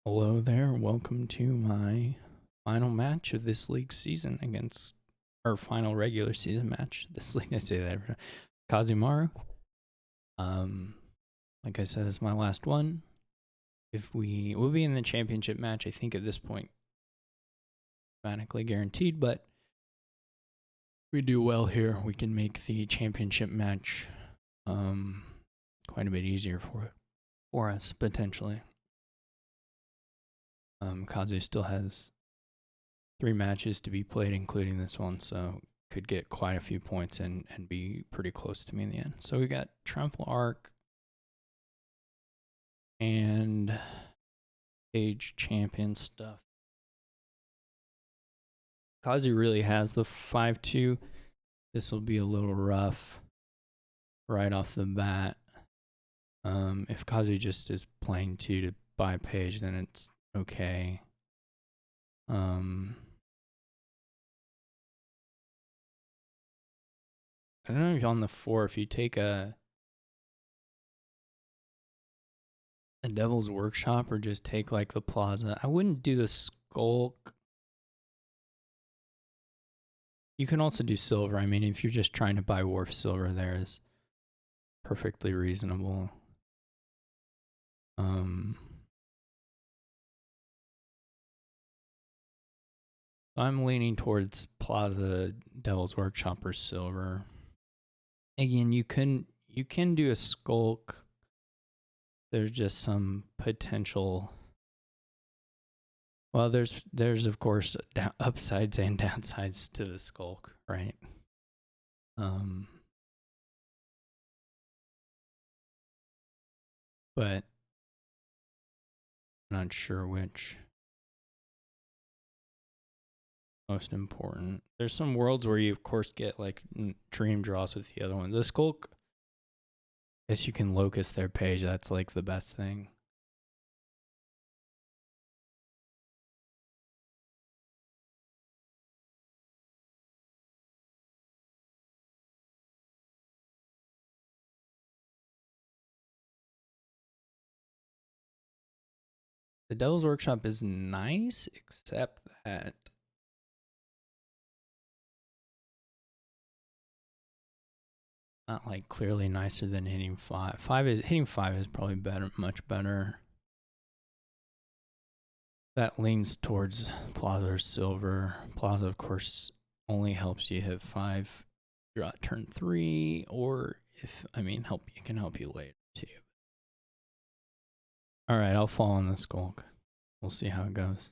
Hello there, welcome to my final match of this league season against, or final regular season match. This league, I say that every time. Kazumaru. Like I said, this is my last one. If we'll be in the championship match, I think at this point, automatically guaranteed, but if we do well here, we can make the championship match quite a bit easier for us, potentially. Kazu still has 3 matches to be played, including this one, so could get quite a few points and be pretty close to me in the end. So we got Trample Arc and Age Champion stuff. Kazu really has the 5-2. This will be a little rough right off the bat. If Kazu just is playing 2 to buy page, then it's okay. I don't know if on the 4, if you take a Devil's Workshop or just take like the Plaza. I wouldn't do the Skulk. You can also do silver. I mean, if you're just trying to buy Wharf silver, there is perfectly reasonable. I'm leaning towards Plaza, Devil's Workshop, or silver. Again, you can do a Skulk. There's just some potential. Well, there's of course upsides and downsides to the Skulk, right? But I'm not sure which most important. There's some worlds where you of course get like dream draws with the other one. The Skulk, I guess you can locust their page. That's like the best thing. The Devil's Workshop is nice, except that not like clearly nicer than hitting 5. Hitting 5 is probably better, much better. That leans towards Plaza or silver. Plaza, of course, only helps you hit 5 draw turn 3, or if it can help you later too. All right, I'll fall on the Skulk. We'll see how it goes.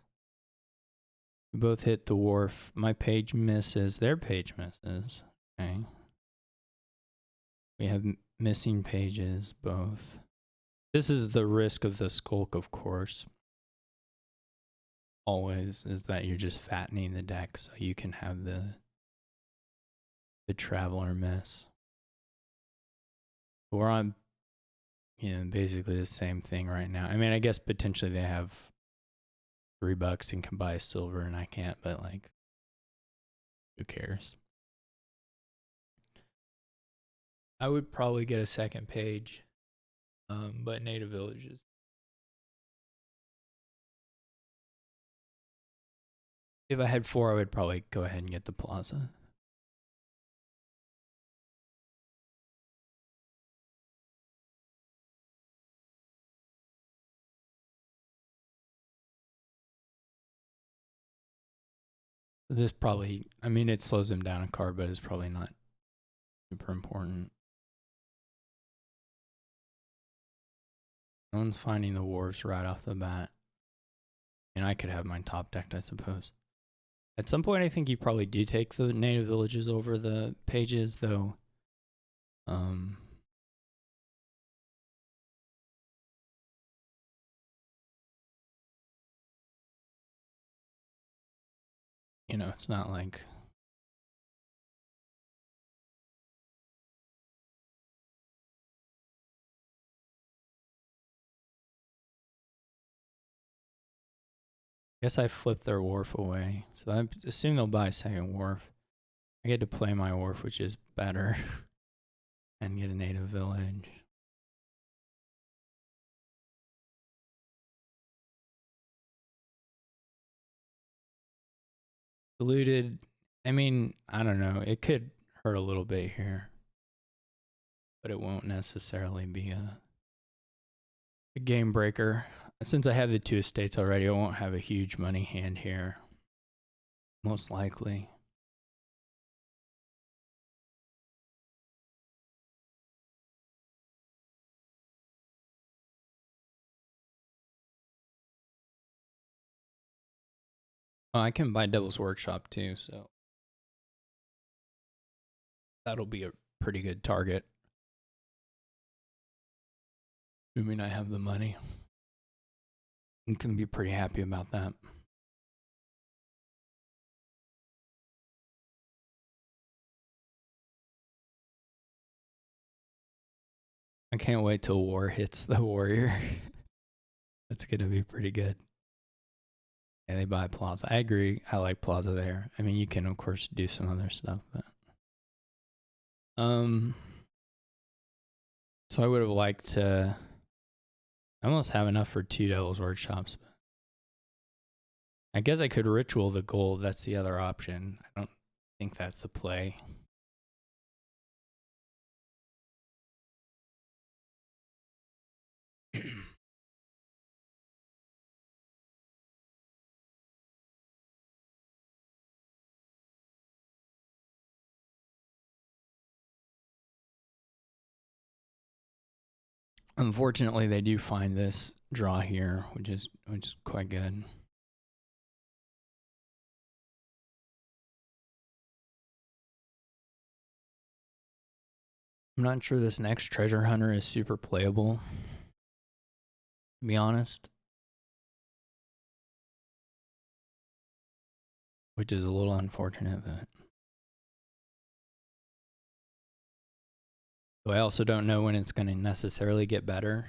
We both hit the Wharf. My page misses. Their page misses. Okay. We have missing pages, both. This is the risk of the Skulk, of course. Always, is that you're just fattening the deck so you can have the Traveler miss. We're on, basically the same thing right now. I mean, I guess potentially they have $3 and can buy a silver and I can't, but like, who cares? I would probably get a second page, but Native Villages. If I had 4, I would probably go ahead and get the Plaza. This probably, I mean, it slows him down a card, but it's probably not super important. No one's finding the Wharves right off the bat. And I could have mine top decked, I suppose. At some point, I think you probably do take the Native Villages over the pages, though. It's not like I guess I flipped their Wharf away. So I assume they'll buy a second Wharf. I get to play my Wharf, which is better, and get a Native Village. Diluted. I mean, I don't know. It could hurt a little bit here, but it won't necessarily be a game breaker. Since I have the 2 estates already, I won't have a huge money hand here. Most likely. Oh, I can buy Devil's Workshop too, so that'll be a pretty good target. Assuming I have the money. I can be pretty happy about that. I can't wait till war hits the warrior. That's gonna be pretty good. And they buy Plaza. I agree. I like Plaza there. I mean, you can of course do some other stuff, but so I would have liked to. I almost have enough for 2 Devil's Workshops, but I guess I could ritual the gold. That's the other option. I don't think that's the play. Unfortunately, they do find this draw here, which is quite good. I'm not sure this next treasure hunter is super playable, to be honest. Which is a little unfortunate, but I also don't know when it's going to necessarily get better.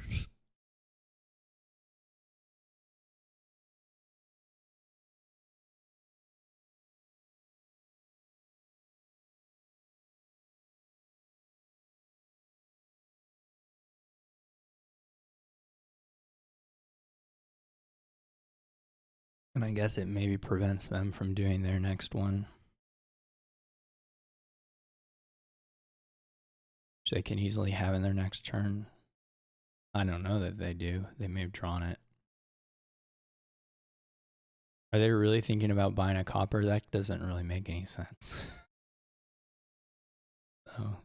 And I guess it maybe prevents them from doing their next one, which they can easily have in their next turn. I don't know that they do. They may have drawn it. Are they really thinking about buying a copper? That doesn't really make any sense. So,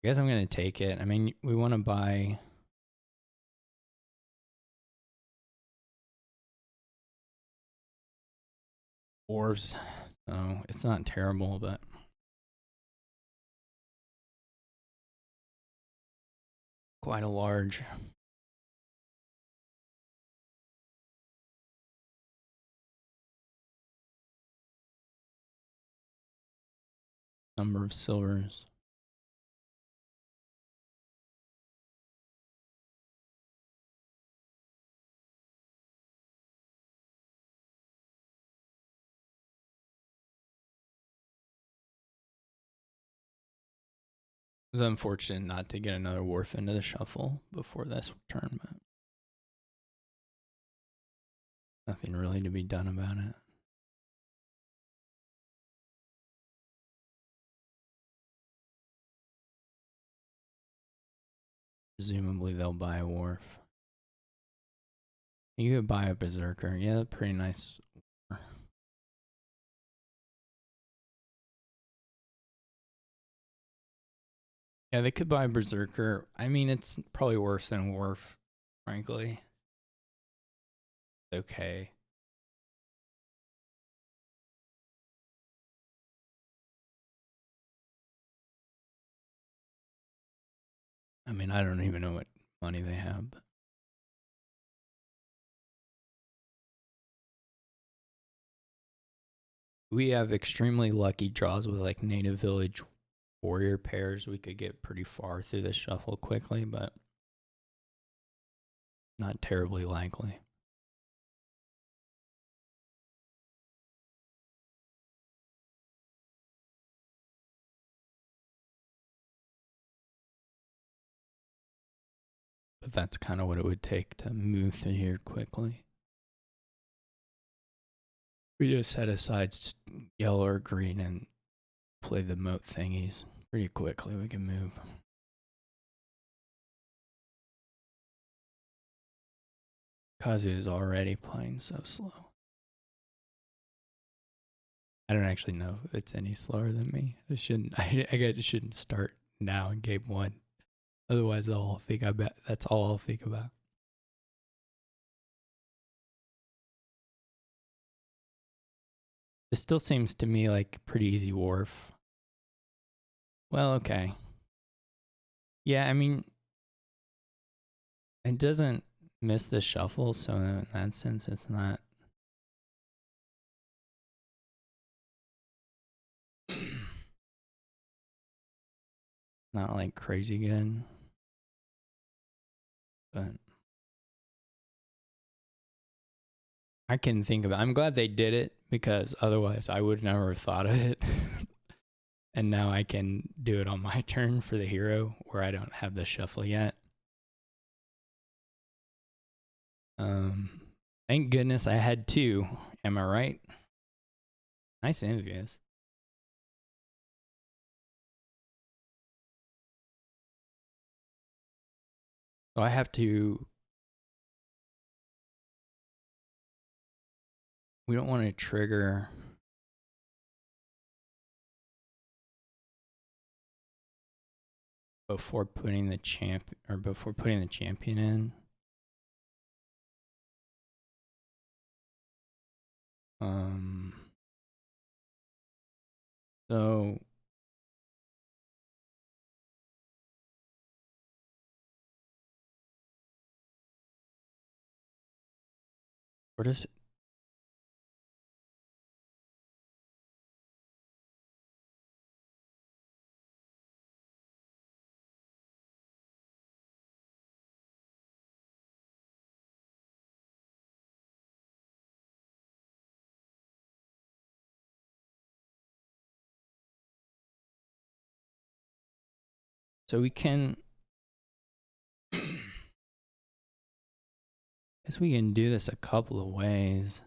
I guess I'm gonna take it. I mean, we want to buy. Dwarves, so it's not terrible, but quite a large number of silvers. It was unfortunate not to get another Wharf into the shuffle before this turn, but nothing really to be done about it. Presumably they'll buy a Wharf. You could buy a Berserker. Yeah, pretty nice. Yeah, they could buy a Berserker. I mean, it's probably worse than Wharf, frankly. Okay. I mean, I don't even know what money they have. But we have extremely lucky draws with like Native Village warrior pairs. We could get pretty far through this shuffle quickly, but not terribly likely. But but that's kind of what it would take to move through here quickly. We just set aside yellow or green and play the moat thingies pretty quickly. We can move. Kazu is already playing so slow. I don't actually know if it's any slower than me. I shouldn't start now in game 1. Otherwise, that's all I'll think about. This still seems to me like pretty easy Wharf. Well, okay. Yeah, I mean, it doesn't miss the shuffle, so in that sense, it's not. Not like crazy good. But I can think of it. I'm glad they did it because otherwise I would never have thought of it. And now I can do it on my turn for the hero where I don't have the shuffle yet. Thank goodness I had 2. Am I right? Nice envious. So I have to. We don't want to trigger. Before putting the champion in. So where does it? So we can. Guess we can do this a couple of ways.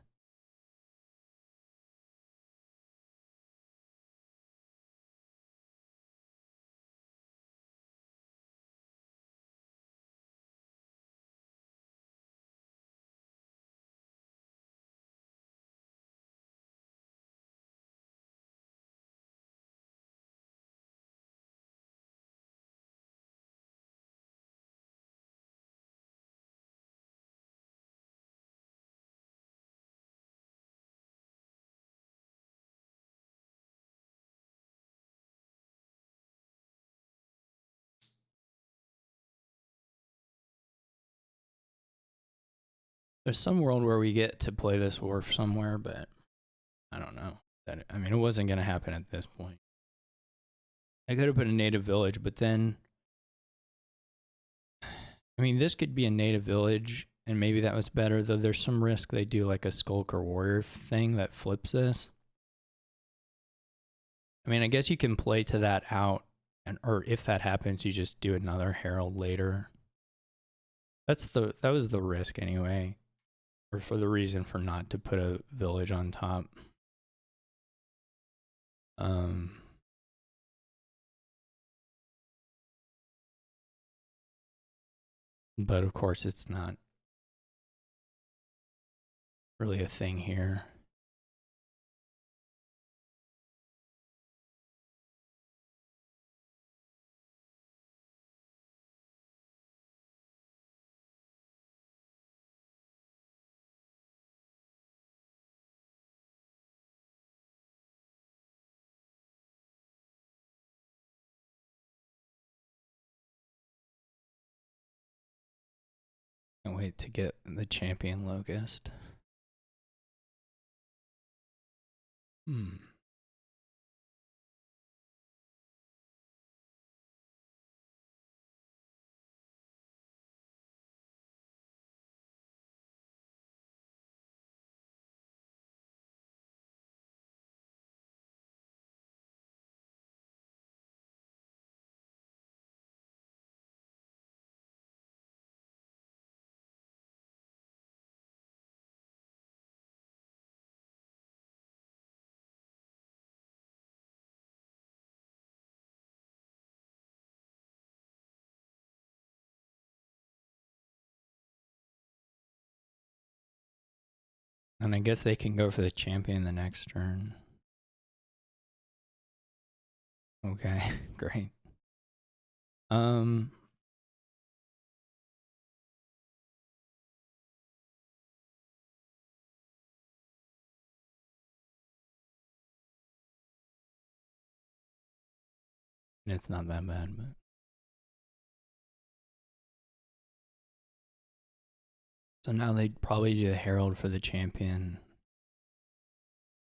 There's some world where we get to play this Wharf somewhere, but I don't know. I mean, it wasn't going to happen at this point. I could have put a native village, but then, I mean, this could be a native village, and maybe that was better, though there's some risk they do like a Skulk or Warrior thing that flips this. I mean, I guess you can play to that out, or if that happens, you just do another Herald later. That was the risk anyway, or for the reason for not to put a village on top. But of course, it's not really a thing here. Can't wait to get the champion Locust. And I guess they can go for the champion the next turn. Okay, great. It's not that bad, but so now they'd probably do the Herald for the champion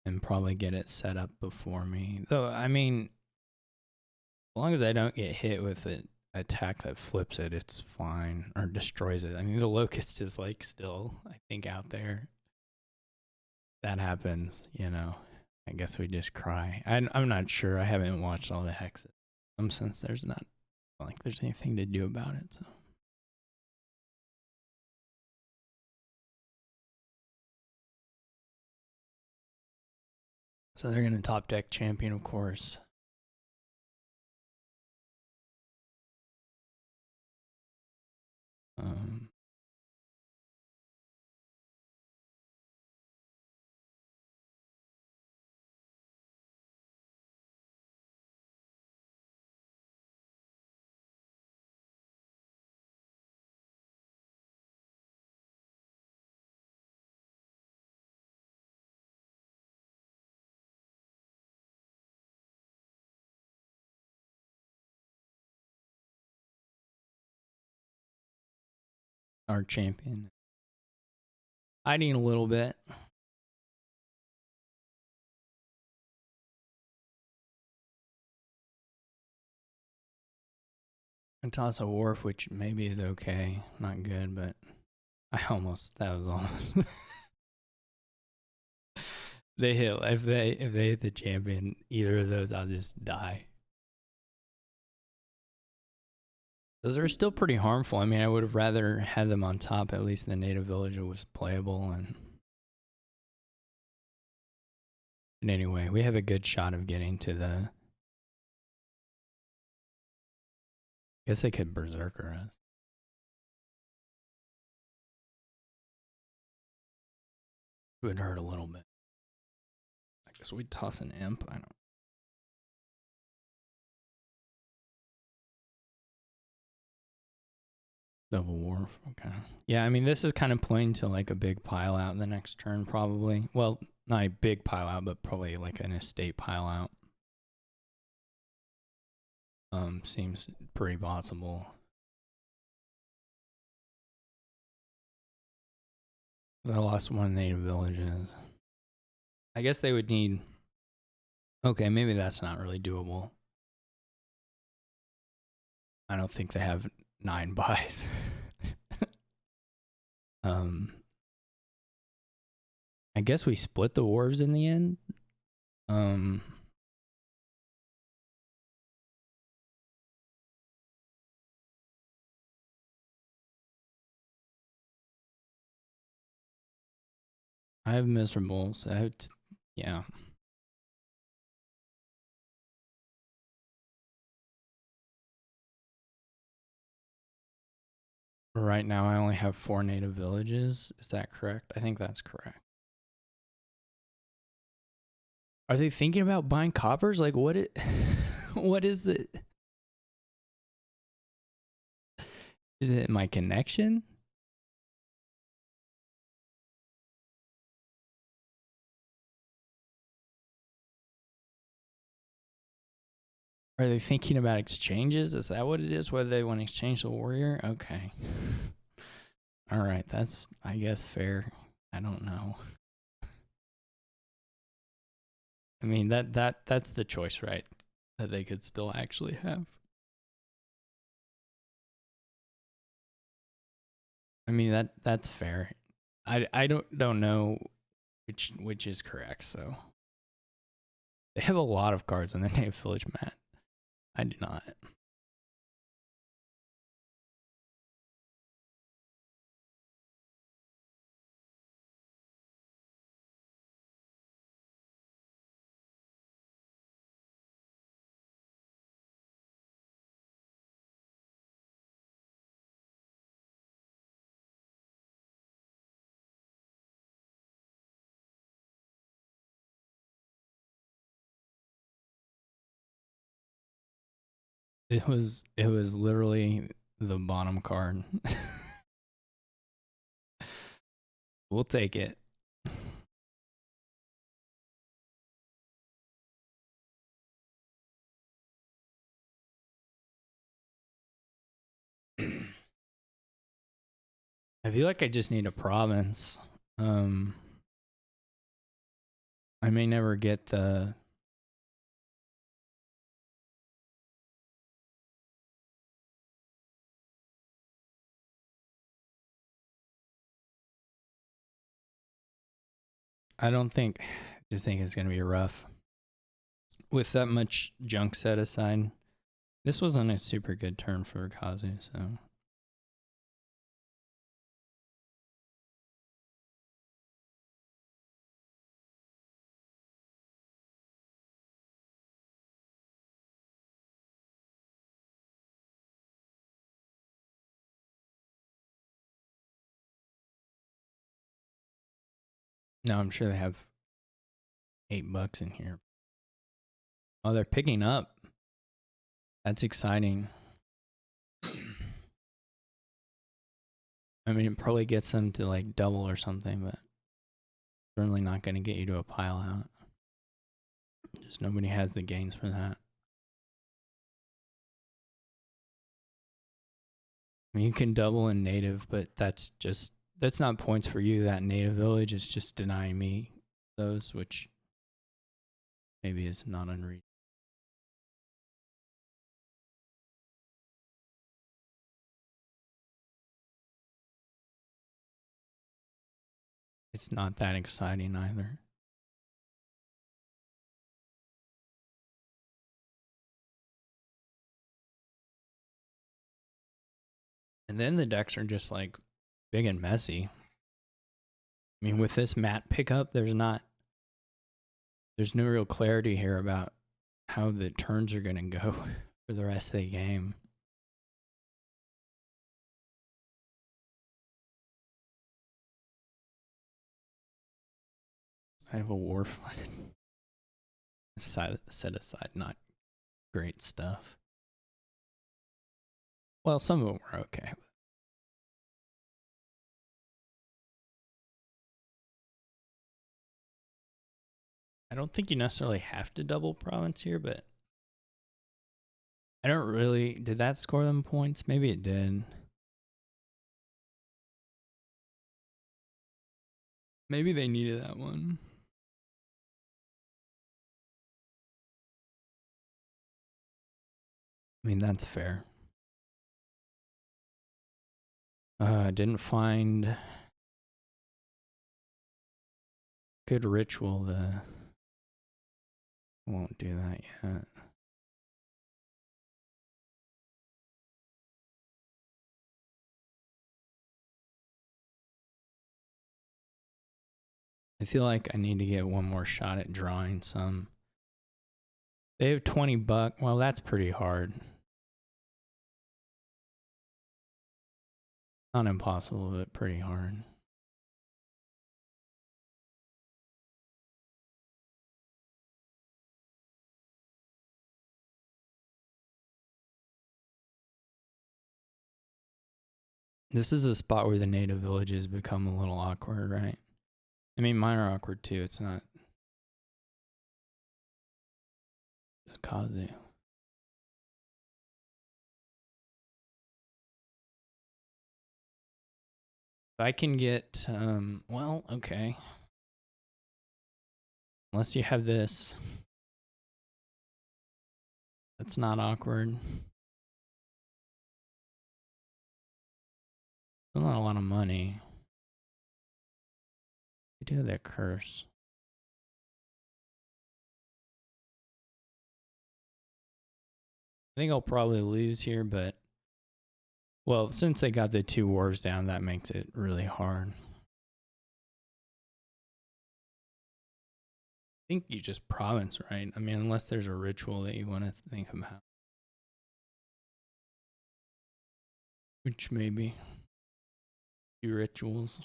and probably get it set up before me. Though, I mean, as long as I don't get hit with an attack that flips it, it's fine. Or destroys it. I mean, the Locust is like still, I think, out there. That happens, you know. I guess we just cry. I'm not sure. I haven't watched all the hexes. Since there's not like there's anything to do about it, so. So they're gonna top deck champion, of course. Our champion. Hiding a little bit. And toss a Wharf, which maybe is okay. Not good, but that was almost. They hit, if they hit the champion, either of those, I'll just die. Those are still pretty harmful. I mean, I would have rather had them on top. At least the native village was playable. And anyway, we have a good shot of getting to the. I guess they could berserker us. It would hurt a little bit. I guess we'd toss an imp. I don't. Double Wharf. Okay. Yeah, I mean, this is kind of playing to like a big pile out in the next turn, probably. Well, not a big pile out, but probably like an estate pile out. Seems pretty possible. I lost one native villages. I guess they would need. Okay, maybe that's not really doable. I don't think they have 9 buys. I guess we split the wharves in the end. I have miserables. Yeah. Right now, I only have 4 native villages. Is that correct? I think that's correct. Are they thinking about buying coppers? Like, what is it? Is it my connection? Are they thinking about exchanges? Is that what it is? Whether they want to exchange the warrior? Okay. All right, that's, I guess, fair. I don't know. I mean, that's the choice, right? That they could still actually have. I mean, that's fair. I don't know which is correct, so. They have a lot of cards on the native village mat. I do not. It was literally the bottom card. We'll take it. I feel like I just need a province. I may never get the... I don't think... I just think it's going to be rough. With that much junk set aside, this wasn't a super good turn for Kazu, so... No, I'm sure they have $8 in here. Oh, they're picking up. That's exciting. I mean, it probably gets them to like double or something, but certainly not going to get you to a pile out. Just nobody has the gains for that. I mean, you can double in native, but that's not points for you, that native village. It's just denying me those, which maybe is not unreasonable. It's not that exciting either. And then the decks are just like big and messy. I mean, with this mat pickup, there's no real clarity here about how the turns are going to go for the rest of the game. I have a Wharf set aside, not great stuff. Well, some of them were okay. I don't think you necessarily have to double province here, but I don't really... Did that score them points? Maybe it did. Maybe they needed that one. I mean, that's fair. Didn't find good ritual. Won't do that yet. I feel like I need to get one more shot at drawing some. They have $20. Well, that's pretty hard. Not impossible, but pretty hard. This is a spot where the native villages become a little awkward, right? I mean, mine are awkward too. It's not just Kazu. If I can get, well, okay. Unless you have this. That's not awkward. Still not a lot of money. We do have that curse. I think I'll probably lose here, but... Well, since they got the 2 wharves down, that makes it really hard. I think you just province, right? I mean, unless there's a ritual that you want to think about. Which maybe. 2 rituals.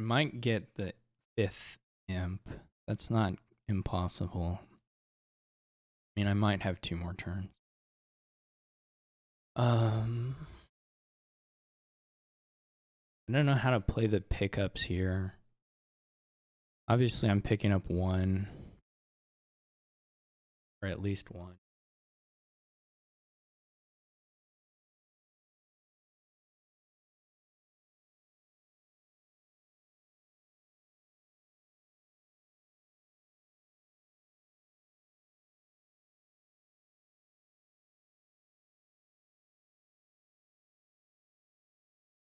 I might get the 5th imp. That's not impossible. I mean, I might have 2 more turns. I don't know how to play the pickups here. Obviously, I'm picking up 1. Or at least 1.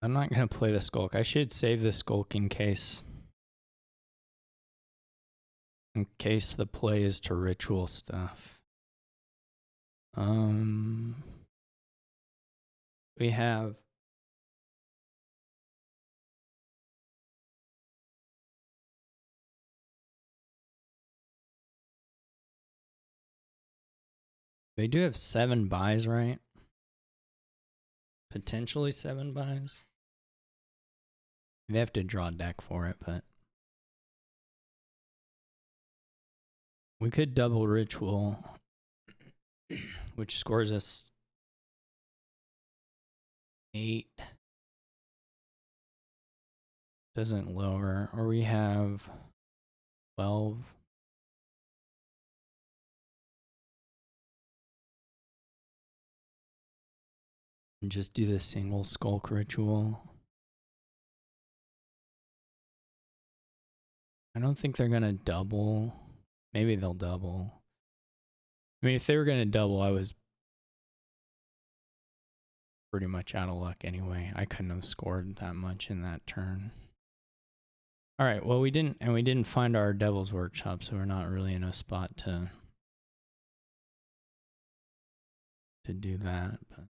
I'm not going to play the Skulk. I should save the Skulk in case the play is to ritual stuff. We have they do have 7 buys, right? Potentially 7 buys. They have to draw a deck for it, but we could double ritual, which scores us 8. Doesn't lower, or we have 12. And just do the single Skulk ritual. I don't think they're gonna double. Maybe they'll double. I mean, if they were gonna double, I was pretty much out of luck anyway. I couldn't have scored that much in that turn. All right, well, we didn't find our Devil's Workshop, so we're not really in a spot to do that. But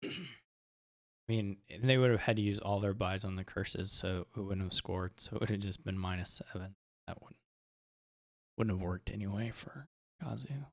I mean, they would have had to use all their buys on the curses, so it wouldn't have scored. So it would have just been -7. That wouldn't have worked anyway for Kazu.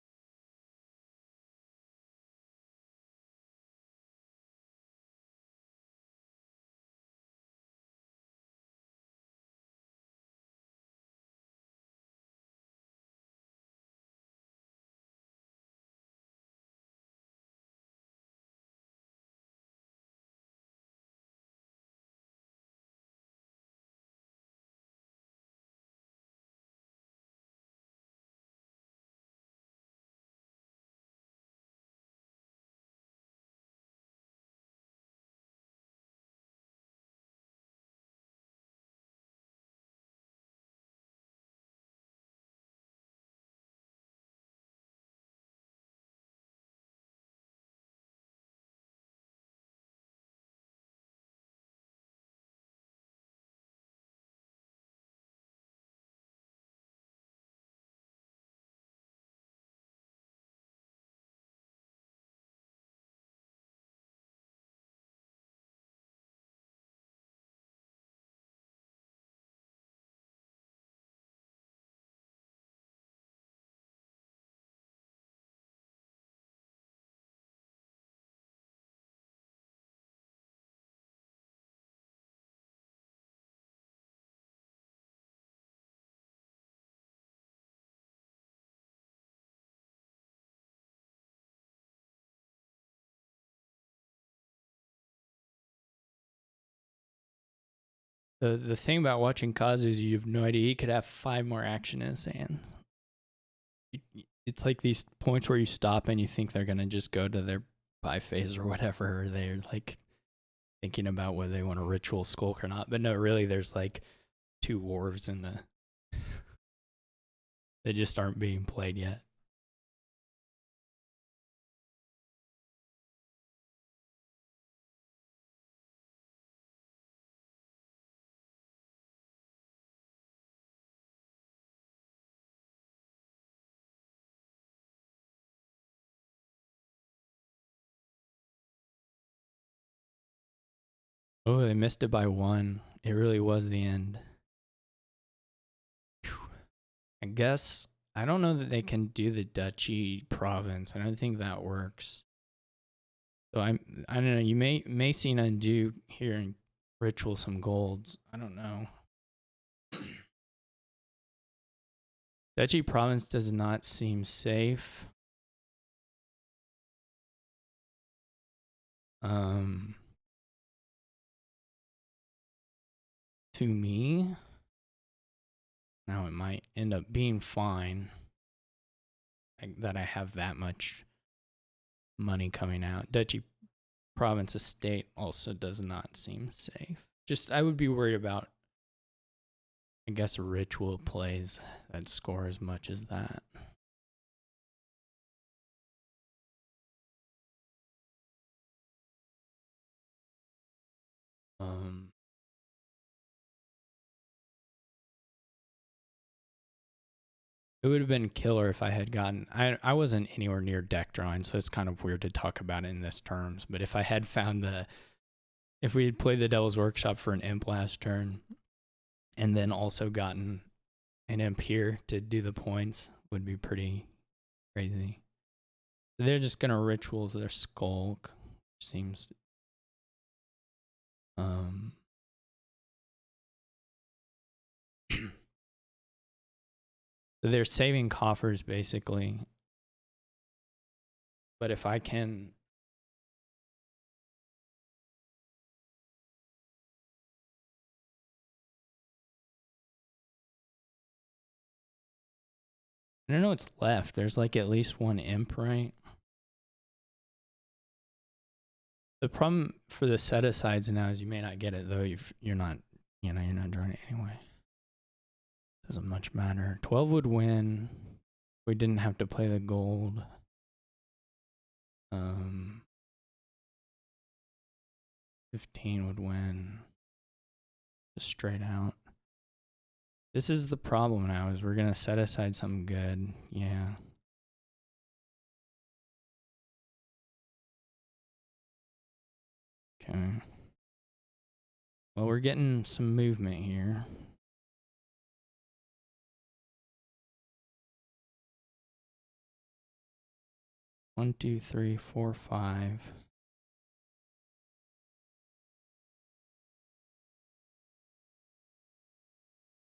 The thing about watching Kazu is you have no idea. He could have 5 more action in his hands. it's like these points where you stop and you think they're gonna just go to their buy phase or whatever, or they're like thinking about whether they want a ritual skulk or not. But no, really, there's like 2 wharves in the. They just aren't being played yet. Oh, they missed it by 1. It really was the end. Whew. I guess I don't know that they can do the duchy province. I don't think that works. So I don't know. You may see an undo here and ritual some golds. I don't know. Duchy province does not seem safe. To me. Now it might end up being fine that I have that much money coming out. Duchy province estate also does not seem safe. Just I would be worried about, I guess, ritual plays that score as much as that. It would have been killer if I had gotten. I wasn't anywhere near deck drawing, so it's kind of weird to talk about it in this terms. But if I had found if we had played the Devil's Workshop for an imp last turn, and then also gotten an imp here to do the points, would be pretty crazy. They're just gonna rituals their Skulk. Seems. So they're saving coffers basically. But if I can. I don't know what's left. There's like at least 1 imp, right? The problem for the set asides now is you may not get it though. You're not drawing it anyway. Doesn't much matter. 12 would win. We didn't have to play the gold. 15 would win. Just straight out. This is the problem now, is we're gonna set aside something good. Yeah. Okay. Well, we're getting some movement here. One, two, three, four, 5.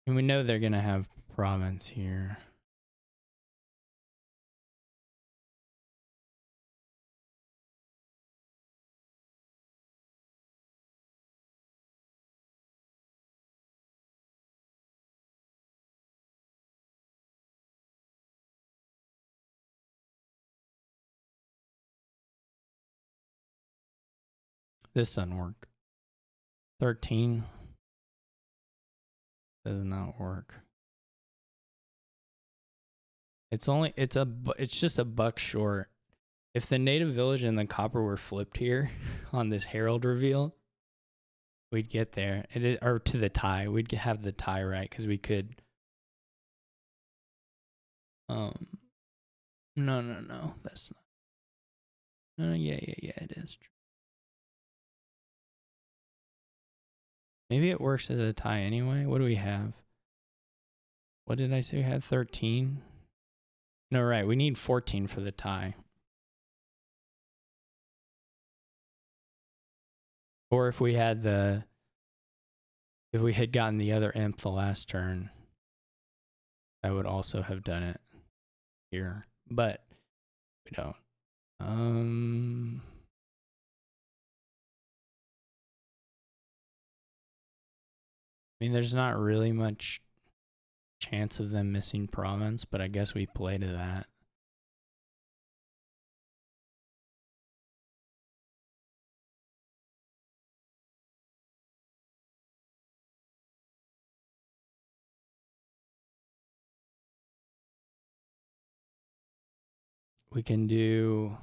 And we know they're gonna have province here. This doesn't work. 13 does not work. It's just a buck short. If the native village and the copper were flipped here on this Herald reveal, we'd get there. Or to the tie. We'd have the tie right because we could. No. That's not. No, yeah. It is true. Maybe it works as a tie anyway. What do we have? What did I say? We had 13. No, right. We need 14 for the tie. Or if we had gotten the other imp the last turn, I would also have done it here. But we don't. I mean, there's not really much chance of them missing province, but I guess we play to that. We can do...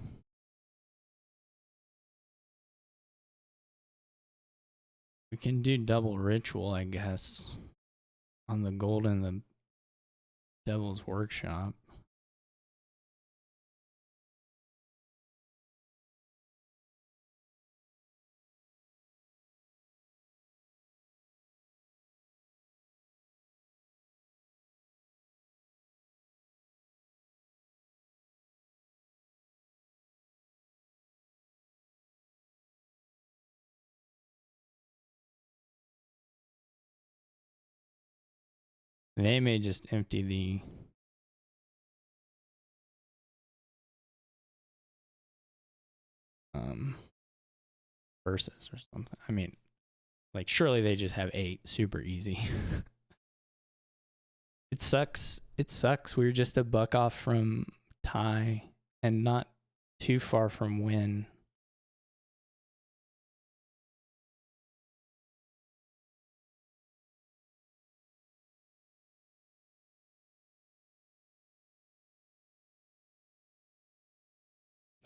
We can do double ritual, I guess, on the gold in the Devil's Workshop. They may just empty the verses or something. I mean, like, surely they just have 8 super easy. It sucks. It sucks. We were just a buck off from tie and not too far from win.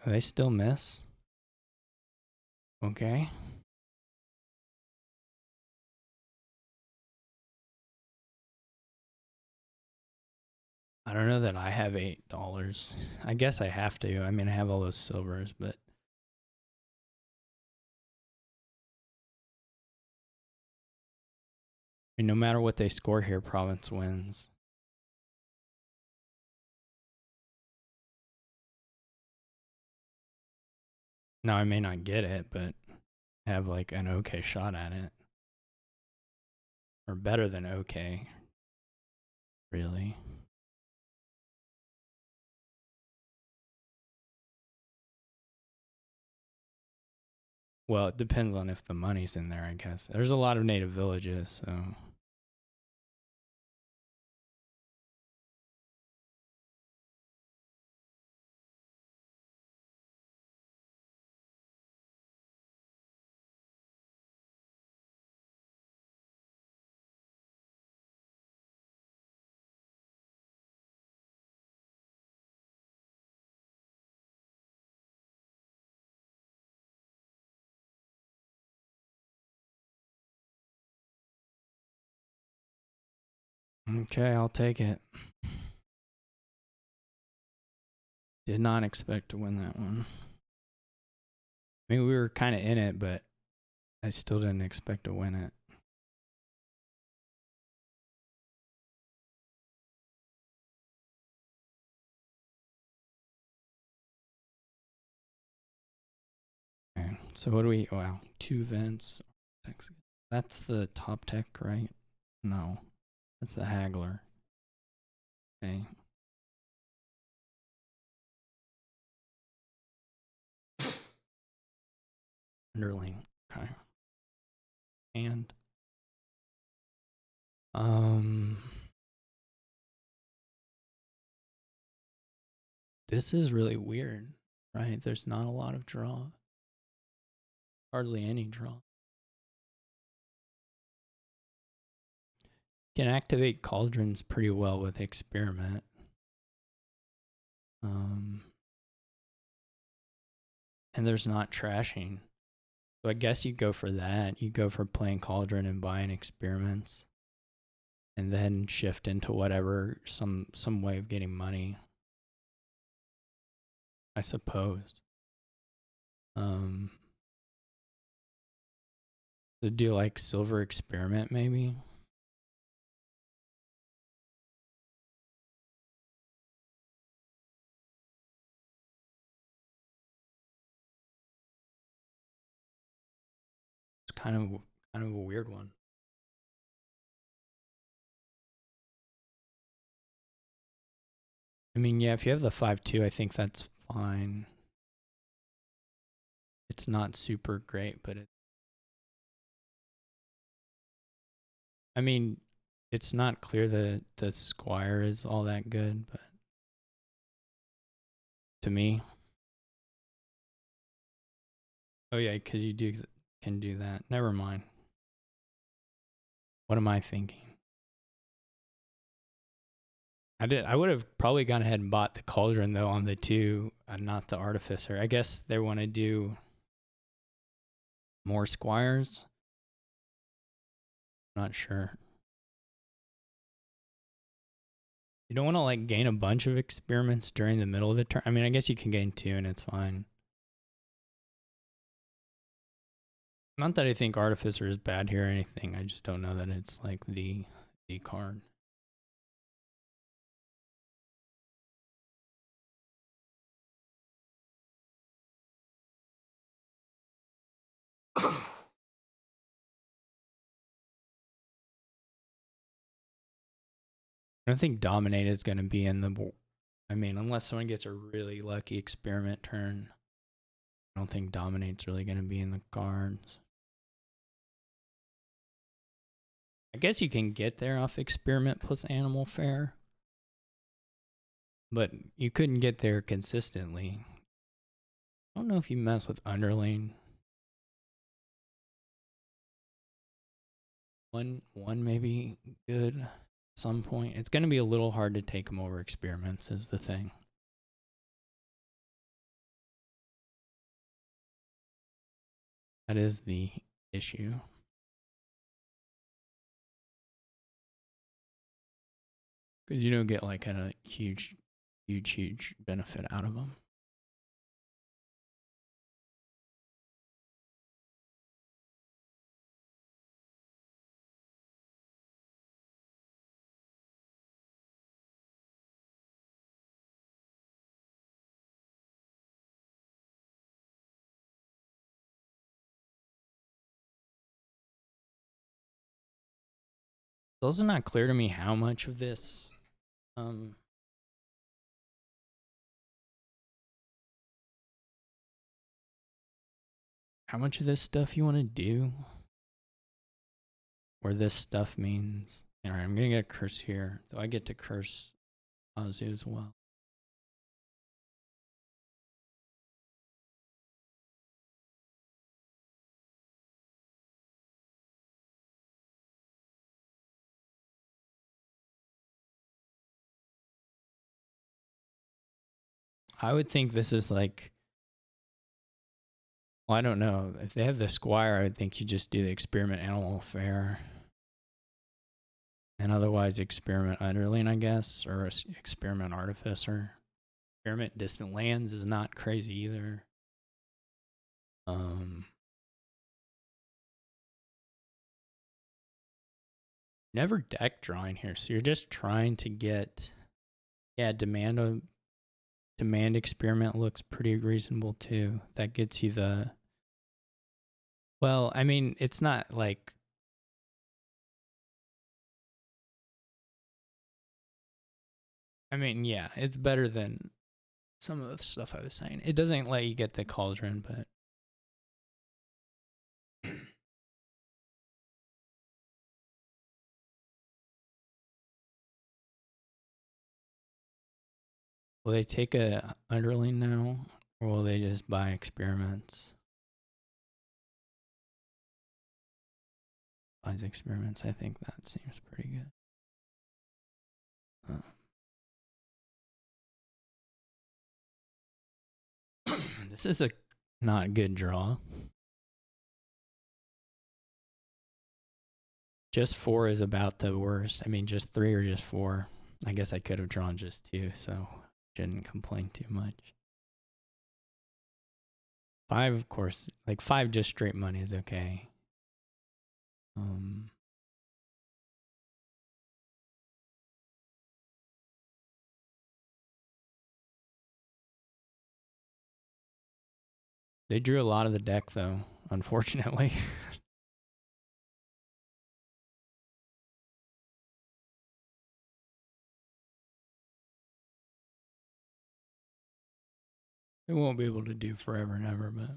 They still miss. Okay. I don't know that I have $8. I guess I have to. I mean, I have all those silvers, but I mean, no matter what they score here, province wins. Now, I may not get it, but have like an okay shot at it. Or better than okay. Really. Well, it depends on if the money's in there, I guess. There's a lot of native villages, so... Okay, I'll take it. Did not expect to win that one. I mean, we were kind of in it, but I still didn't expect to win it. Okay, so what do we... Wow, 2 vents. That's the top tech, right? No, that's the haggler. Okay. Underling. Okay. And this is really weird, right? There's not a lot of draw. Hardly any draw. Can activate cauldrons pretty well with experiment. And there's not trashing. So I guess you go for that. You go for playing cauldron and buying experiments. And then shift into whatever, some way of getting money. I suppose. So do like silver experiment maybe? It's kind of a weird one. I mean, yeah, if you have the 5-2, I think that's fine. It's not super great, but I mean, it's not clear that the squire is all that good, but to me. Oh yeah, because you can do that. Never mind. What am I thinking? I would have probably gone ahead and bought the Cauldron though on the 2, not the Artificer. I guess they want to do more squires. Not sure. You don't want to like gain a bunch of experiments during the middle of the turn. I mean, I guess you can gain 2 and it's fine. Not that I think Artificer is bad here or anything. I just don't know that it's like the card. I don't think Dominate is going to be in the... I mean, unless someone gets a really lucky experiment turn, I don't think Dominate's really going to be in the cards. I guess you can get there off Experiment plus Animal Fair, but you couldn't get there consistently. I don't know if you mess with Underling. One maybe good at some point. It's going to be a little hard to take them over Experiments is the thing. That is the issue. Because you don't get like a huge benefit out of them. It's also not clear to me how much of this how much of this stuff you want to do, or this stuff means. All right, I'm gonna get a curse here, though I get to curse Azu as well. I would think this is like, well, I don't know. If they have the Squire, I would think you just do the Experiment Animal Fair. And otherwise Experiment Underling, I guess, or Experiment Artificer. Experiment Distant Lands is not crazy either. Never deck drawing here, so you're just trying to get, yeah, demand experiment looks pretty reasonable too. That gets you the, well, I mean, it's not like, I mean, yeah, it's better than some of the stuff I was saying. It doesn't let you get the Cauldron, but will they take a Underling now, or will they just buy experiments? Buys experiments, I think that seems pretty good. This is a not good draw. Just 4 is about the worst. I mean, just 3 or just 4. I guess I could have drawn just 2, so shouldn't complain too much. 5, of course, like 5 just straight money is okay. They drew a lot of the deck though, unfortunately. They won't be able to do forever and ever, but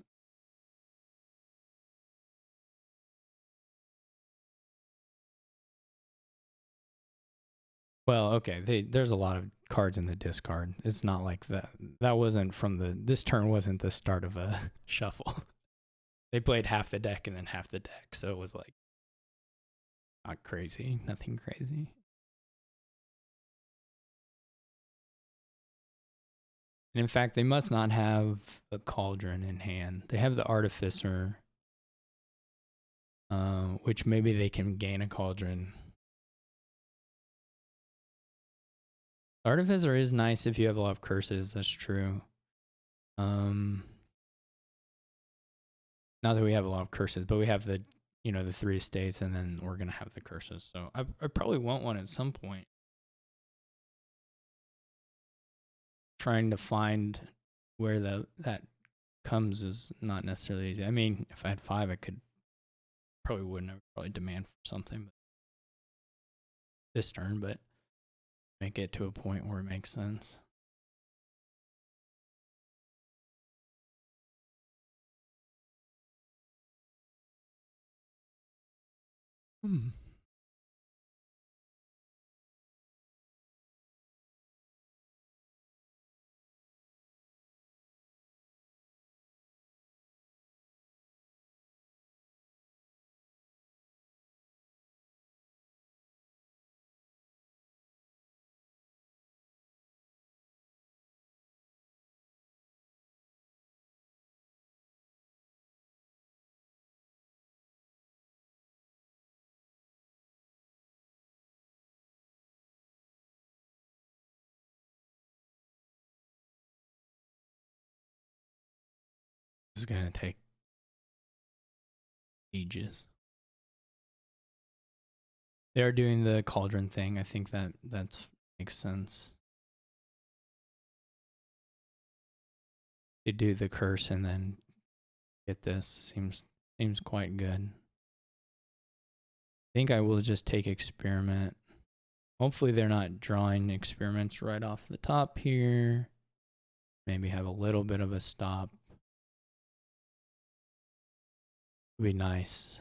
well, okay. There's a lot of cards in the discard. It's not like that. That wasn't from the. This turn wasn't the start of a shuffle. They played half the deck and then half the deck, so it was like not crazy, nothing crazy. And in fact, they must not have a cauldron in hand. They have the Artificer, which maybe they can gain a cauldron. Artificer is nice if you have a lot of curses, that's true. Not that we have a lot of curses, but we have the, you know, the 3 estates, and then we're going to have the curses. So I probably want one at some point. Trying to find where that comes is not necessarily easy. I mean, if I had 5, I could wouldn't have probably demand for something this turn, but make it to a point where it makes sense. This is going to take ages. They're doing the cauldron thing. I think that makes sense. They do the curse and then get this. Seems quite good. I think I will just take experiment. Hopefully they're not drawing experiments right off the top here. Maybe have a little bit of a stop. Would be nice.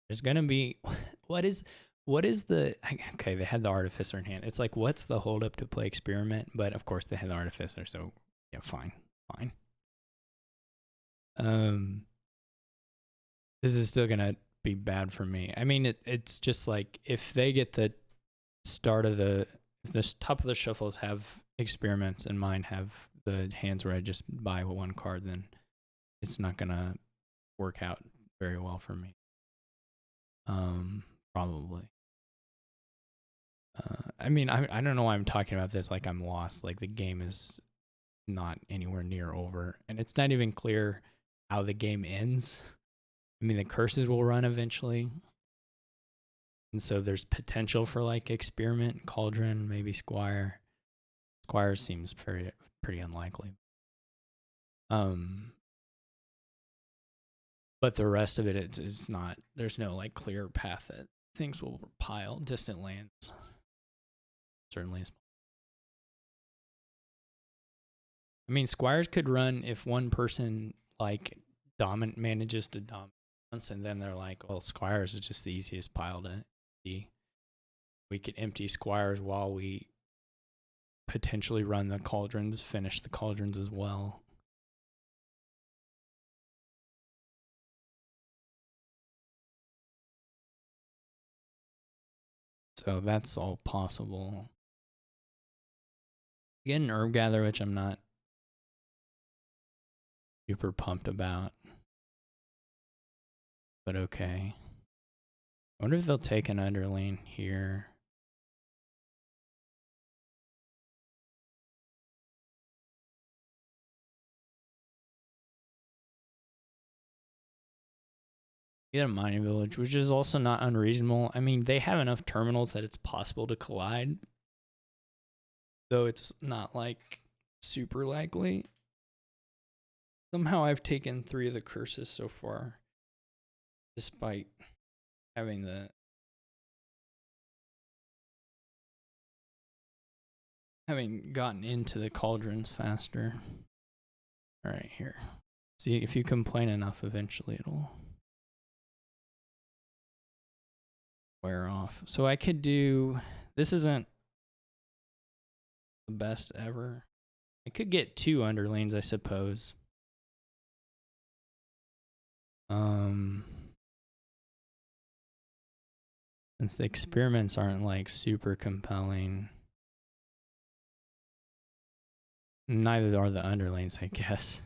There's gonna be what is the okay, they had the Artificer in hand. It's like, what's the holdup to play experiment? But of course they had the Artificer, so yeah, fine. This is still gonna be bad for me. I mean, it's just like if they get the start of the top of the shuffles have experiments and mine have the hands where I just buy 1 card, then it's not gonna work out very well for me. Probably. I mean, I don't know why I'm talking about this like I'm lost. Like the game is not anywhere near over, and it's not even clear how the game ends. I mean, the curses will run eventually, and so there's potential for like experiment, cauldron, maybe squire. Squire seems pretty unlikely. But the rest of it it's not. There's no like clear path that things will pile. Distant lands certainly is. I mean, squires could run if one person like manages to dominate once, and then they're like, well, squires is just the easiest pile to empty. We could empty squires while we potentially run the cauldrons, finish the cauldrons as well. So that's all possible. Get an herb gather, which I'm not super pumped about. But okay. I wonder if they'll take an underling here. Get a mining village, which is also not unreasonable. I mean, they have enough terminals that it's possible to collide, though it's not like super likely. Somehow I've taken 3 of the curses so far, despite having gotten into the cauldrons faster. All right, here. See, if you complain enough, eventually it'll wear off. So I could do, this isn't the best ever. I could get 2 underlings, I suppose. Since the experiments aren't like super compelling, neither are the underlings, I guess.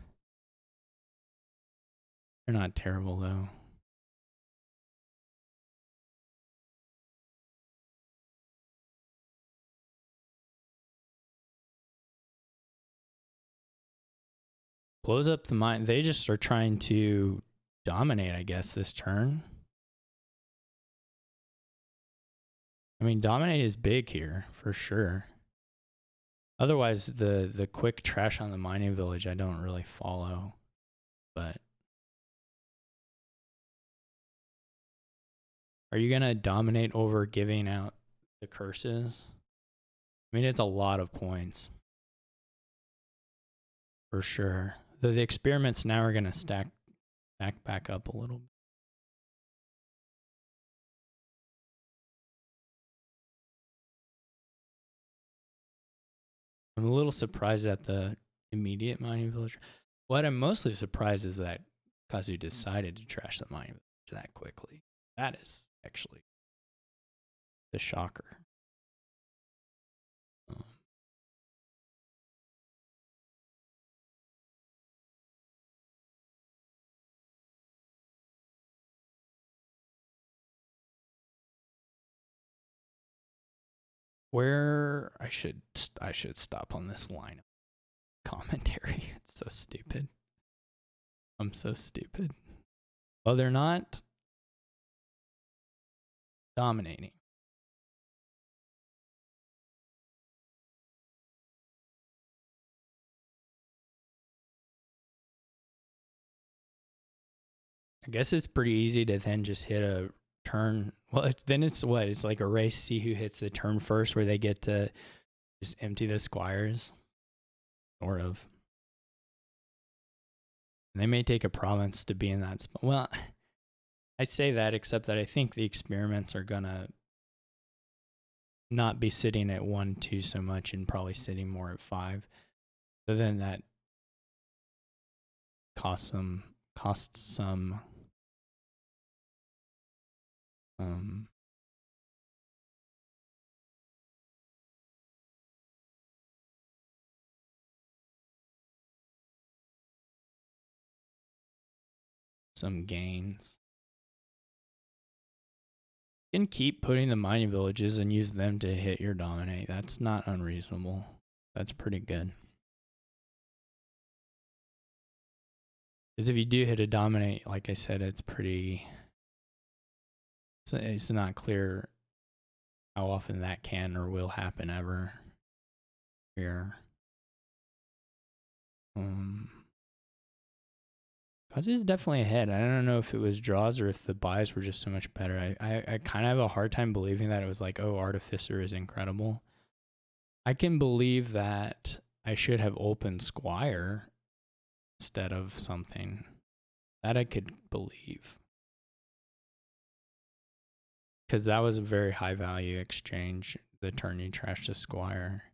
They're not terrible though. Blows up the mine. They just are trying to dominate, I guess, this turn. I mean, dominate is big here for sure. Otherwise, the quick trash on the mining village I don't really follow, but are you gonna dominate over giving out the curses? I mean, it's a lot of points for sure. The experiments now are gonna stack back up a little. I'm a little surprised at the immediate mining village. What I'm mostly surprised is that Kazu decided to trash the mining village that quickly. That is actually the shocker. Where I should stop on this line of commentary. It's so stupid. I'm so stupid. Well, they're not dominating. I guess it's pretty easy to then just hit a turn. Well, it's like a race, see who hits the turn first, where they get to just empty the squires, sort of. And they may take a province to be in that spot. Well, I say that, except that I think the experiments are gonna not be sitting at 1-2 so much, and probably sitting more at 5. So then that costs some gains. You can keep putting the mining villages and use them to hit your dominate. That's not unreasonable. That's pretty good. Because if you do hit a dominate, like I said, it's not clear how often that can or will happen ever here. Kazu's definitely ahead. I don't know if it was draws or if the buys were just so much better. I kind of have a hard time believing that it was like, oh, Artificer is incredible. I can believe that I should have opened Squire instead of something. That I could believe. Because that was a very high value exchange, the turn you trashed a Squire.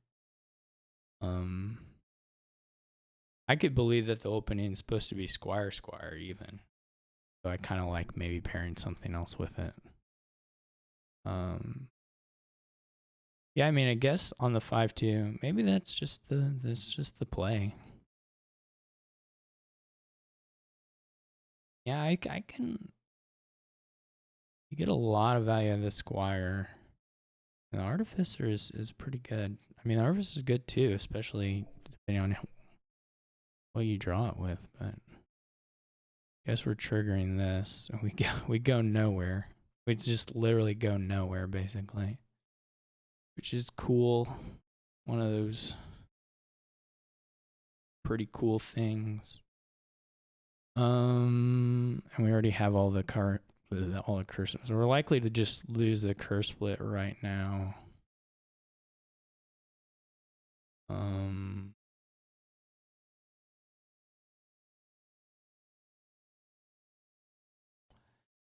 I could believe that the opening is supposed to be Squire even. So I kind of like maybe pairing something else with it. Yeah, I mean, I guess on the 5-2, maybe that's just the play. Yeah, I can. You get a lot of value out of the Squire. And the Artificer is pretty good. I mean, the Artificer is good too, especially depending on what you draw it with. But I guess we're triggering this. We go nowhere. We just literally go nowhere, basically, which is cool. One of those pretty cool things. And we already have all the curses. So we're likely to just lose the curse split right now. I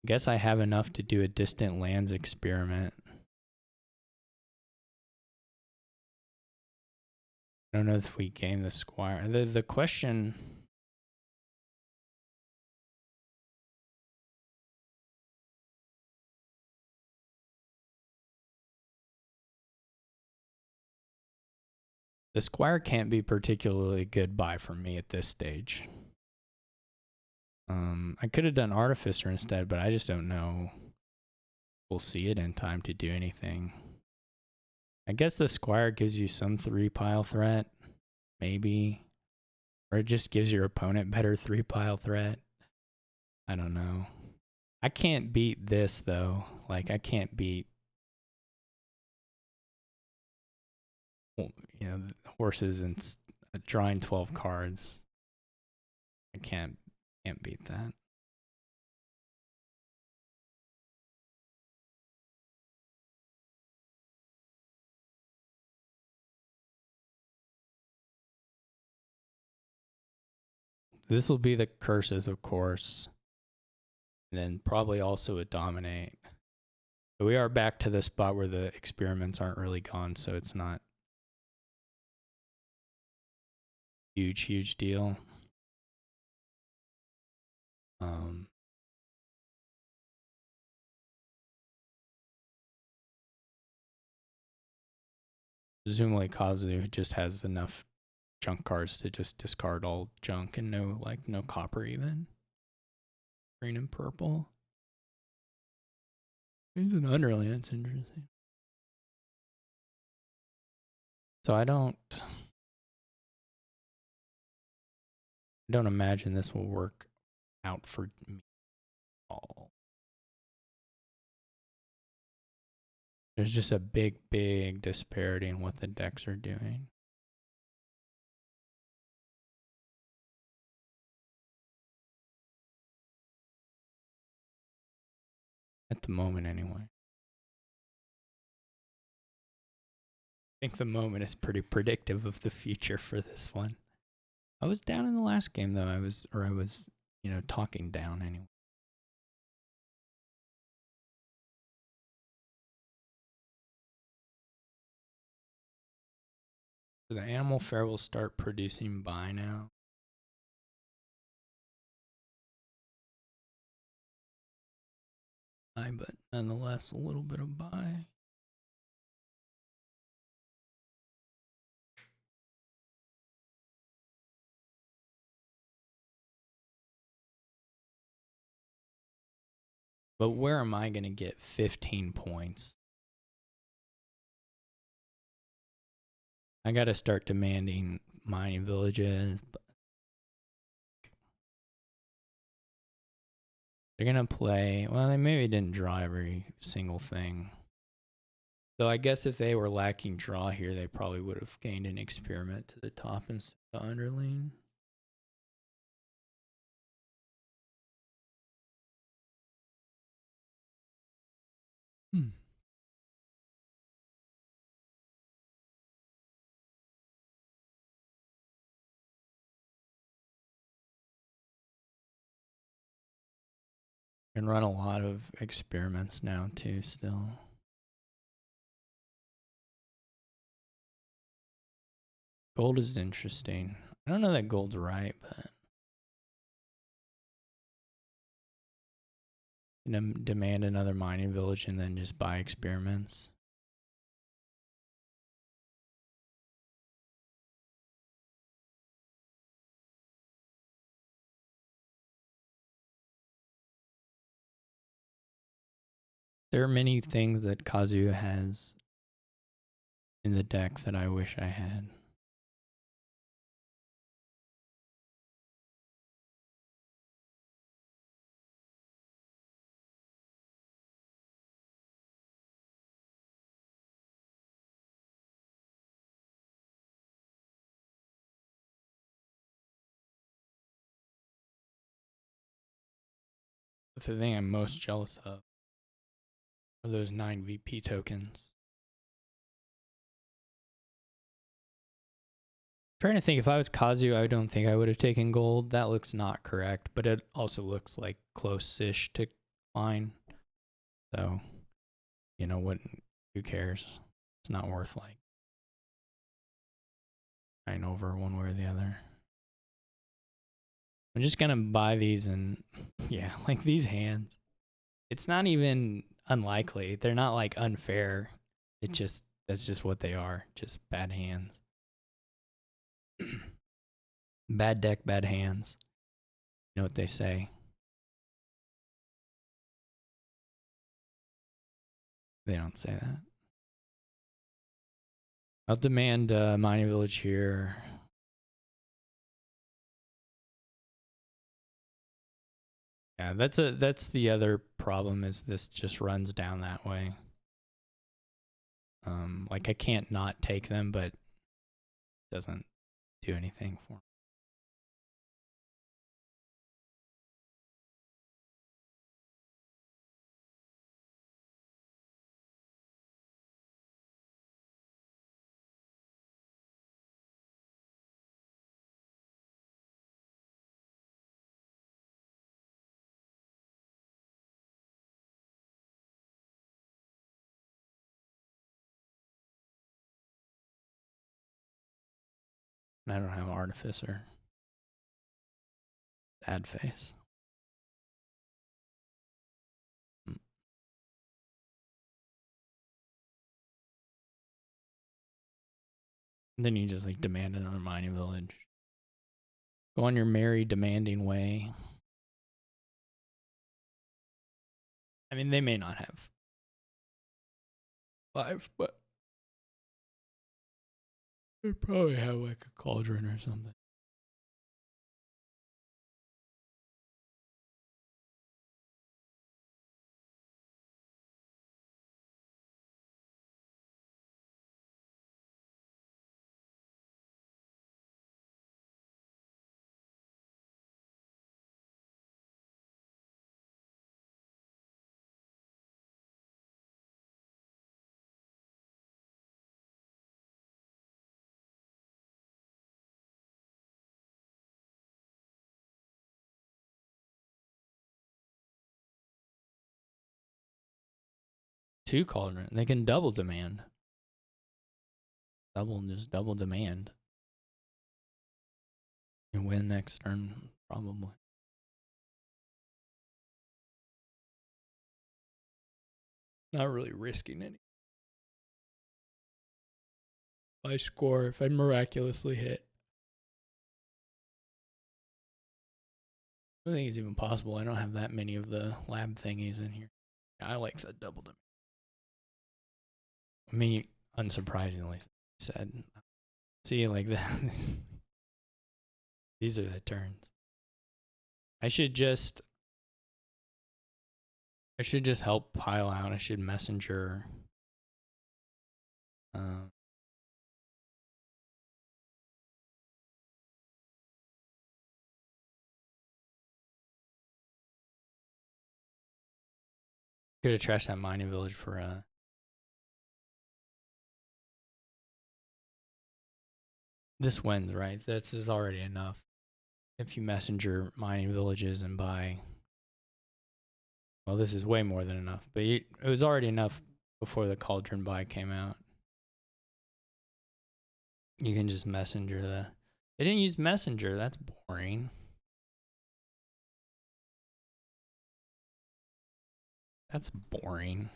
guess I have enough to do a distant lands experiment. I don't know if we gain the Squire. The question The Squire can't be particularly good buy for me at this stage. I could have done Artificer instead, but I just don't know. We'll see it in time to do anything. I guess the Squire gives you some 3-pile threat, maybe. Or it just gives your opponent better 3-pile threat. I don't know. I can't beat this, though. Like, I can't beat, horses and drawing 12 cards. I can't beat that. This will be the curses, of course. And then probably also a dominate. But we are back to the spot where the experiments aren't really gone, so it's not huge deal. Presumably Kazu just has enough junk cards to just discard all junk and no copper even. Green and purple. He's an underling, that's interesting. So I don't imagine this will work out for me at all. There's just a big disparity in what the decks are doing. At the moment, anyway. I think the moment is pretty predictive of the future for this one. I was down in the last game, though. I was, talking down anyway. So the animal fair will start producing by now. But nonetheless, a little bit of buy. But where am I going to get 15 points? I got to start demanding mining villages. They're going to play, well, they maybe didn't draw every single thing. So I guess if they were lacking draw here, they probably would have gained an experiment to the top instead of underling. Can run a lot of experiments now too still. Gold is interesting. I don't know that gold's right, but demand another mining village and then just buy experiments. There are many things that Kazu has in the deck that I wish I had. The thing I'm most jealous of are those 9 VP tokens. Trying to think, if I was Kazu, I don't think I would have taken gold. That looks not correct, but it also looks like close-ish to fine. So, what? Who cares? It's not worth like trying over one way or the other. I'm just gonna buy these and yeah, like these hands. It's not even unlikely. They're not like unfair. That's just what they are. Just bad hands. Bad deck, bad hands. You know what they say. They don't say that. I'll demand mining village here. Yeah, that's the other problem, is this just runs down that way. Like I can't not take them, but it doesn't do anything for me. And I don't have Artificer. Bad face. And then you just like demand another mining village. Go on your merry demanding way. I mean, they may not have 5, but they probably have like a cauldron or something. Two cauldron. They can double demand. Just double demand. And win next turn, probably. Not really risking any. If I score, if I miraculously hit. I don't think it's even possible. I don't have that many of the lab thingies in here. I like that double demand. I mean, unsurprisingly said. See, like that. These are the turns. I should just help pile out. I should messenger. Could have trashed that mining village for this wins, right? This is already enough. If you messenger mining villages and buy, well, this is way more than enough. But it was already enough before the cauldron buy came out. You can just messenger the. They didn't use messenger. That's boring. That's boring.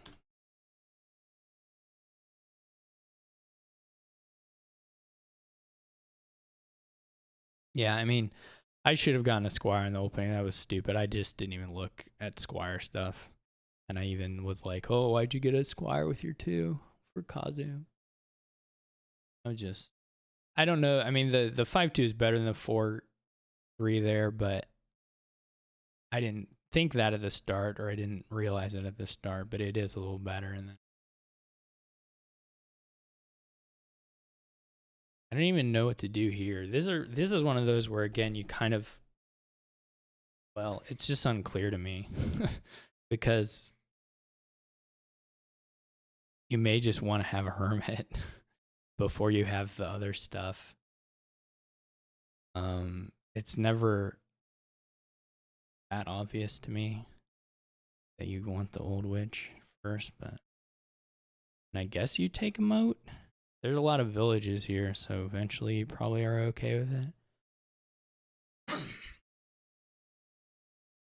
Yeah, I mean, I should have gotten a Squire in the opening. That was stupid. I just didn't even look at Squire stuff. And I even was like, oh, why'd you get a Squire with your 2 for Kazu? I don't know. I mean, the 5-2 is better than the 4-3 there, but I didn't think that at the start, or I didn't realize it at the start, but it is a little better. And I don't even know what to do here. This is one of those where, again, you kind of, well, it's just unclear to me because you may just want to have a hermit before you have the other stuff. It's never that obvious to me that you want the old witch first, but and I guess you take a moat. There's a lot of villages here, so eventually you probably are okay with it.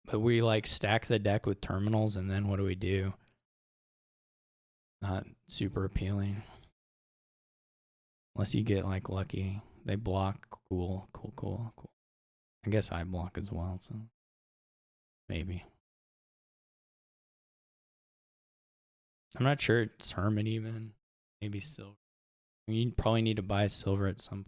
But we like stack the deck with terminals, and then what do? Not super appealing. Unless you get like lucky. they block. Cool. I guess I block as well, so maybe. I'm not sure it's Hermit even. Maybe silver. You probably need to buy silver at some point.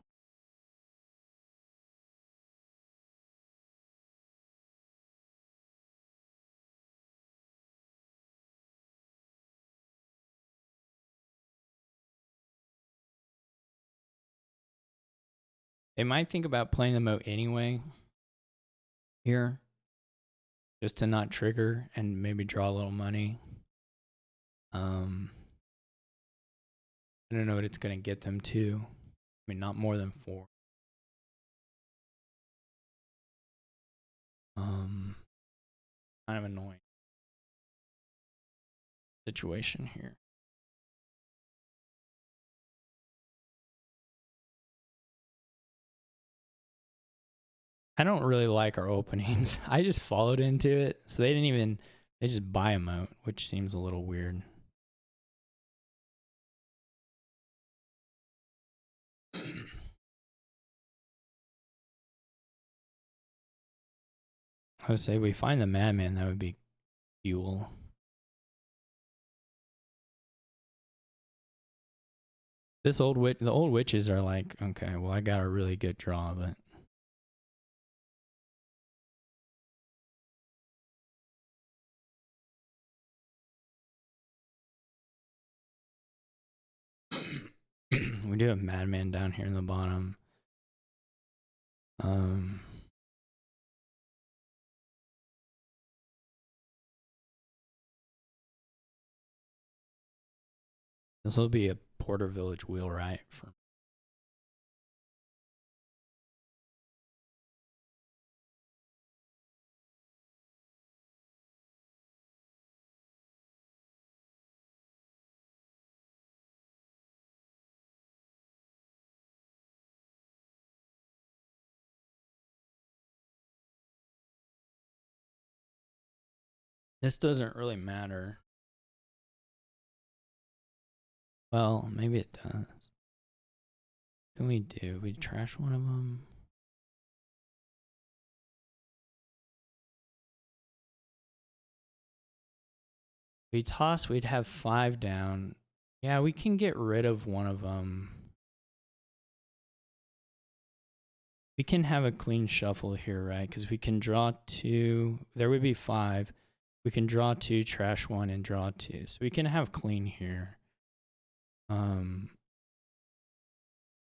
They might think about playing the moat anyway here, just to not trigger and maybe draw a little money. I don't know what it's going to get them to. I mean, not more than 4. Kind of annoying situation here. I don't really like our openings. I just followed into it, so they just buy a moat, which seems a little weird. I would say we find the madman, that would be fuel. The old witches are like, okay, well, I got a really good draw, but we do have madman down here in the bottom. This will be a Porter Village wheelwright for. This doesn't really matter. Well, maybe it does. What can we do? We trash one of them. We toss, we'd have 5 down. Yeah, we can get rid of one of them. We can have a clean shuffle here, right? Because we can draw 2. There would be 5. We can draw 2, trash 1, and draw 2. So we can have clean here.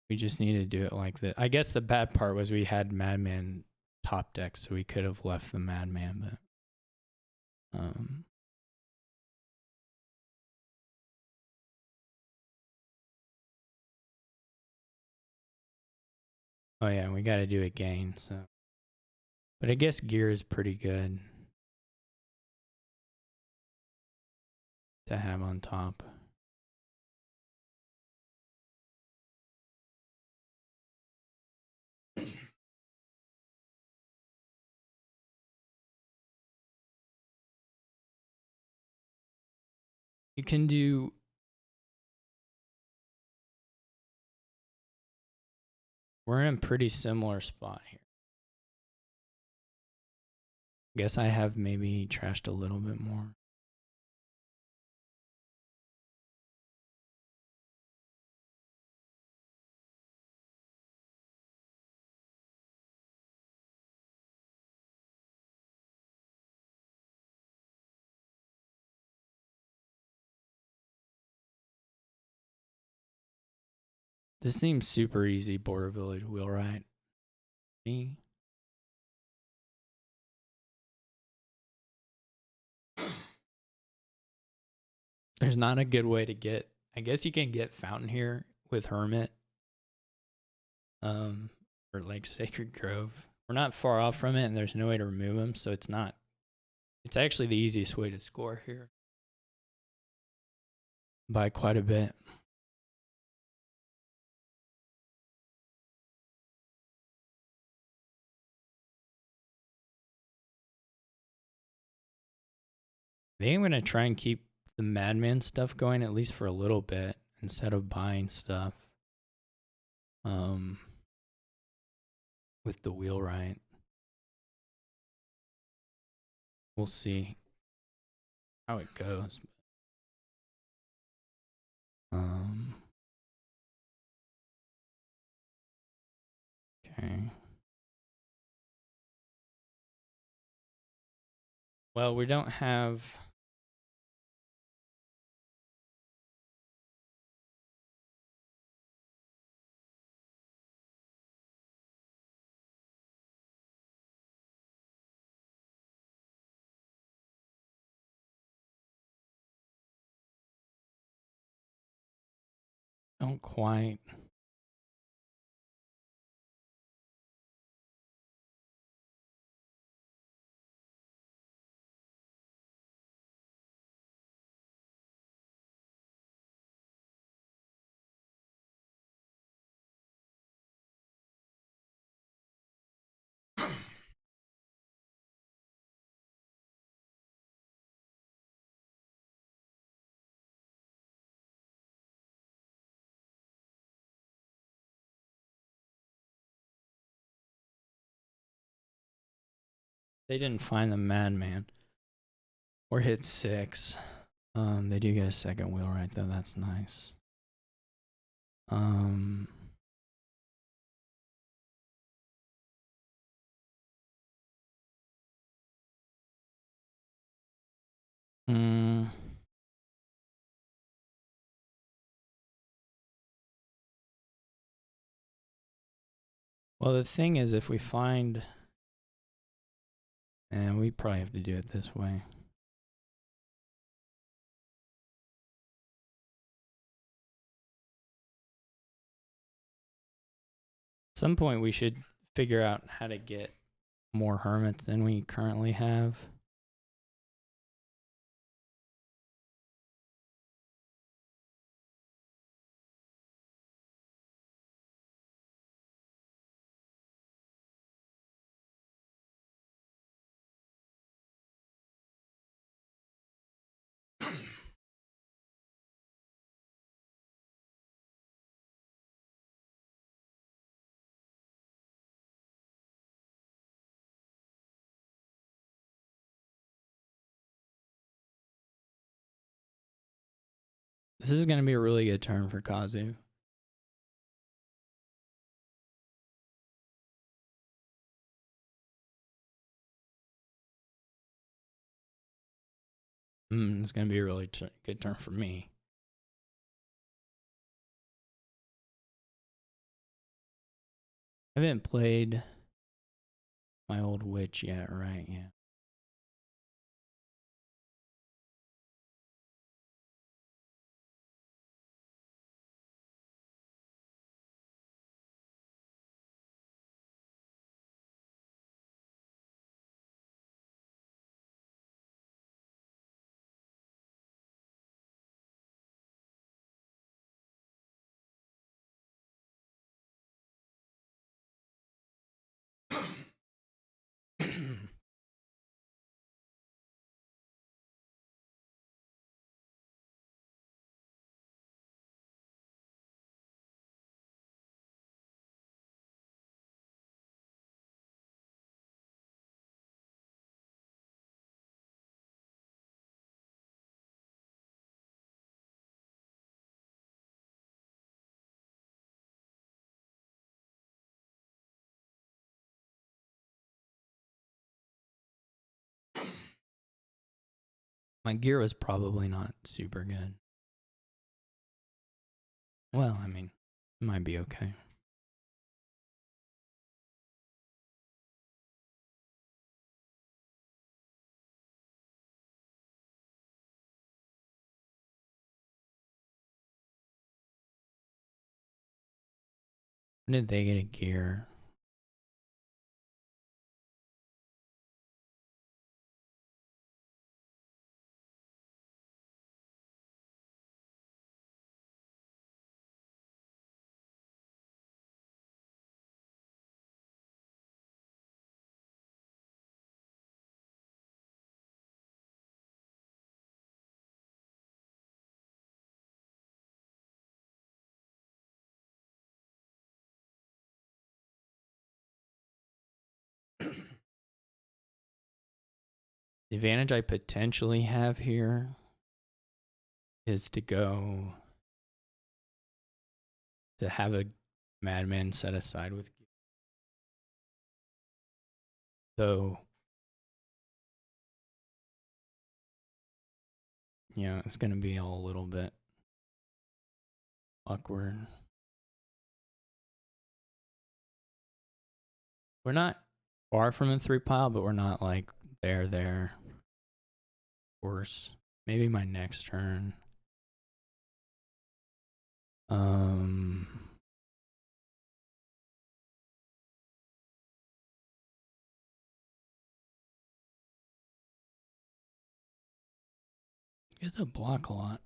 We just need to do it like that. I guess the bad part was we had Madman top deck, so we could have left the Madman, but oh yeah, we got to do a gain. So, but I guess gear is pretty good to have on top. You can do. We're in a pretty similar spot here. Guess I have maybe trashed a little bit more. This seems super easy, Border Village wheelwright. Me. There's not a good way to get. I guess you can get Fountain here with Hermit. Or like Sacred Grove. We're not far off from it, and there's no way to remove them, so it's not. It's actually the easiest way to score here. By quite a bit. I think I'm gonna try and keep the Madman stuff going at least for a little bit instead of buying stuff. with the wheelwright. We'll see how it goes. Okay. Well, we don't have... Don't quite. They didn't find the madman. Or hit 6. They do get a second wheelwright though, that's nice. Well, the thing is, if we find... And we probably have to do it this way. At some point, we should figure out how to get more hermits than we currently have. This is going to be a really good turn for Kazu. It's going to be a really good turn for me. I haven't played my old witch yet, right? Yeah. My gear was probably not super good. Well, I mean, it might be okay. When did they get a gear? The advantage I potentially have here is to have a madman set aside with you. So, yeah, it's going to be all a little bit awkward. We're not far from a 3 pile, but we're not like there. Of course, maybe my next turn. Get to block a lot.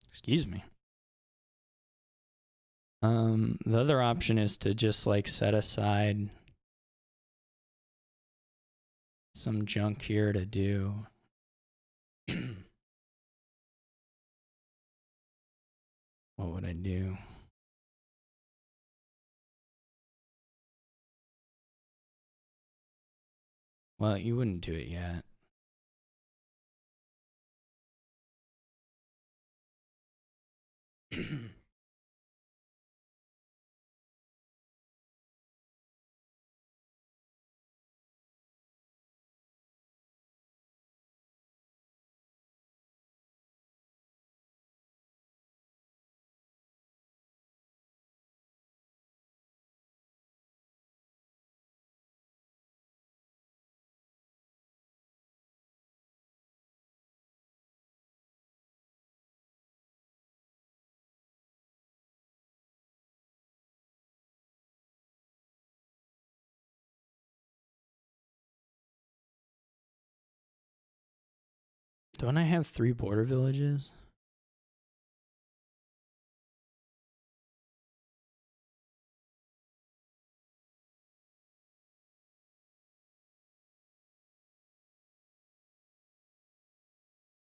Excuse me. The other option is to just like set aside some junk here to do. What would I do? Well, you wouldn't do it yet. Don't I have 3 border villages?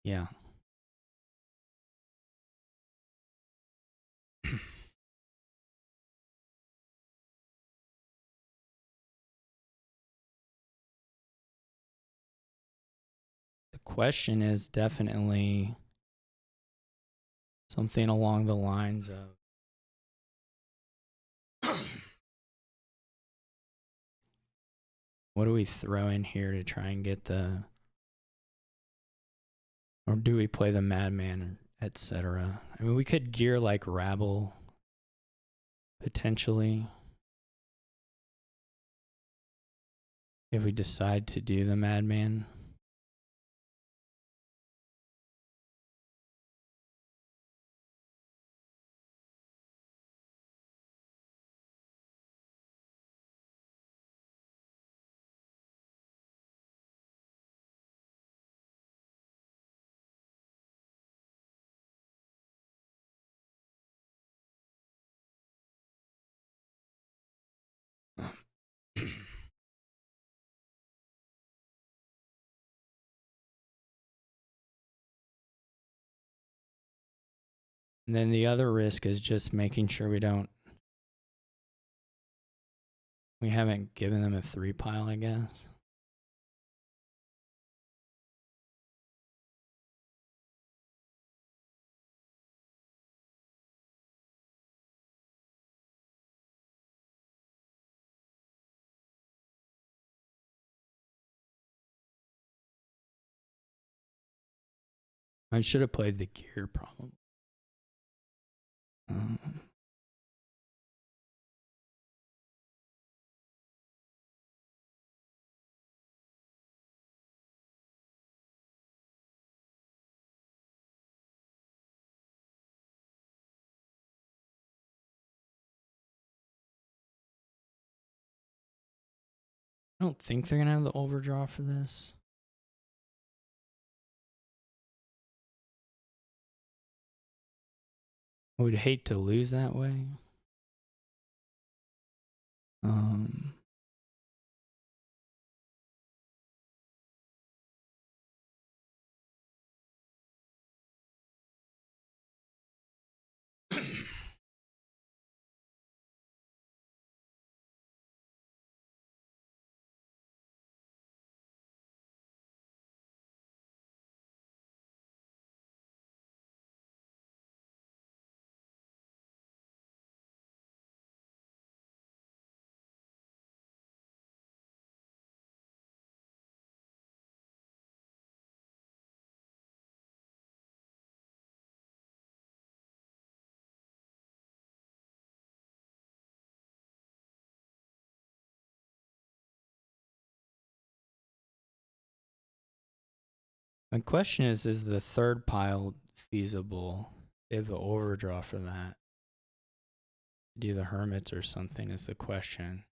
Yeah. The question is definitely something along the lines of what do we throw in here to try and get the, or do we play the madman, etc.? I mean, we could gear like rabble potentially if we decide to do the madman. And then the other risk is just making sure we haven't given them a 3 pile, I guess. I should have played the gear probably. I don't think they're going to have the overdraw for this. I would hate to lose that way. My question is the third pile feasible? They have the overdraw for that. Do the hermits or something is the question.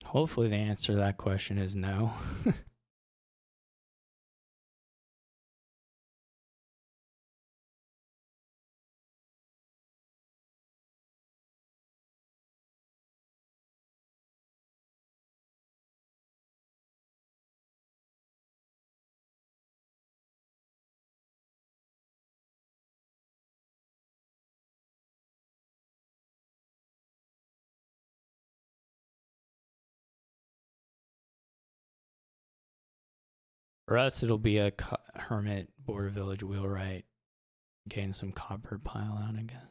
Hopefully the answer to that question is no. For us, it'll be a hermit border village wheelwright. Gain some copper pile out, I guess.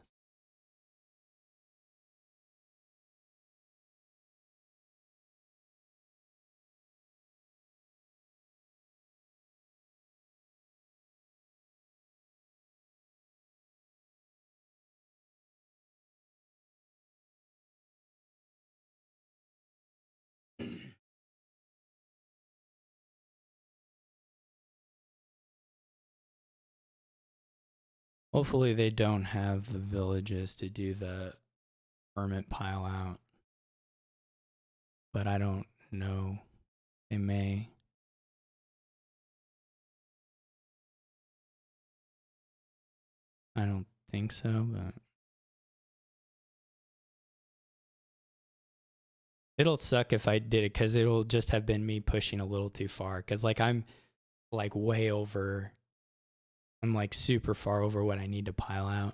Hopefully they don't have the villages to do the hermit pile out. But I don't know. They may. I don't think so, but it'll suck if I did it because it'll just have been me pushing a little too far. Because like I'm like way over. I'm like super far over what I need to pile out.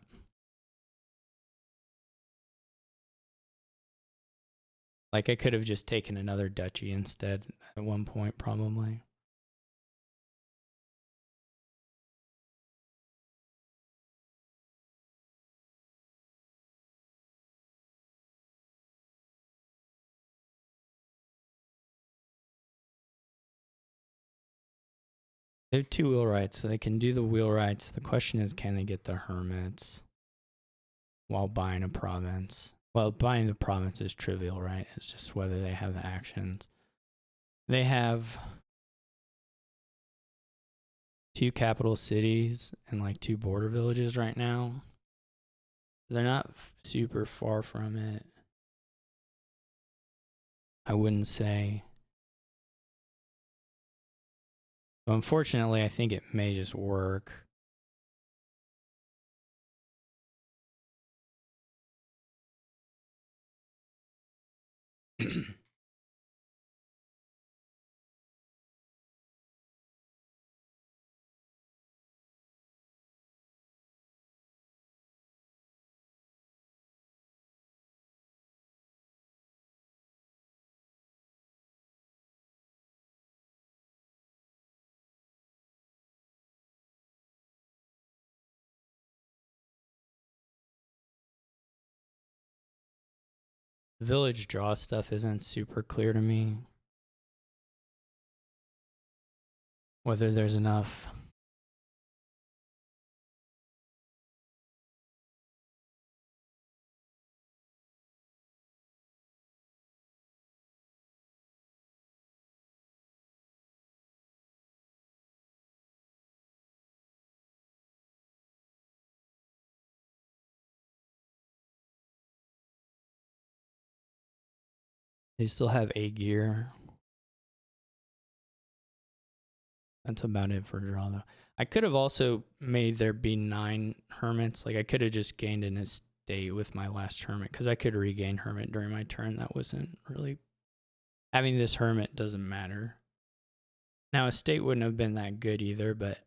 Like I could have just taken another duchy instead at one point, probably. They have 2 wheelwrights, so they can do the wheelwrights. The question is, can they get the hermits while buying a province? Well, buying the province is trivial, right? It's just whether they have the actions. They have 2 capital cities and like 2 border villages right now. They're not super far from it. I wouldn't say. But unfortunately, I think it may just work. Village draw stuff isn't super clear to me. Whether there's enough. They still have a gear. That's about it for draw, though. I could have also made there be 9 hermits. Like, I could have just gained an estate with my last hermit, because I could regain hermit during my turn. That wasn't really... Having this hermit doesn't matter. Now, estate wouldn't have been that good either, but...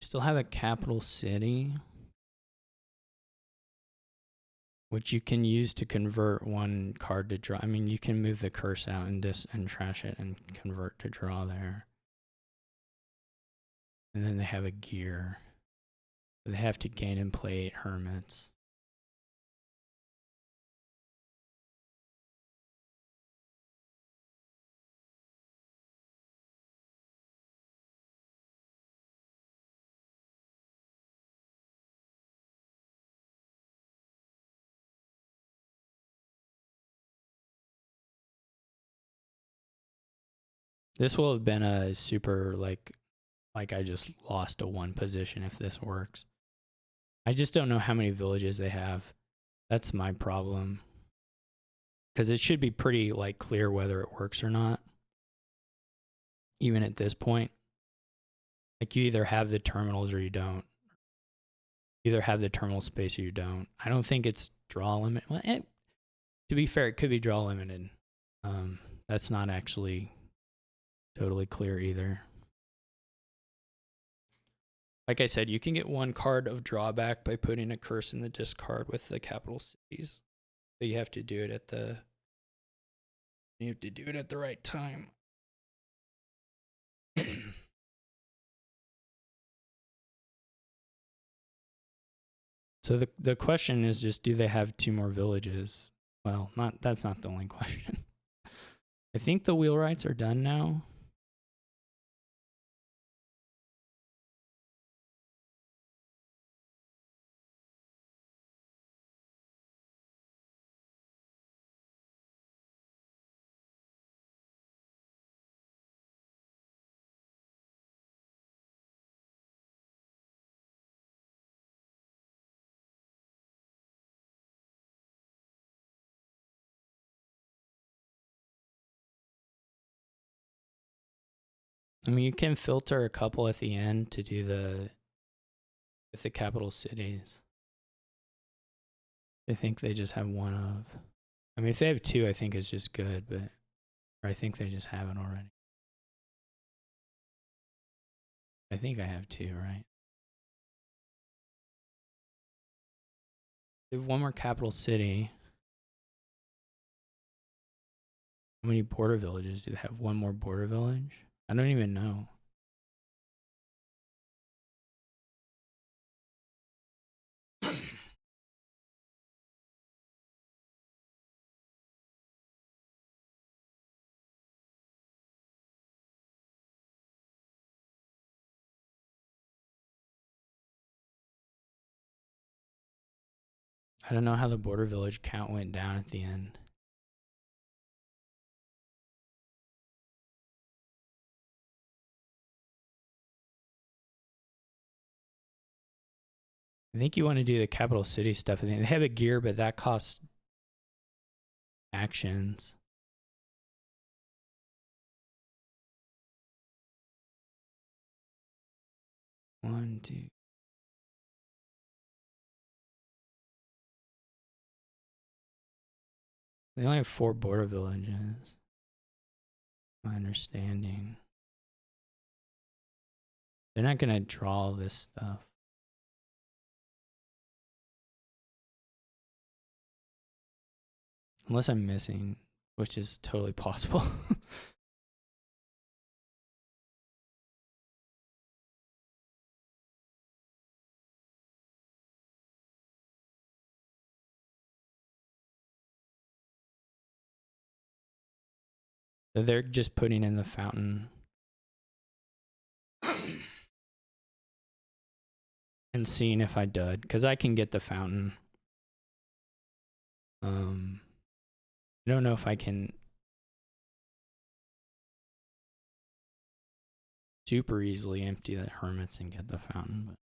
Still have a capital city, which you can use to convert 1 card to draw. I mean, you can move the curse out and trash it and convert to draw there. And then they have a gear. They have to gain and play 8 hermits. This will have been a super, like I just lost a 1 position if this works. I just don't know how many villages they have. That's my problem. Because it should be pretty, like, clear whether it works or not. Even at this point. Like, you either have the terminals or you don't. Either have the terminal space or you don't. I don't think it's draw limit. Well, to be fair, it could be draw limited. That's not actually totally clear either. Like I said, you can get 1 card of drawback by putting a curse in the discard with the capital cities. But you have to do it at the right time. So the question is just, do they have 2 more villages? Well, that's not the only question. I think the wheelwrights are done now. I mean, you can filter a couple at the end to do with the capital cities. I think they just have 1 of. I mean, if they have 2, I think it's just good, but or I think they just have it already. I think I have 2, right? They have 1 more capital city. How many border villages do they have? 1 more border village? I don't even know. I don't know how the border village count went down at the end. I think you want to do the capital city stuff. I think they have a gear, but that costs actions. One, two. They only have 4 border villages. My understanding. They're not going to draw this stuff. Unless I'm missing, which is totally possible. So they're just putting in the fountain. And seeing if I dud, because I can get the fountain. I don't know if I can super easily empty the hermits and get the fountain,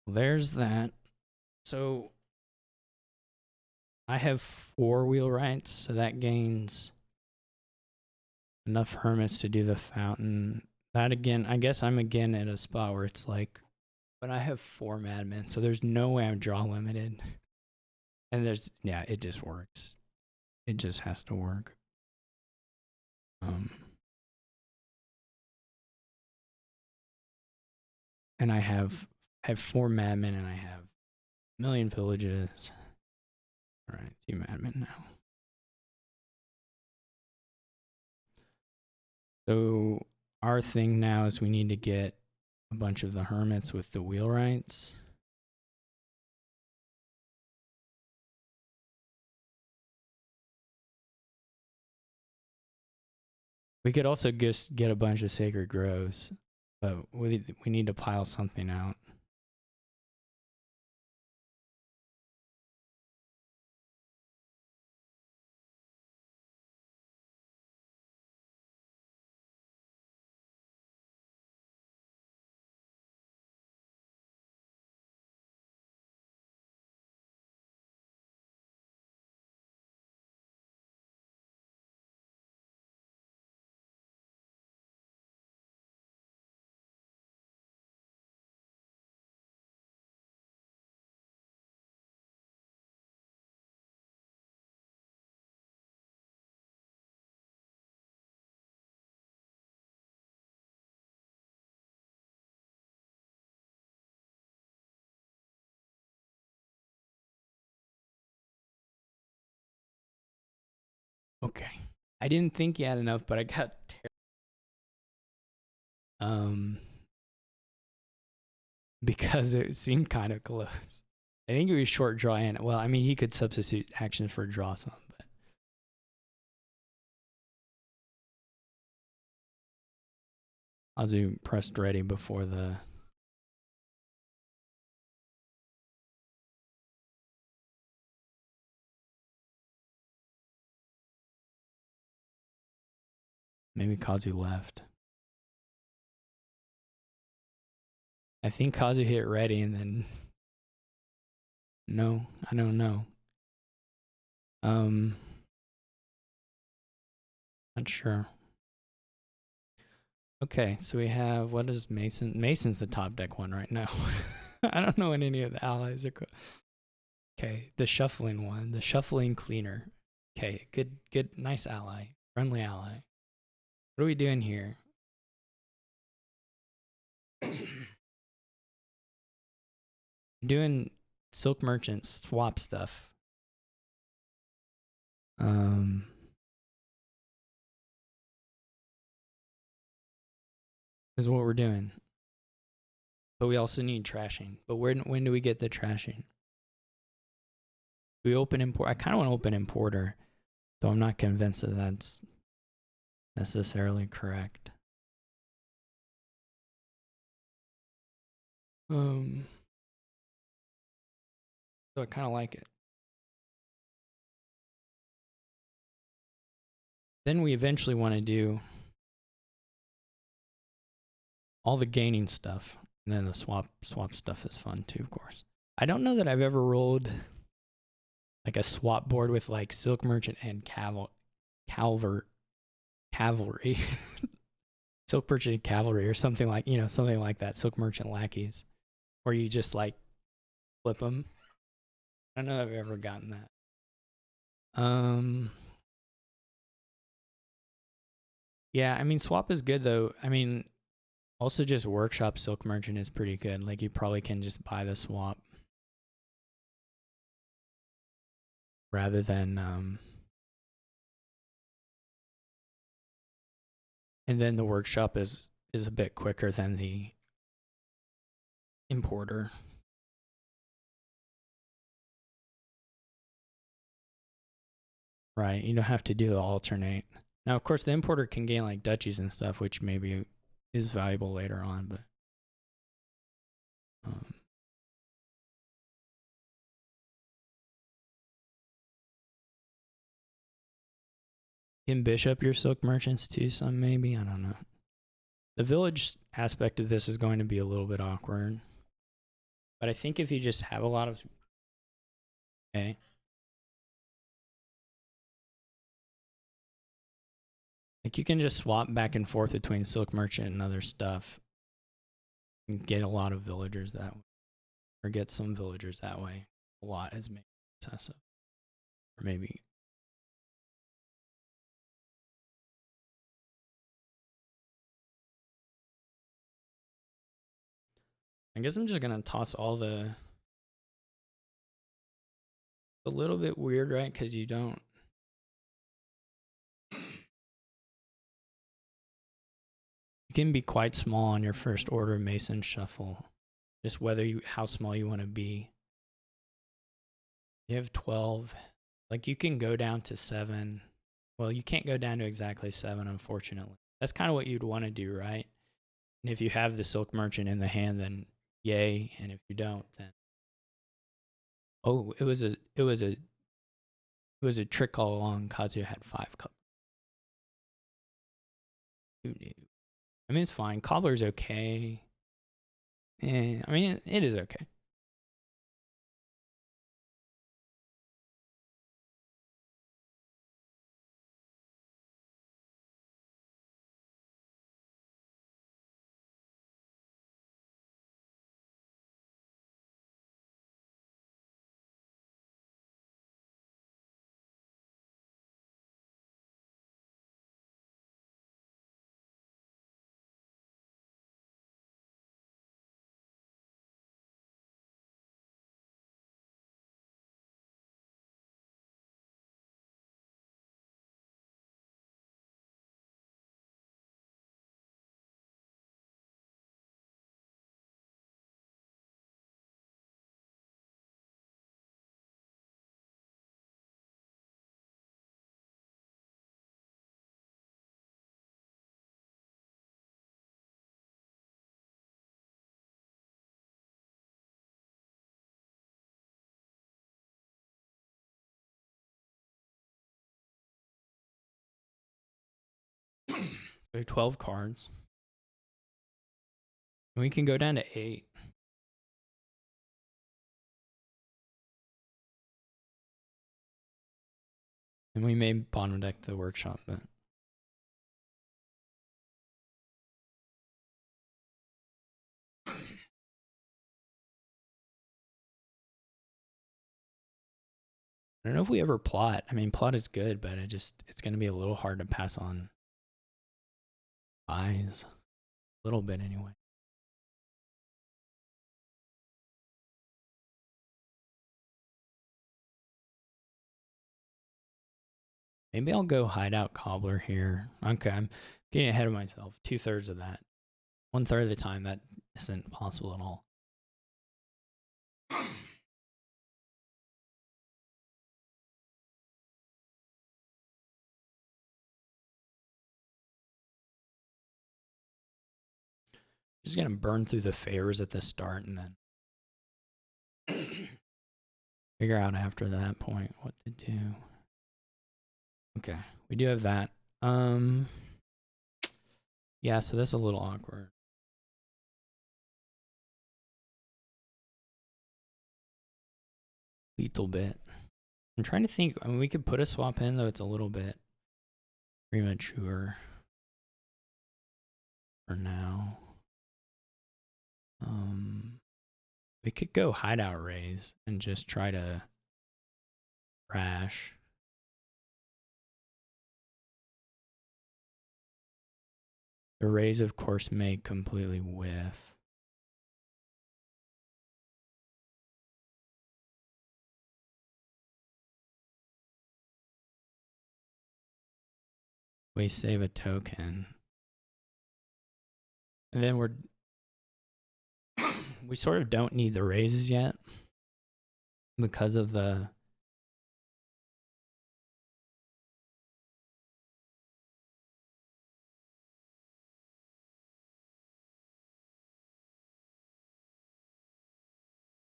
but there's that. So I have 4 wheelwrights, so that gains enough hermits to do the fountain. That again, I guess I'm again at a spot where it's like, but I have 4 madmen, so there's no way I'm draw limited. And there's, yeah, it just works. It just has to work. And I have 4 madmen, and I have a million villages. All right, 2 madmen now. So our thing now is we need to get a bunch of the hermits with the wheelwrights. We could also just get a bunch of sacred groves, but we need to pile something out. Okay. I didn't think you had enough, but I got because it seemed kind of close. I think it was short draw in. Well, I mean, he could substitute actions for draw some, but I'll do pressed ready before the. Maybe Kazu left. I think Kazu hit ready and then. No, I don't know. Not sure. Okay, so we have, what is Mason? Mason's the top deck one right now. I don't know what any of the allies are. Okay, the shuffling one, the shuffling cleaner. Okay, good, nice ally, friendly ally. What are we doing here? Doing silk merchant swap stuff. Is what we're doing. But we also need trashing. But when do we get the trashing? We open import. I kind of want to open importer, though I'm not convinced that that's necessarily correct. So I kind of like it. Then we eventually want to do all the gaining stuff, and then the swap stuff is fun too, of course. I don't know that I've ever rolled like a swap board with like silk merchant and cavalry, silk merchant cavalry, or something like, you know, something like that. Silk merchant lackeys, or you just like flip them. I don't know if I've ever gotten that. Yeah, I mean, swap is good though. I mean, also just workshop silk merchant is pretty good. Like you probably can just buy the swap rather than and then the workshop is a bit quicker than the importer. Right, you don't have to do the alternate. Now, of course, the importer can gain like duchies and stuff, which maybe is valuable later on, but can bishop your silk merchants too, some maybe, I don't know. The village aspect of this is going to be a little bit awkward, but I think if you just have a lot of, okay, like you can just swap back and forth between silk merchant and other stuff and get a lot of villagers that way, or get some villagers that way. A lot is maybe excessive, or maybe. I guess I'm just gonna toss all the. A little bit weird, right? Because you don't. You can be quite small on your first order Mason shuffle, just whether you how small you want to be. You have 12, like you can go down to 7. Well, you can't go down to exactly 7, unfortunately. That's kind of what you'd want to do, right? And if you have the silk merchant in the hand, then yay. And if you don't, then it was a trick all along. Kazuya had 5 cups. Who knew? I mean, it's fine. Cobbler's okay. I mean, it is okay. There are 12 cards. We can go down to 8. And we may bottom deck the workshop, but. I don't know if we ever plot. I mean, plot is good, but it's going to be a little hard to pass on buys. A little bit anyway. Maybe I'll go hideout cobbler here. Okay, I'm getting ahead of myself. 2/3 of that. 1/3 of the time, that isn't possible at all. Just gonna burn through the favors at the start and then figure out after that point what to do. Okay, we do have that. Yeah, so that's a little awkward. Little bit. I'm trying to think. I mean, we could put a swap in, though it's a little bit premature for now. We could go hideout raise and just try to crash. The raise, of course, may completely whiff. We save a token. And then we sort of don't need the raises yet because of the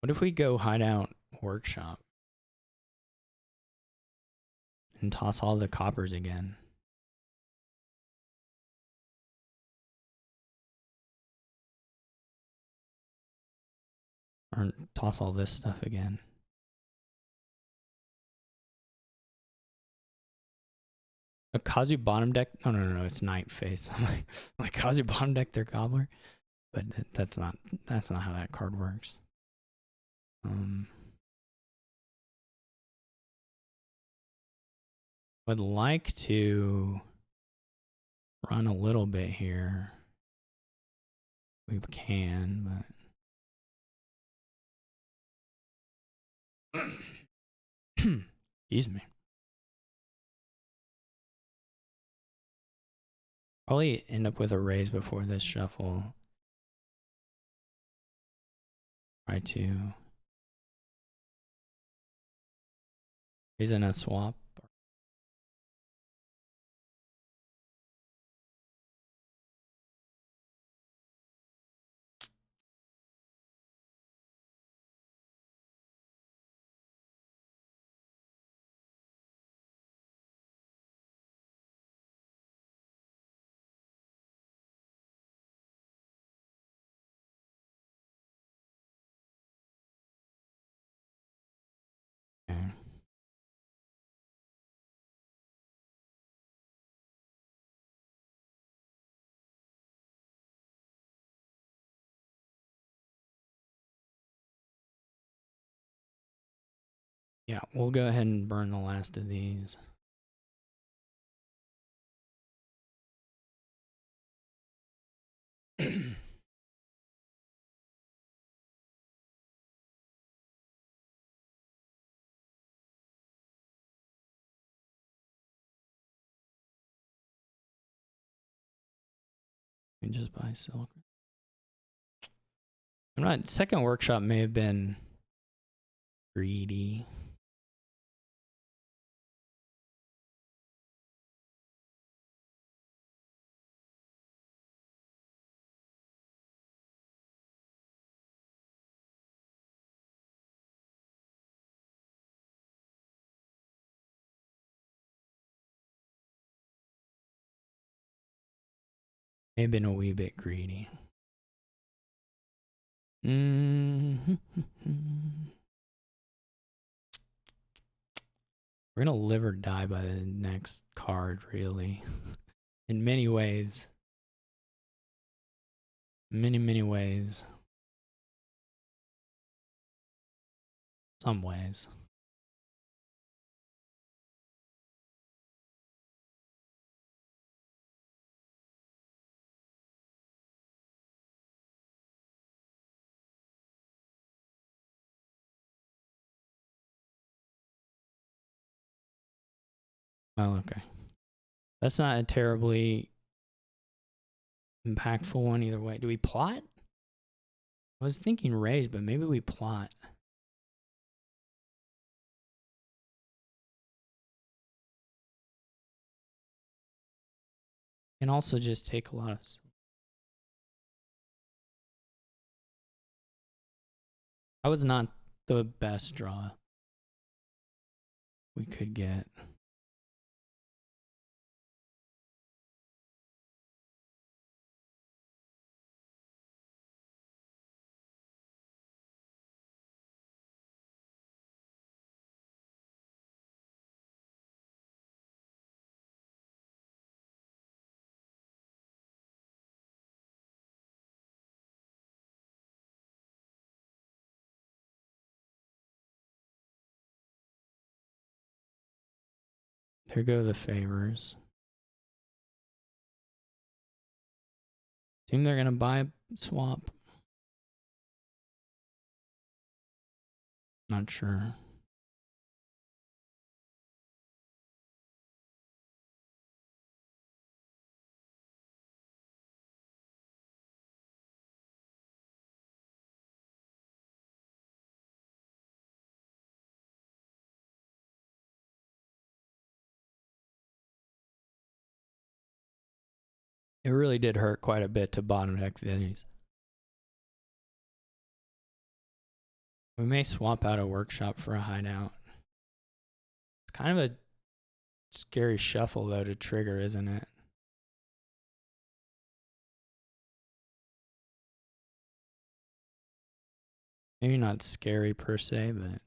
What if we go hideout workshop and toss all the coppers again? Or toss all this stuff again? A Kazu bottom deck? Oh, no, it's night face. I'm like Kazu bottom deck their cobbler, but that's not how that card works. Would like to run a little bit here. We can, but excuse me. Probably end up with a raise before this shuffle. Try to raise in a swap. Okay. Yeah, we'll go ahead and burn the last of these. We can just buy silk. I'm not. Second workshop may have been greedy. May have been a wee bit greedy. We're gonna live or die by the next card, really. In many ways. Many ways. Some ways. Oh, okay. That's not a terribly impactful one either way. Do we plot? I was thinking raise, but maybe we plot. And also just take a lot of... That was not the best draw we could get. There go the favors. Assume they're gonna buy swap. Not sure. It really did hurt quite a bit to bottom deck these. We may swap out a workshop for a hideout. It's kind of a scary shuffle, though, to trigger, isn't it? Maybe not scary per se, but...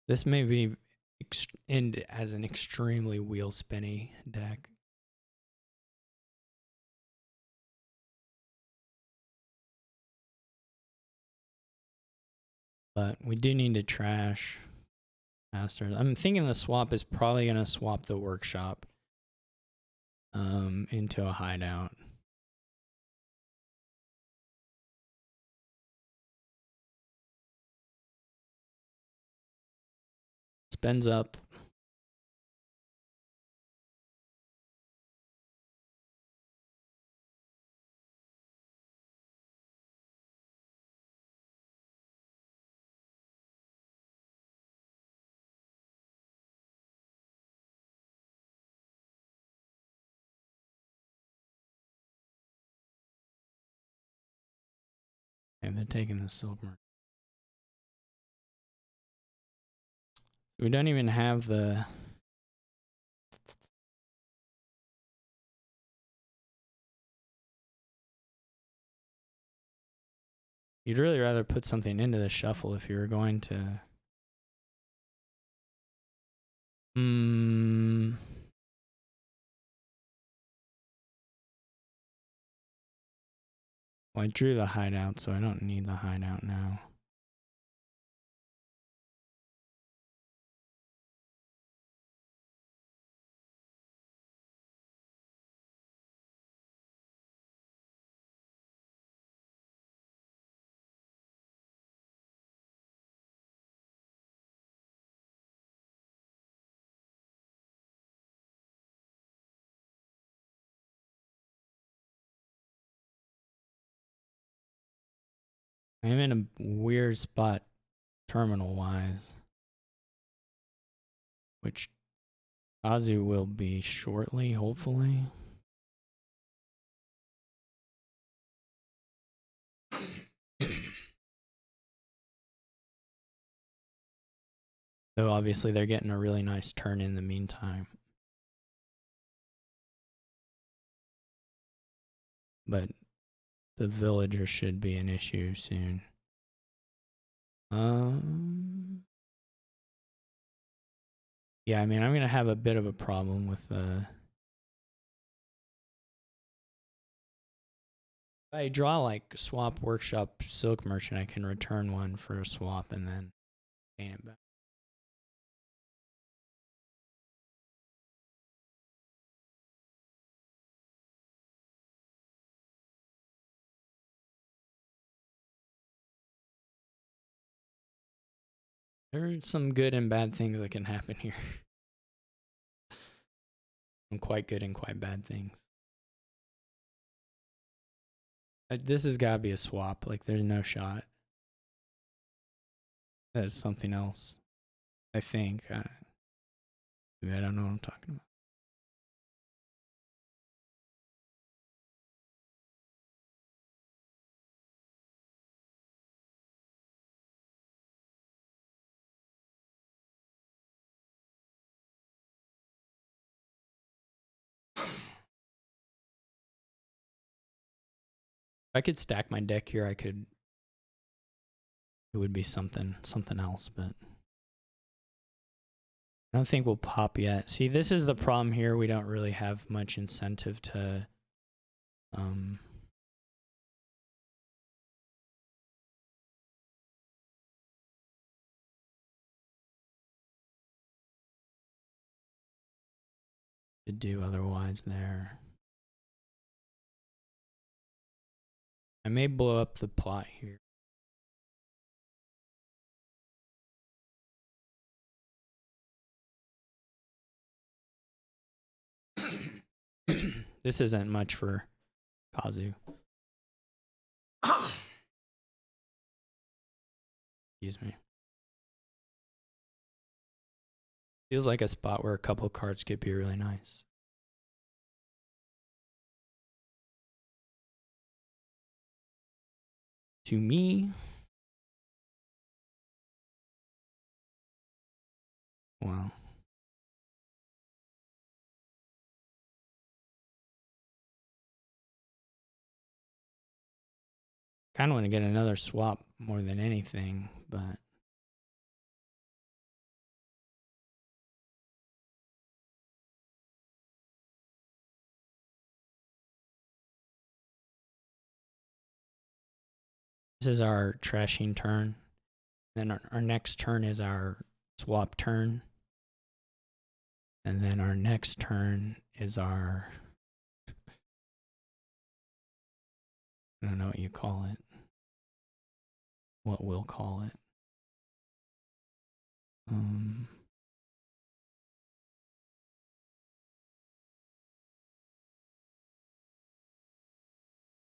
This may be end as an extremely wheel spinny deck. But we do need to trash Masters. I'm thinking the swap is probably going to swap the workshop into a hideout. Spends up. And they're taking the silver. We don't even have the... You'd really rather put something into the shuffle if you were going to... Well, I drew the hideout, so I don't need the hideout now. I'm in a weird spot terminal-wise, which Kazu will be shortly, hopefully. Though obviously they're getting a really nice turn in the meantime. But the villager should be an issue soon. Yeah, I mean, I'm going to have a bit of a problem with if I draw like swap workshop silk merchant, I can return one for a swap and then gain it back. There's some good and bad things that can happen here. Some quite good and quite bad things. This has got to be a swap. Like, there's no shot. That's something else. I think. Maybe I don't know what I'm talking about. If I could stack my deck here, I could. It would be something else, but I don't think we'll pop yet. See, this is the problem here. We don't really have much incentive to do otherwise there. I may blow up the plot here. This isn't much for Kazu. Excuse me. Feels like a spot where a couple cards could be really nice. To me, wow. Kind of want to get another swap more than anything, but this is our trashing turn. Then our next turn is our swap turn. And then our next turn is our, I don't know what you call it. What we'll call it.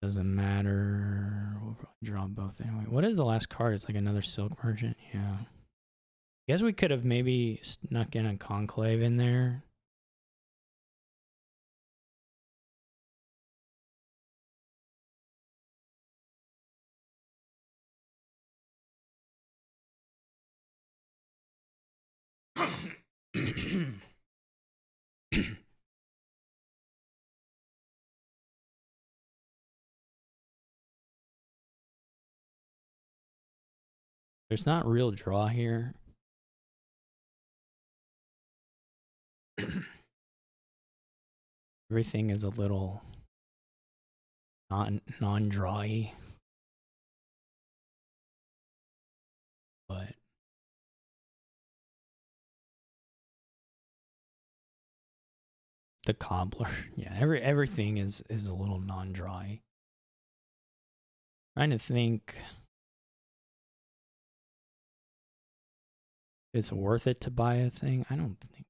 Doesn't matter. We'll probably draw both anyway. What is the last card? It's like another Silk Merchant. Yeah. I guess we could have maybe snuck in a Conclave in there. There's not real draw here. Everything is a little non-drawy. But the cobbler, yeah, everything is a little non-drawy. Trying to think it's worth it to buy a thing. I don't think.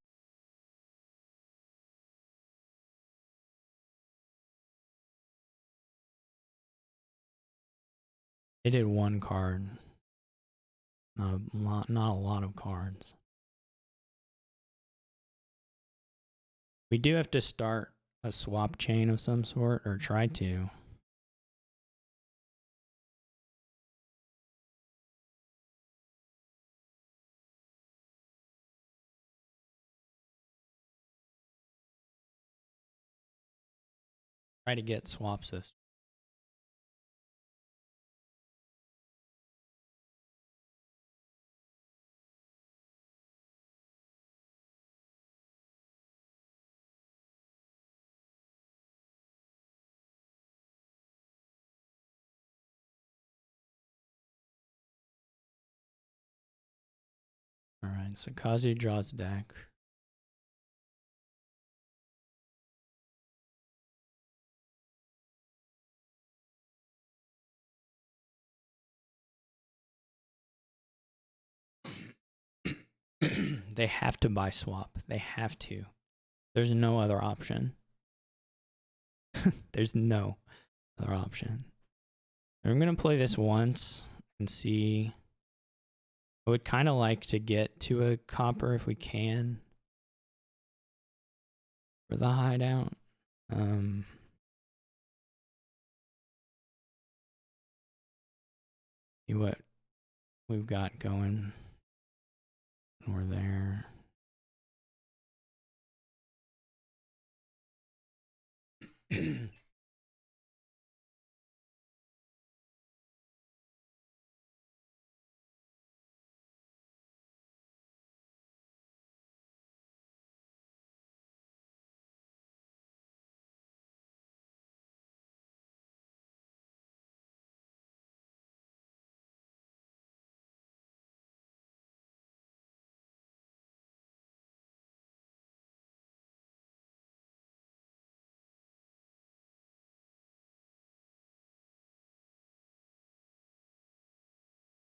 They did one card. Not a lot of cards. We do have to start a swap chain of some sort, or try to. Try to get swap system. All right, so Kazu draws deck. They have to buy swap. They have to. There's no other option. There's no other option. I'm going to play this once and see. I would kind of like to get to a copper if we can for the hideout. See what we've got going. We're there.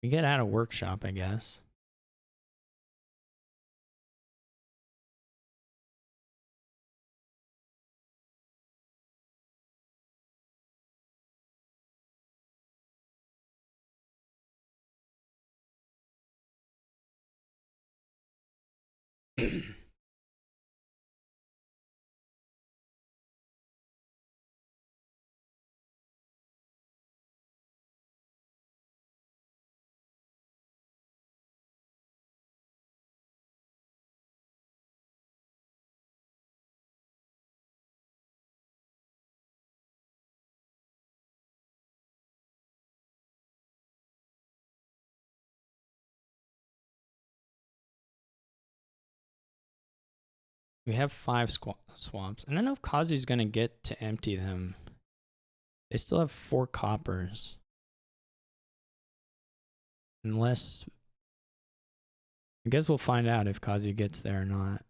We get out of workshop, I guess. We have 5 swamps. I don't know if Kazu's going to get to empty them. They still have 4 coppers. Unless... I guess we'll find out if Kazu gets there or not.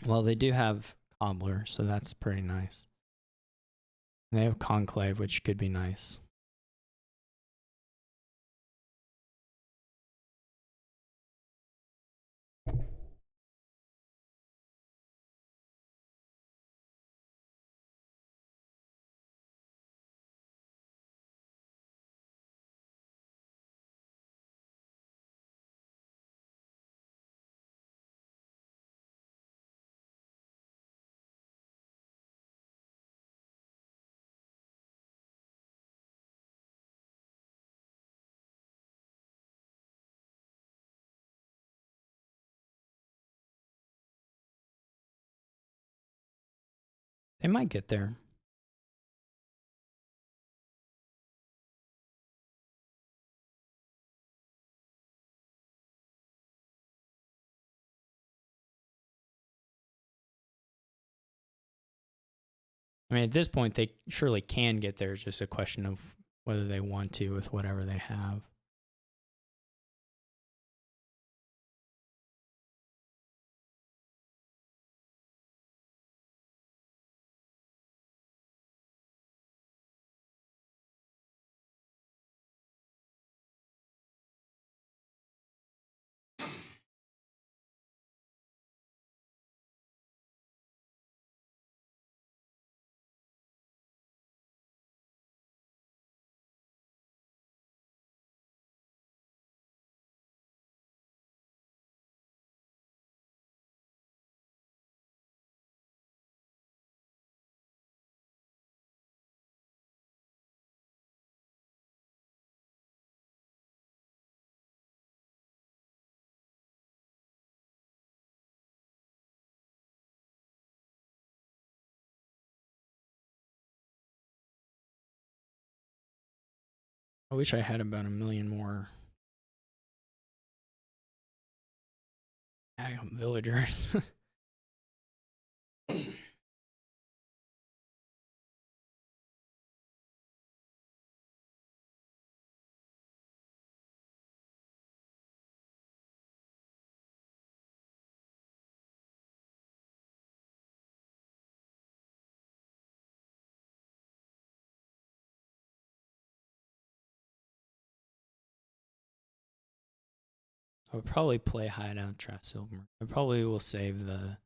Well, they do have Cobbler, so that's pretty nice. They have Conclave, which could be nice. They might get there. I mean, at this point, they surely can get there. It's just a question of whether they want to with whatever they have. I wish I had about 1 million more villagers. I would probably play Hideout Trasilver. I probably will save the...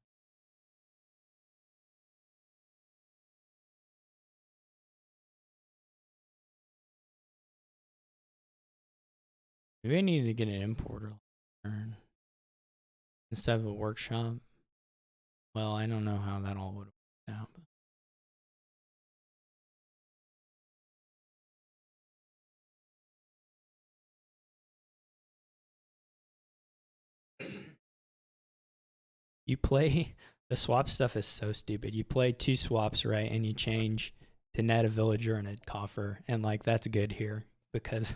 Maybe I need to get an importer instead of a workshop. Well, I don't know how that all would work out. You play... The swap stuff is so stupid. You play 2 swaps, right? And you change to net a villager and a coffer. And, like, that's good here because...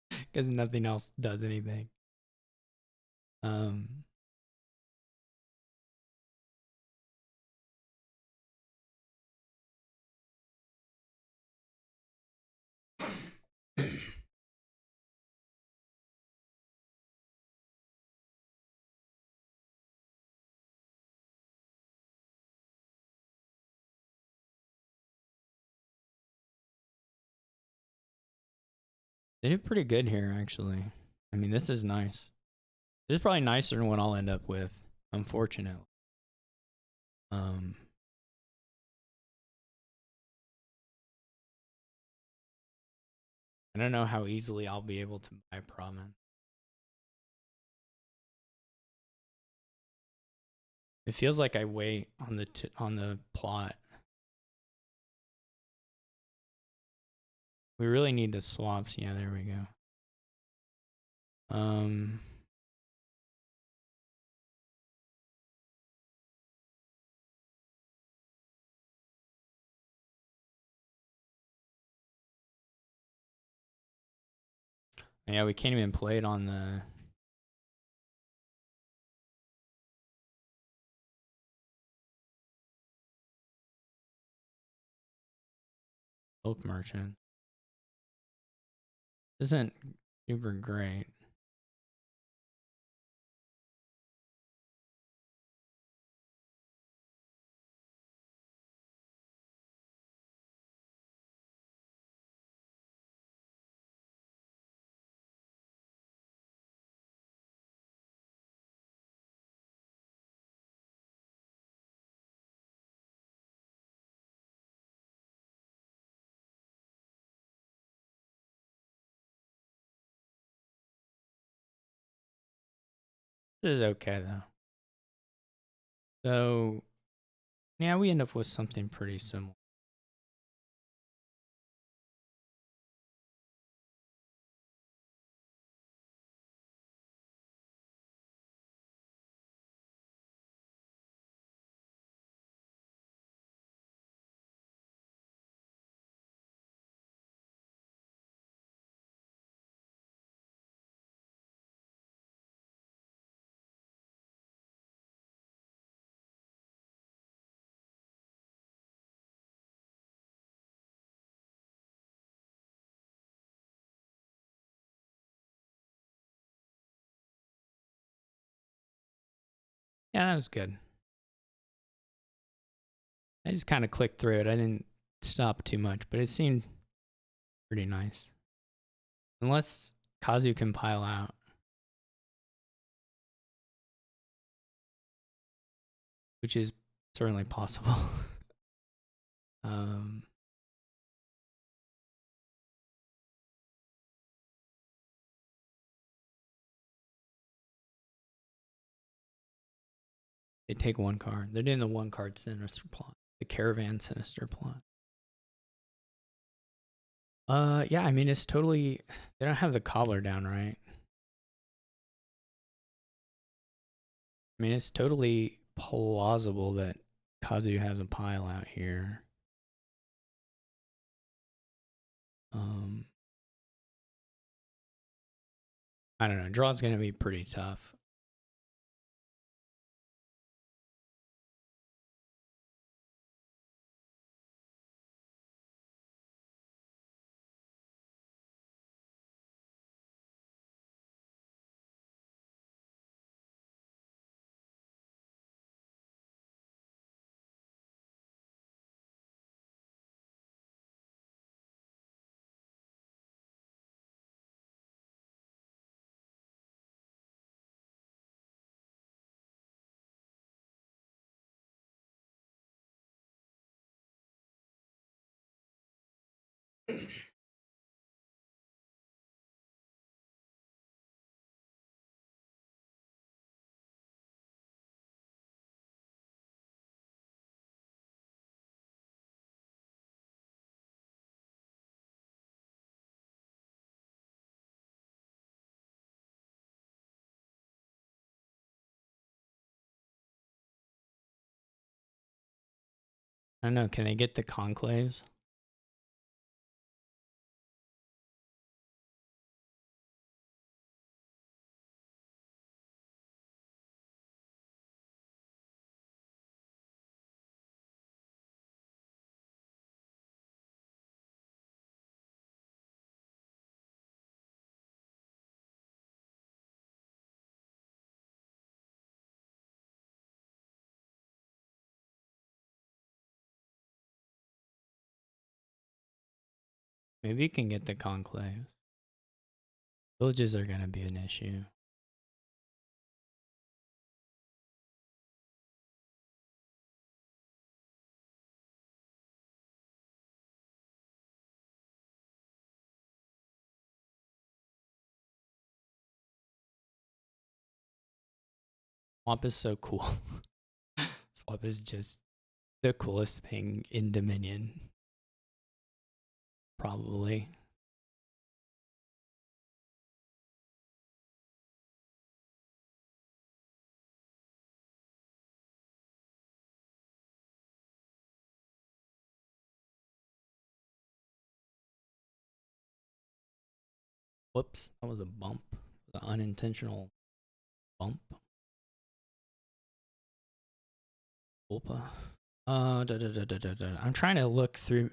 because nothing else does anything. They did pretty good here, actually. I mean, this is nice. This is probably nicer than what I'll end up with, unfortunately. I don't know how easily I'll be able to buy province. It feels like I wait on the plot. We really need the swaps. Yeah, there we go. Yeah, we can't even play it on the Skulk merchant. Isn't super great. This is okay though. So yeah, we end up with something pretty similar. Yeah, that was good. I just kind of clicked through it. I didn't stop too much, but it seemed pretty nice. Unless Kazu can pile out. Which is certainly possible. They take one card. They're doing the one card sinister plot. The caravan sinister plot. Yeah, I mean it's totally they don't have the cobbler down, right? I mean it's totally plausible that Kazu has a pile out here. I don't know. Draw's gonna be pretty tough. I don't know. Can they get the conclaves? Maybe you can get the conclaves. Villages are going to be an issue. Swamp is so cool. Swamp is just the coolest thing in Dominion. Probably. Whoops, that was a bump. An unintentional bump. Whoopa. I'm trying to look through,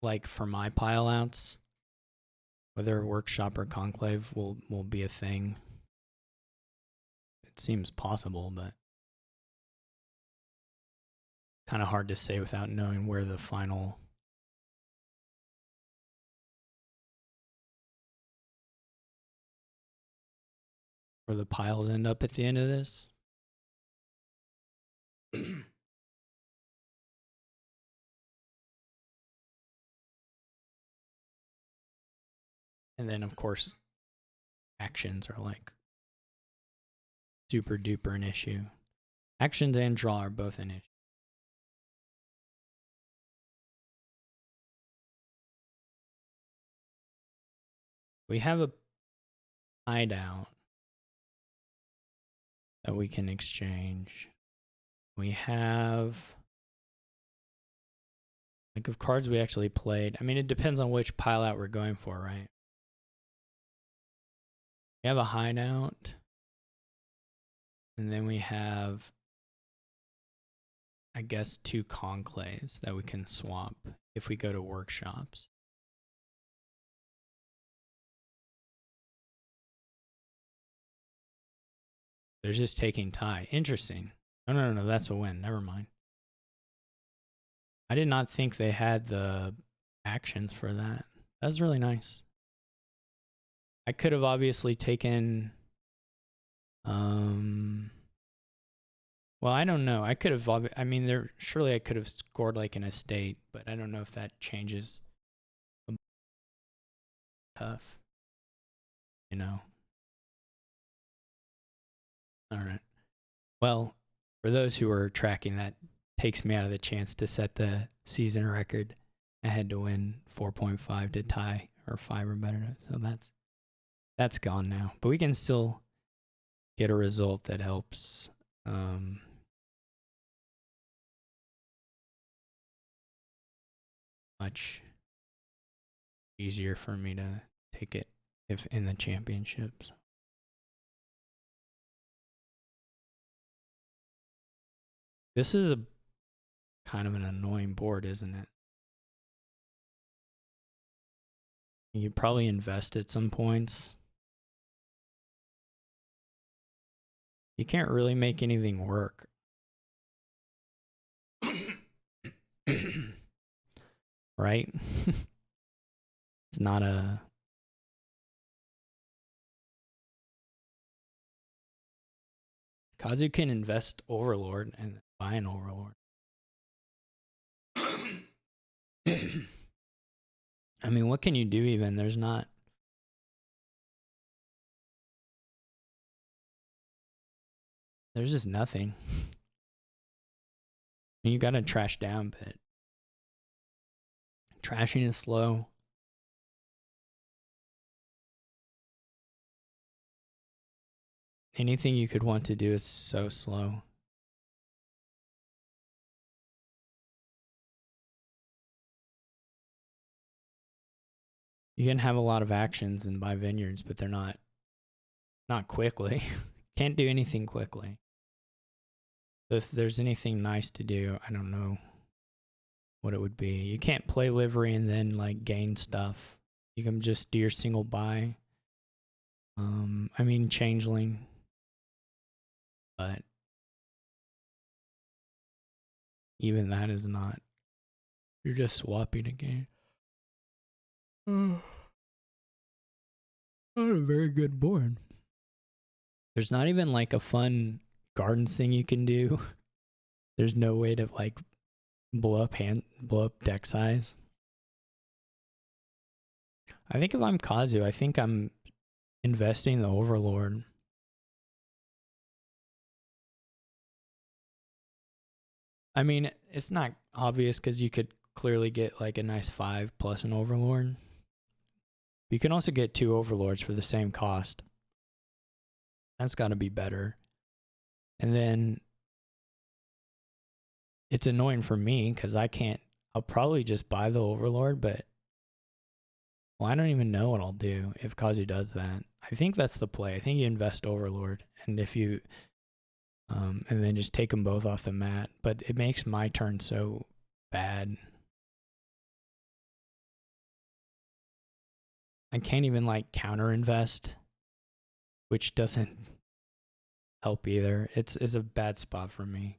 like, for my pile outs, whether Workshop or Conclave will be a thing. It seems possible, but kind of hard to say without knowing where the final where the piles end up at the end of this. And then, of course, actions are like super duper an issue. Actions and draw are both an issue. We have a hideout that we can exchange. We have, like, of cards we actually played. I mean, it depends on which pile out we're going for, right? We have a hideout. And then we have, I guess, 2 conclaves that we can swap if we go to workshops. They're just taking tie. Interesting. No, that's a win. Never mind. I did not think they had the actions for that. That's really nice. I could have obviously taken, well, I don't know. I could have, I mean, surely I could have scored like an estate, but I don't know if that changes. Tough, you know. All right. Well, for those who are tracking, that takes me out of the chance to set the season record. I had to win 4.5 to tie, or 5 or better. So that's gone now. But we can still get a result that helps. Much easier for me to take it if in the championships. This is a kind of an annoying board, isn't it? You probably invest at some points. You can't really make anything work. Right? It's not a... Kazu can invest Overlord and buy an Overlord. I mean, what can you do even? There's just nothing. You gotta trash down, but trashing is slow. Anything you could want to do is so slow. You can have a lot of actions and buy vineyards, but they're not quickly. Can't do anything quickly. So if there's anything nice to do, I don't know what it would be. You can't play livery and then like gain stuff. You can just do your single buy. I mean changeling, but even that is not. You're just swapping again. Not a very good board. There's not even like a fun gardens thing you can do. There's no way to like blow up deck size. I think if I'm Kazu, I think I'm investing the Overlord. I mean, it's not obvious because you could clearly get like a nice 5 plus an Overlord. You can also get 2 Overlords for the same cost. That's got to be better. And then it's annoying for me because I'll probably just buy the Overlord, but well, I don't even know what I'll do if Kazu does that. I think that's the play. I think you invest Overlord, and if you, and then just take them both off the mat. But it makes my turn so bad. I can't even like counter invest, which doesn't help either. It's a bad spot for me.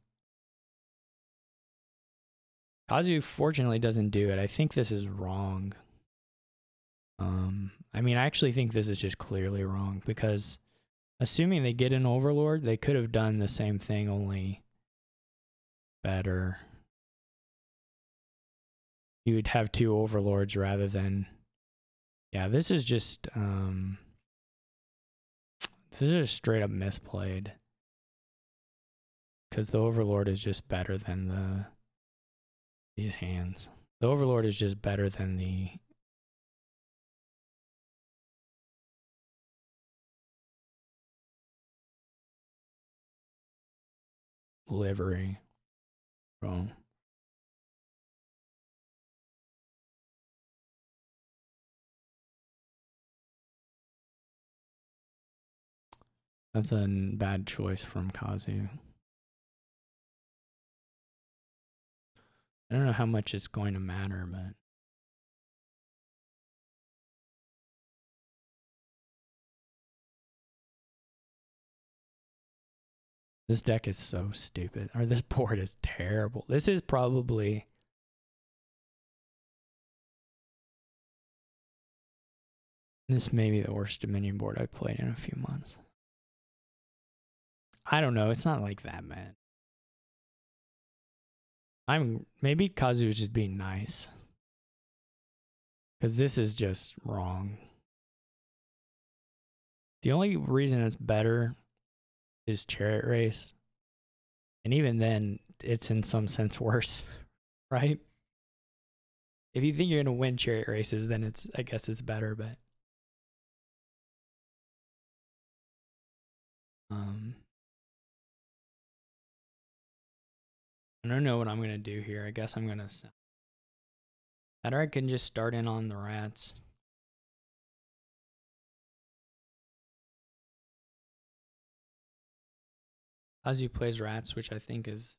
Kazu fortunately doesn't do it. I think this is wrong. I mean, I actually think this is just clearly wrong because assuming they get an Overlord, they could have done the same thing, only better. You would have 2 Overlords rather than, yeah, this is just straight up misplayed because the Overlord is just better than these hands. The Overlord is just better than the livery. Bro. That's a bad choice from Kazu. I don't know how much it's going to matter, but this deck is so stupid. Or this board is terrible. This is probably this may be the worst Dominion board I've played in a few months. I don't know. It's not like that, man. Maybe Kazu is just being nice. Because this is just wrong. The only reason it's better is Chariot Race. And even then, it's in some sense worse, right? If you think you're going to win Chariot Races, then I guess it's better, but I don't know what I'm going to do here. I guess I'm going to sell. Or I can just start in on the rats. Kazu plays rats, which I think is...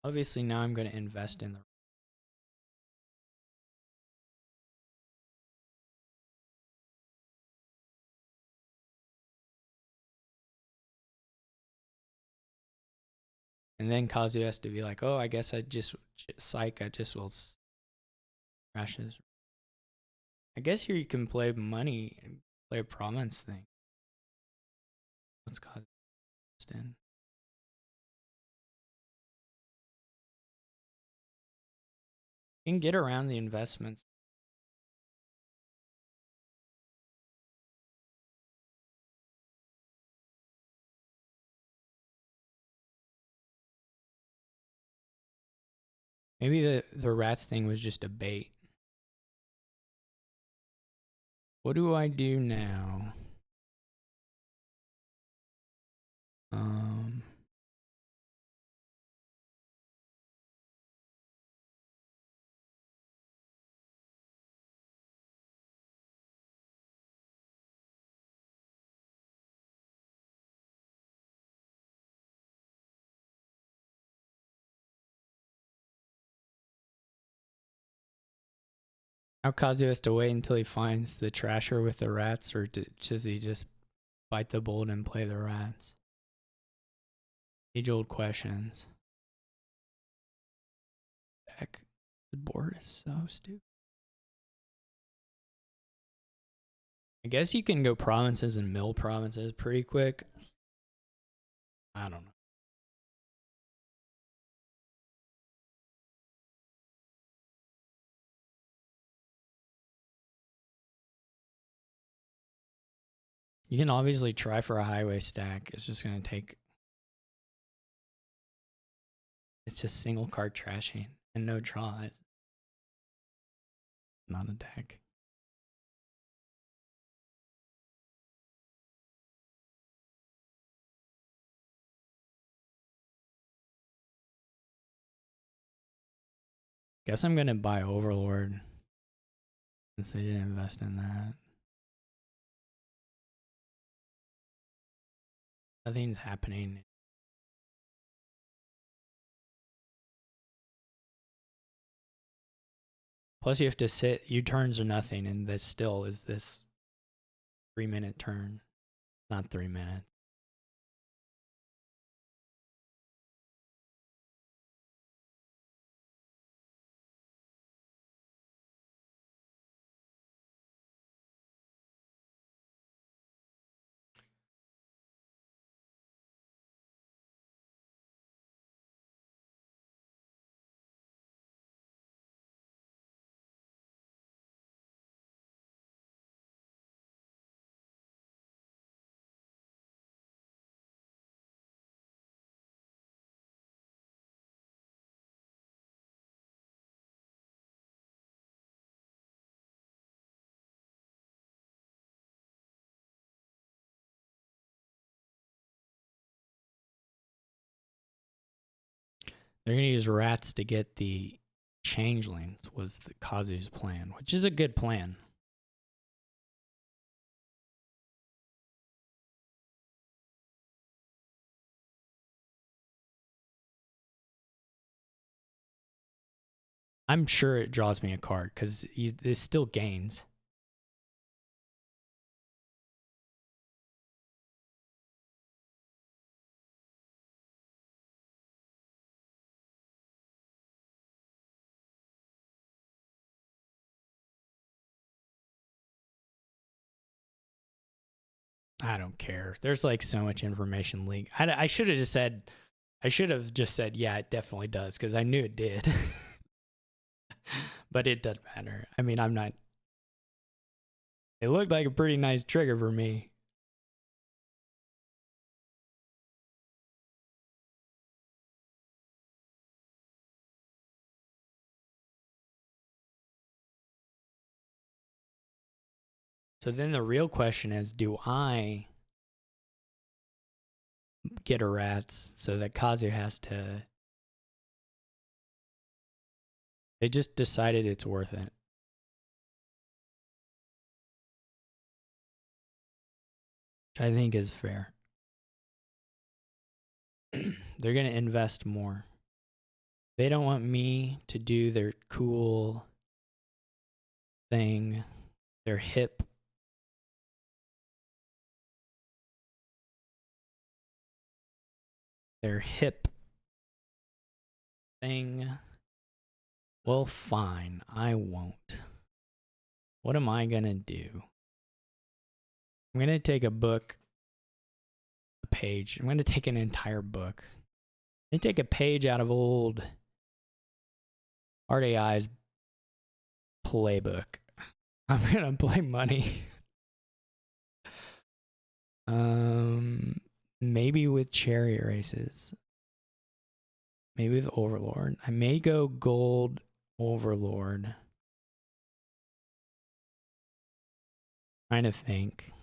Obviously, now I'm going to invest in the... And then Kazu has to be like, oh, I guess I just... Psych, I just will... Crashes. I guess here you can play money and play a province thing. What's Kazu in? You can get around the investments. Maybe the rats thing was just a bait. What do I do now? Now Kazu has to wait until he finds the trasher with the rats, or does he just bite the bullet and play the rats? Age-old questions. Heck, the board is so stupid. I guess you can go provinces and mill provinces pretty quick. I don't know. You can obviously try for a highway stack. It's just going to take... It's just single card trashing and no draws. Not a deck. Guess I'm going to buy Overlord since they didn't invest in that. Nothing's happening. Plus you have to sit, U-turns are nothing, and this still is this 3-minute turn. Not 3 minutes. They're going to use rats to get the changelings, was the Kazu's plan, which is a good plan. I'm sure it draws me a card because it still gains. I don't care. There's like so much information leak. I should have just said, yeah, it definitely does because I knew it did. But it doesn't matter. I mean, I'm not. It looked like a pretty nice trigger for me. So then the real question is, do I get a rats so that Kazu has to... They just decided it's worth it. Which I think is fair. They're going to invest more. They don't want me to do their cool thing, their hip thing. Well, fine, I won't. What am I gonna do? I'm gonna take a book, a page. I'm gonna take an entire book. I'm gonna take a page out of old Art AI's playbook. I'm gonna play money. Maybe with chariot races. Maybe with Overlord. I may go gold Overlord. Trying to think.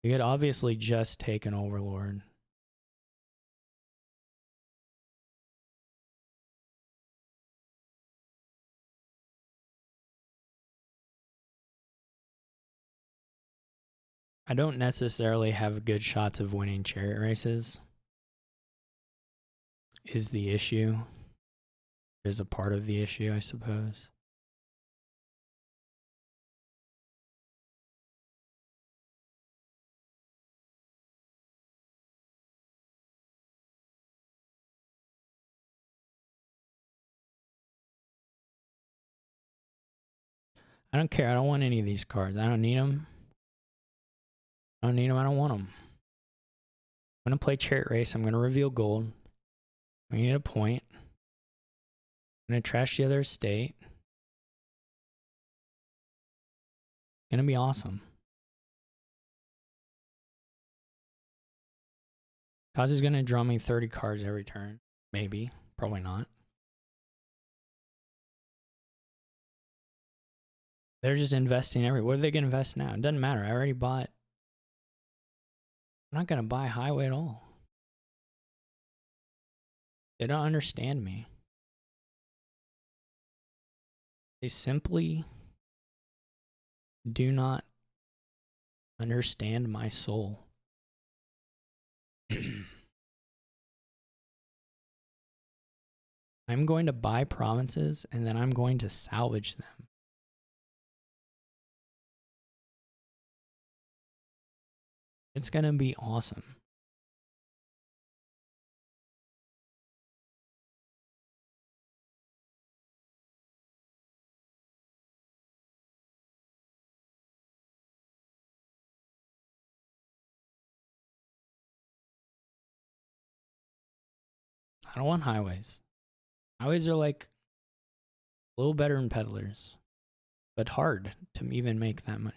We could obviously just take an Overlord. I don't necessarily have good shots of winning chariot races. Is the issue. Is a part of the issue, I suppose. I don't care. I don't want any of these cards. I don't need them. I don't need them. I don't want them. I'm going to play Chariot Race. I'm going to reveal gold. I need a point. I'm going to trash the other estate. Going to be awesome. Kazu's going to draw me 30 cards every turn. Maybe. Probably not. They're just investing everywhere. What are they going to invest now? It doesn't matter. I already bought. I'm not going to buy highway at all. They don't understand me. They simply do not understand my soul. I'm going to buy provinces and then I'm going to salvage them. It's going to be awesome. I don't want highways. Highways are like a little better than peddlers, but hard to even make that much.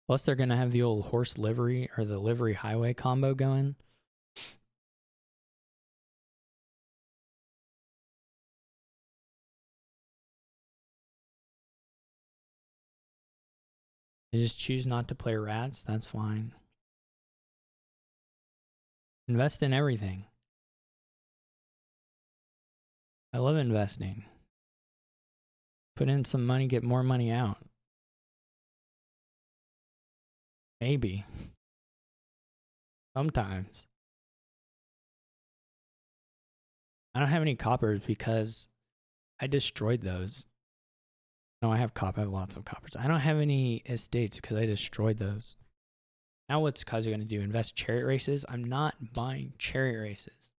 Plus, they're going to have the old horse livery or the livery highway combo going. They just choose not to play rats. That's fine. Invest in everything. I love investing. Put in some money, get more money out. Maybe. Sometimes. I don't have any coppers because I destroyed those. No, I have copper. I have lots of coppers. I don't have any estates because I destroyed those. Now what's Kazu going to do? Invest Chariot Races? I'm not buying Chariot Races.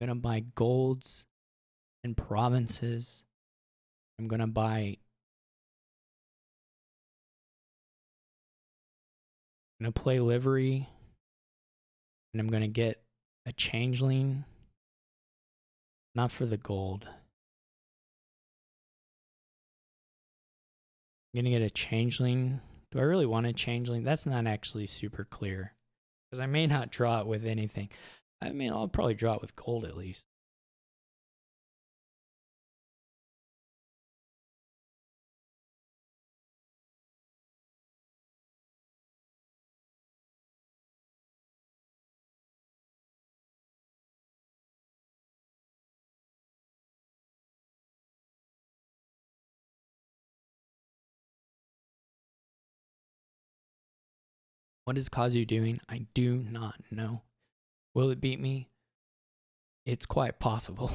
I'm going to buy golds and provinces. I'm going to buy... I'm going to play livery. And I'm going to get a changeling. Not for the gold. I'm going to get a changeling. Do I really want a changeling? That's not actually super clear. Because I may not draw it with anything. I mean, I'll probably draw it with gold at least. What is Kazu doing? I do not know. Will it beat me? It's quite possible.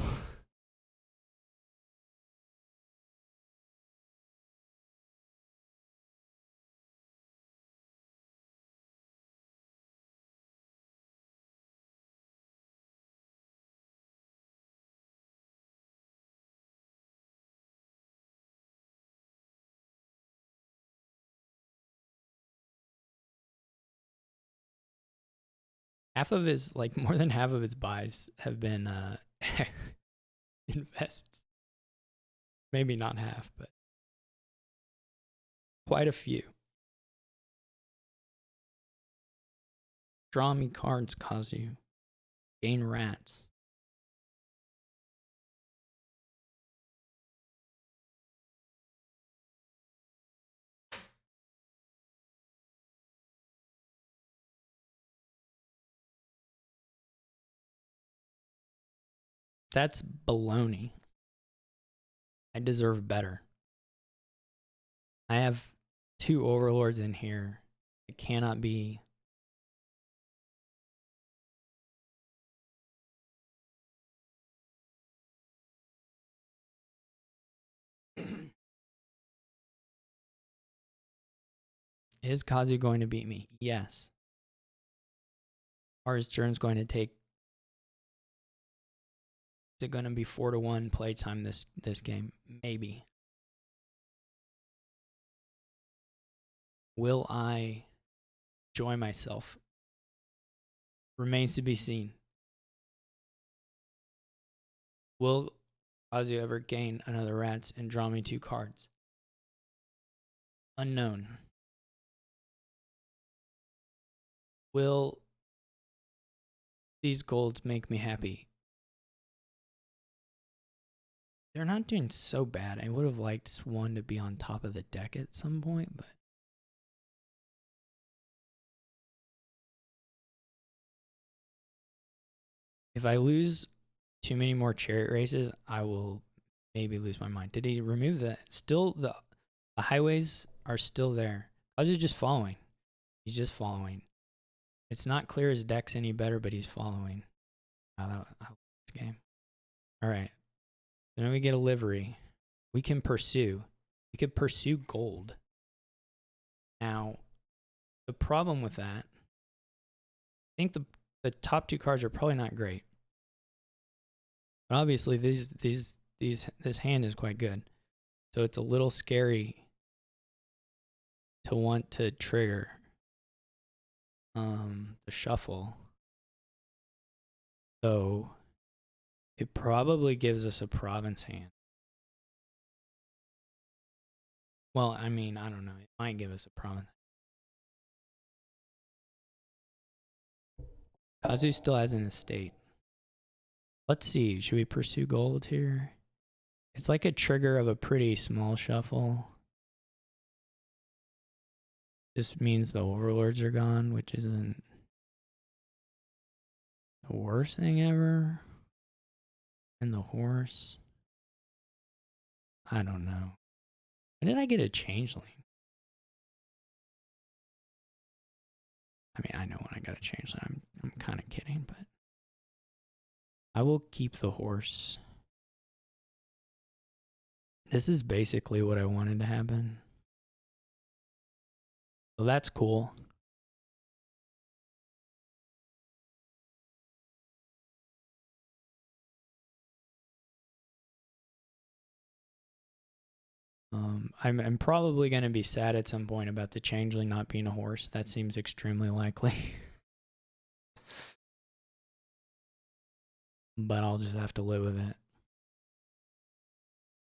Half of his, like more than half of its buys have been invests. Maybe not half, but quite a few. Draw me cards, Kazu. Gain rats. That's baloney. I deserve better. I have 2 overlords in here. It cannot be Is Kazu going to beat me? Yes. Are his turns going to take? Is it going to be 4-1 playtime this game? Maybe. Will I enjoy myself? Remains to be seen. Will Kazu ever gain another rats and draw me 2 cards? Unknown. Will these golds make me happy? They're not doing so bad. I would have liked one to be on top of the deck at some point, but if I lose too many more chariot races, I will maybe lose my mind. Did he remove that? Still, the highways are still there. I was just following. He's just following. It's not clear his deck's any better, but he's following. I like this game. All right. Then we get a livery. We can pursue. We could pursue gold. Now, the problem with that, I think the top 2 cards are probably not great. But obviously, this hand is quite good. So it's a little scary to want to trigger the shuffle. So it probably gives us a province hand. Well, I mean, I don't know. It might give us a province. Kazu still has an estate. Let's see. Should we pursue gold here? It's like a trigger of a pretty small shuffle. This means the overlords are gone, which isn't the worst thing ever. And the horse. I don't know. When did I get a changeling? I mean, I know when I got a changeling. I'm kind of kidding, but I will keep the horse. This is basically what I wanted to happen. So that's cool. I'm probably going to be sad at some point about the changeling not being a horse. That seems extremely likely. But I'll just have to live with it.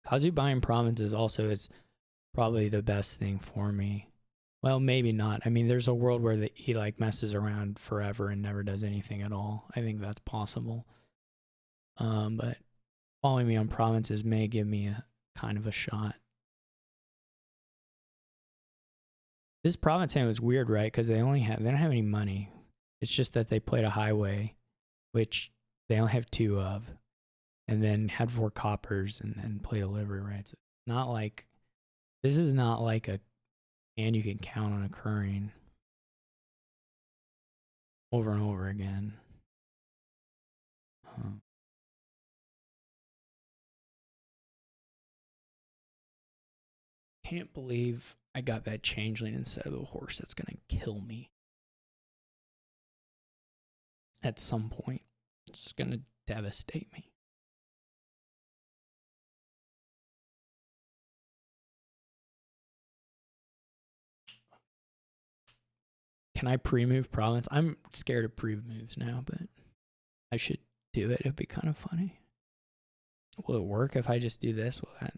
Kazu buying provinces also is probably the best thing for me. Well, maybe not. I mean, there's a world where he like messes around forever and never does anything at all. I think that's possible. But following me on provinces may give me a kind of a shot. This province hand was weird, right? Because they don't have any money. It's just that they played a highway, which they only have 2 of, and then had 4 coppers and played a livery, right? So not like this is not like a hand you can count on occurring over and over again. Can't believe I got that changeling instead of the horse. That's gonna kill me. At some point, it's gonna devastate me. Can I pre-move province? I'm scared of pre-moves now, but I should do it. It'd be kind of funny. Will it work if I just do this? Will that?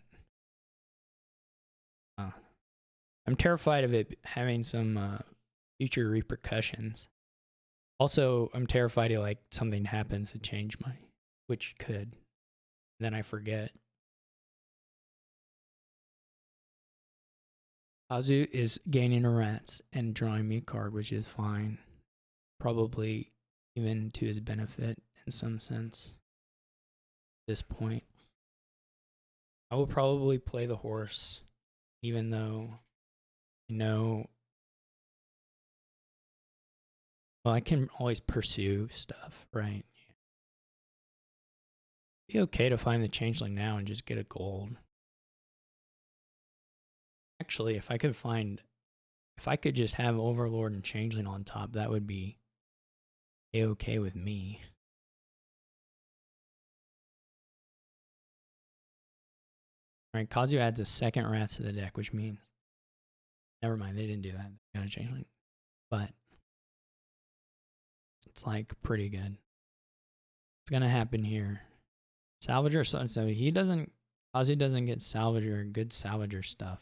I'm terrified of it having some future repercussions. Also, I'm terrified of like something happens to change my, which could. Then I forget. Kazu is gaining a rats and drawing me a card, which is fine. Probably even to his benefit in some sense. At this point, I will probably play the horse, even though, you know, well, I can always pursue stuff, right? It'd be okay to find the changeling now and just get a gold. Actually, if I could find If I could just have Overlord and Changeling on top, that would be A-okay with me. Alright, Kazu adds a second Rats to the deck, which means... Never mind, they didn't do that. They got a Changeling. But... it's like pretty good. It's gonna happen here. Salvager, so he doesn't... Kazu doesn't get Salvager, good Salvager stuff.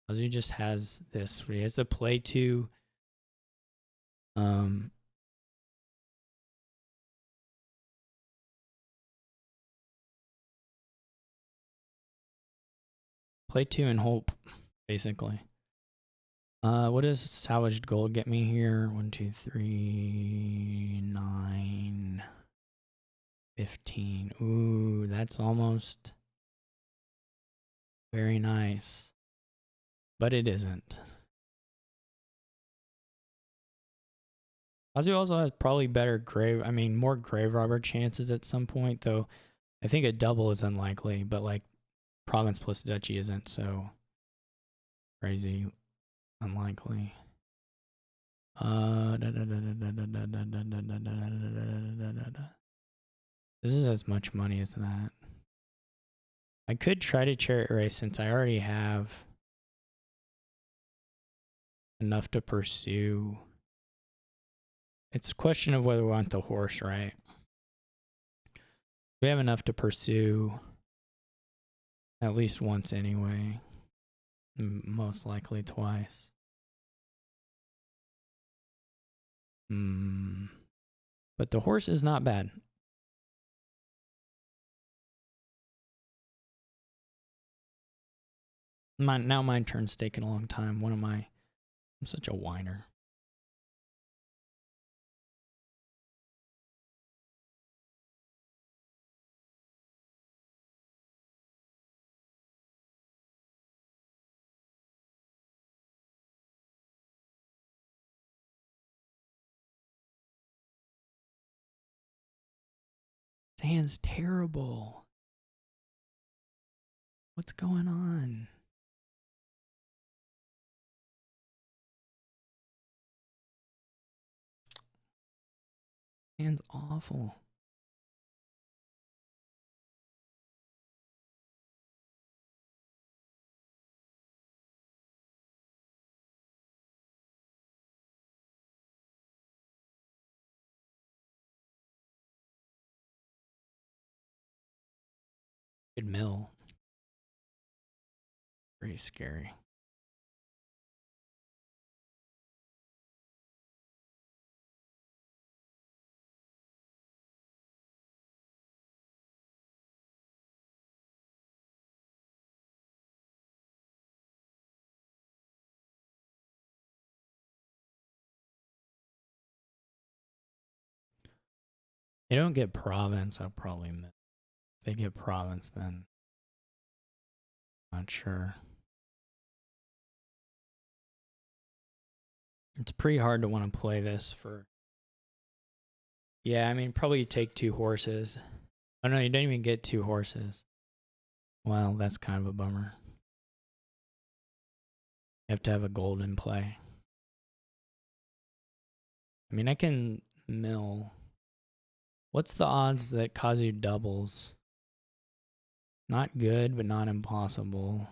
Kazu just has this. He has to play 2... play 2 and hope, basically. What does salvaged gold get me here? 1, 2, 3, 9, 15. Ooh, that's almost very nice. But it isn't. Kazu also has probably better more grave robber chances at some point, though I think a double is unlikely, but like province plus duchy isn't so crazy unlikely. This is as much money as that. I could try to Chariot race since I already have enough to pursue. It's a question of whether we want the horse, right? We have enough to pursue at least once anyway. Most likely twice. But the horse is not bad. Now my turn's taking a long time. I'm such a whiner. This hand's terrible. What's going on? Hand's awful. Good mill. Pretty scary. They don't get province, I'll probably miss. If they get province, then not sure. It's pretty hard to want to play this for... Yeah, I mean, probably take 2 horses. Oh no, you don't even get 2 horses. Well, that's kind of a bummer. You have to have a gold in play. I mean, I can mill. What's the odds that Kazu doubles? Not good, but not impossible.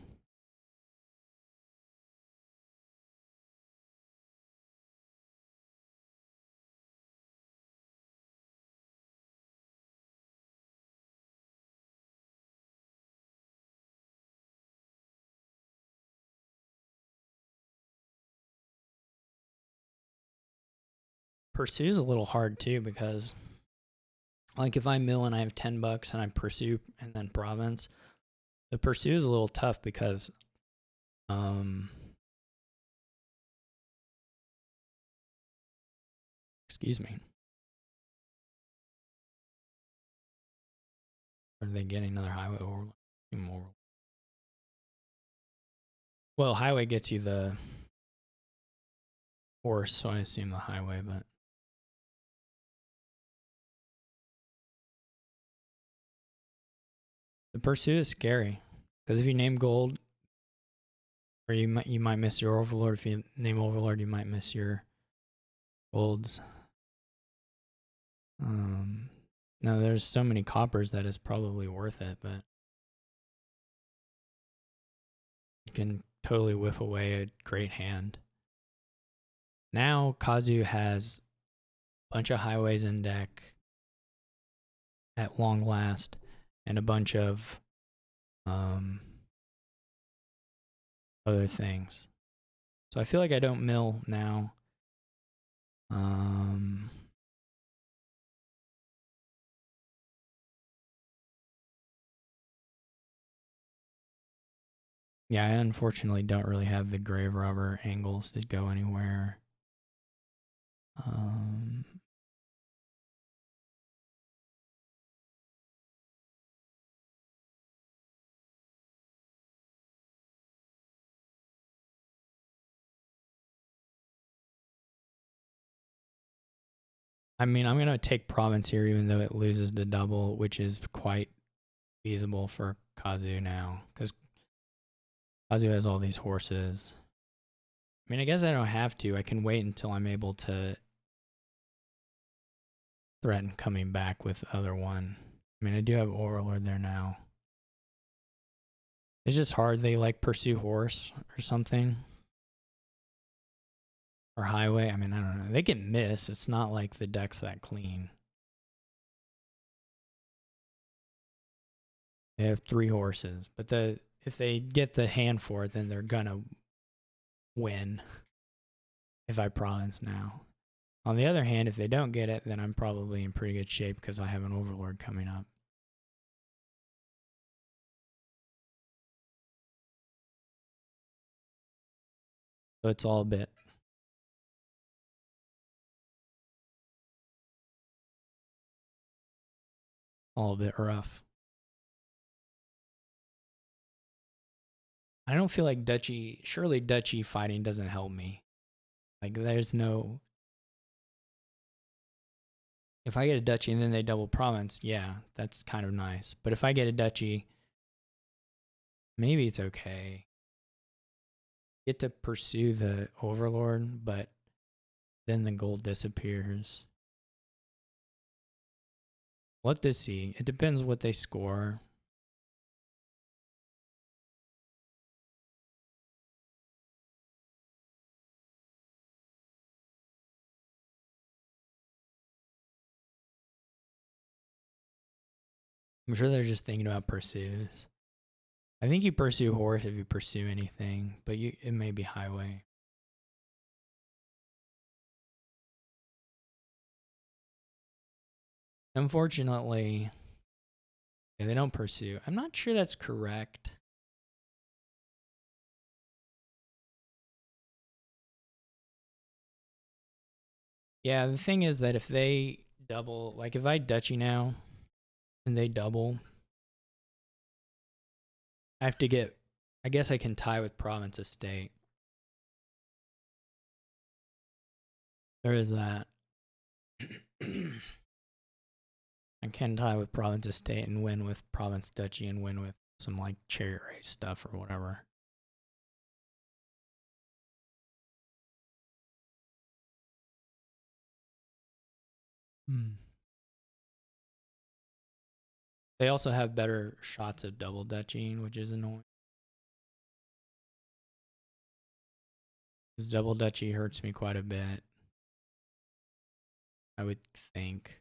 Pursue is a little hard too because, like, if I mill and I have $10 and I pursue and then province, the pursue is a little tough because, excuse me. Are they getting another highway or more? Well, highway gets you the horse, so I assume the highway, but the pursue is scary because if you name gold Or you might miss your overlord. If you name overlord, you might miss your golds. No, there's so many coppers that it's probably worth it, but you can totally whiff away a great hand. Now Kazu has a bunch of highways in deck at long last, and a bunch of other things. So I feel like I don't mill now. Yeah, I unfortunately don't really have the grave robber angles that go anywhere. I mean, I'm going to take province here even though it loses to double, which is quite feasible for Kazu now, because Kazu has all these horses. I mean, I guess I don't have to. I can wait until I'm able to threaten coming back with other one. I mean, I do have Overlord there now. It's just hard. They like pursue horse or something. Or highway. I mean, I don't know. They can miss. It's not like the deck's that clean. They have 3 horses, but if they get the hand for it, then they're gonna win. If I province now. On the other hand, if they don't get it, then I'm probably in pretty good shape because I have an overlord coming up. So it's all a bit. All a bit rough. I don't feel like duchy. Surely duchy fighting doesn't help me. Like there's no. If I get a duchy and then they double province, yeah, that's kind of nice. But if I get a duchy, maybe it's okay. Get to pursue the overlord, but then the gold disappears. Let this see. It depends what they score. I'm sure they're just thinking about pursues. I think you pursue horse if you pursue anything, but it may be highway. Unfortunately, yeah, they don't pursue. I'm not sure that's correct. Yeah, the thing is that if they double, like if I duchy now and they double, I have to get, I guess I can tie with province estate. There is that. I can tie with province estate and win with province duchy and win with some like chariot race stuff or whatever. They also have better shots of double duchying, which is annoying. Because double duchy hurts me quite a bit. I would think.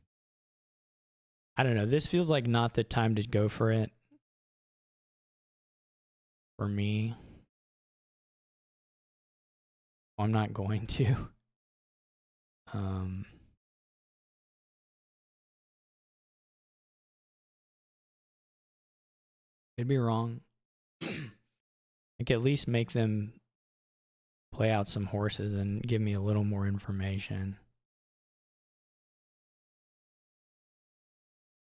I don't know. This feels like not the time to go for it. For me. I'm not going to. Could be wrong. I could at least make them play out some horses and give me a little more information.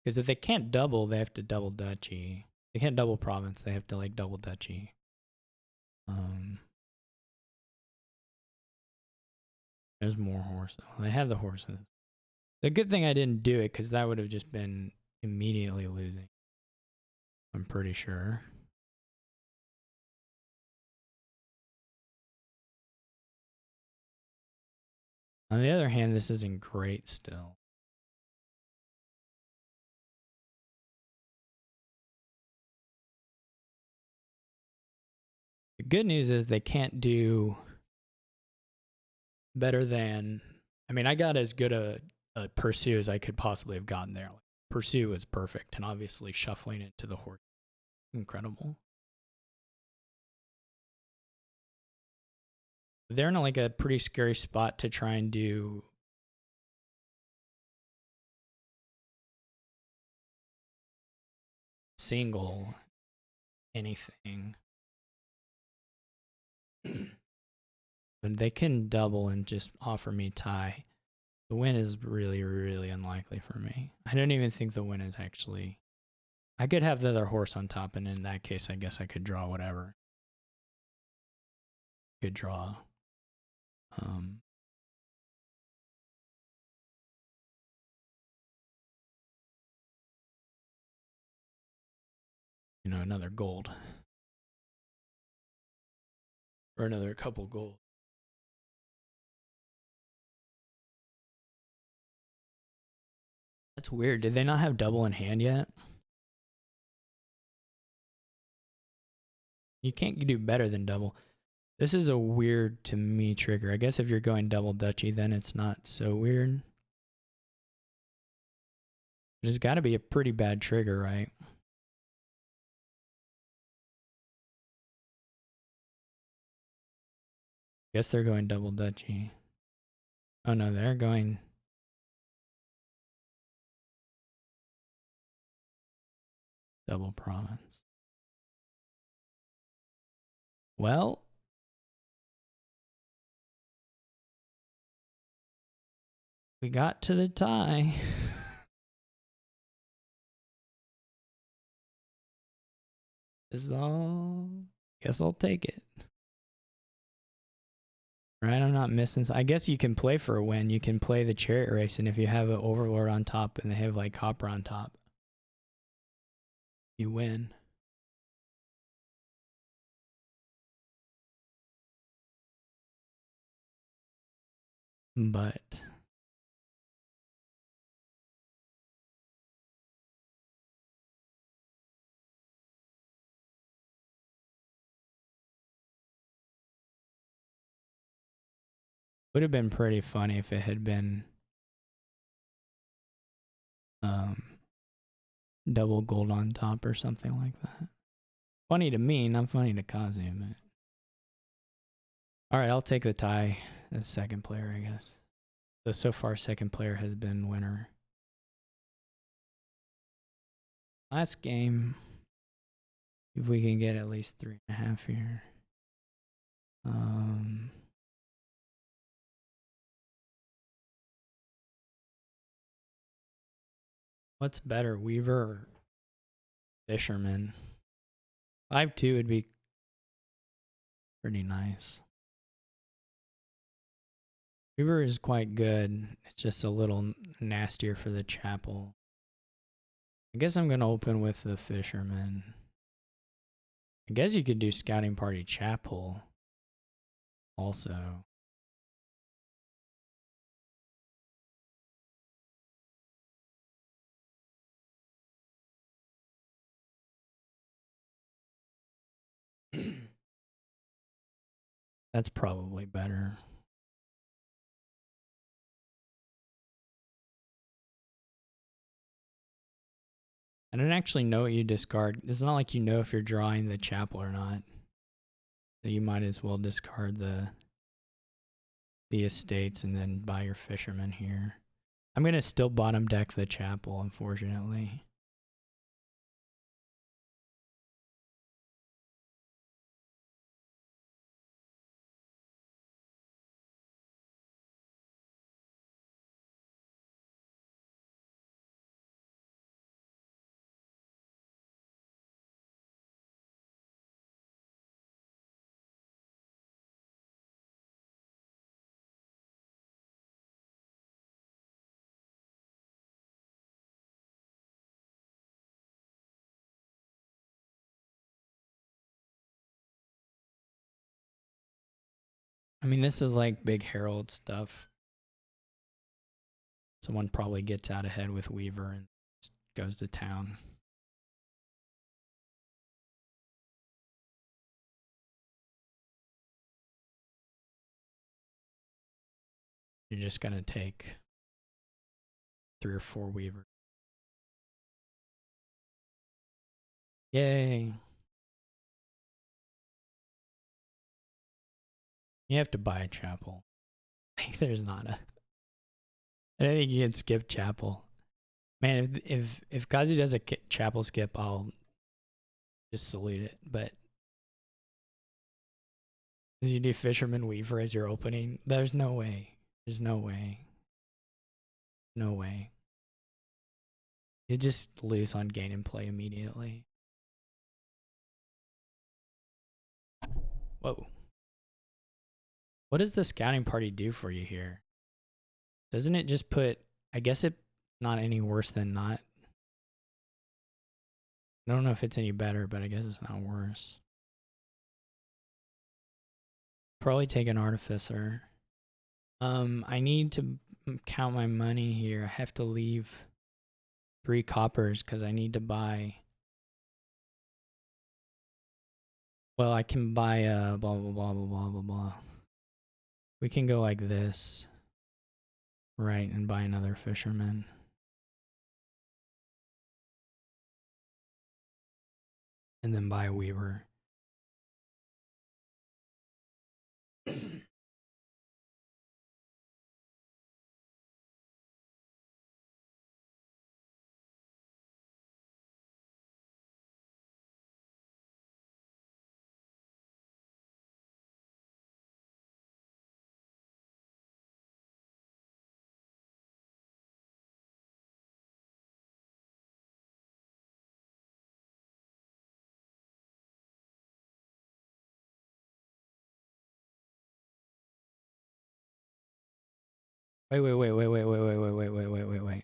Because if they can't double, they have to double duchy. They can't double province, they have to like double duchy. There's more horses. They have the horses. The good thing I didn't do it because that would have just been immediately losing. I'm pretty sure. On the other hand, this isn't great still. The good news is they can't do better than, I mean, I got as good a pursue as I could possibly have gotten there. Like, pursue is perfect, and obviously shuffling it to the horse, incredible. They're in like a pretty scary spot to try and do single anything. But they can double and just offer me tie. The win is really, really unlikely for me. I don't even think the win is actually. I could have the other horse on top, and in that case, I guess I could draw whatever. Could draw. You know, another gold. Or another couple gold. That's weird. Did they not have double in hand yet? You can't do better than double. This is a weird, to me, trigger. I guess if you're going double Dutchy, then it's not so weird. But it's got to be a pretty bad trigger, right? Guess they're going double Dutchy. Oh no, they're going double province. Well, we got to the tie. This is all. Guess I'll take it. Right, I'm not missing. I guess you can play for a win. You can play the Chariot race, and if you have an Overlord on top and they have like Copper on top, you win. But would have been pretty funny if it had been double gold on top or something like that. Funny to me, not funny to Kazu, but all right, I'll take the tie as second player, I guess. So far, second player has been winner. Last game, if we can get at least 3.5 here. What's better, Weaver or Fisherman? 5-2 would be pretty nice. Weaver is quite good. It's just a little nastier for the chapel. I guess I'm going to open with the Fisherman. I guess you could do Scouting Party Chapel also. That's probably better. I don't actually know what you discard. It's not like you know if you're drawing the chapel or not. So you might as well discard the estates and then buy your Fisherman here. I'm going to still bottom deck the chapel, unfortunately. I mean, this is like big Herald stuff. Someone probably gets out ahead with Weaver and goes to town. You're just going to take 3 or 4 Weavers. Yay. You have to buy a chapel. Like, there's not a... I think you can skip chapel. Man, if Kazu does a chapel skip, I'll just salute it. But if you do Fisherman Weaver as your opening, there's no way. There's no way. No way. You just lose on gain and play immediately. Whoa. What does the scouting party do for you here? Doesn't it just put... I guess it's not any worse than not. I don't know if it's any better, but I guess it's not worse. Probably take an Artificer. I need to count my money here. I have to leave 3 coppers because I need to buy... Well, I can buy a blah, blah, blah, blah, blah, blah, blah. We can go like this. Right, and buy another Fisherman. And then buy a Weaver. Wait.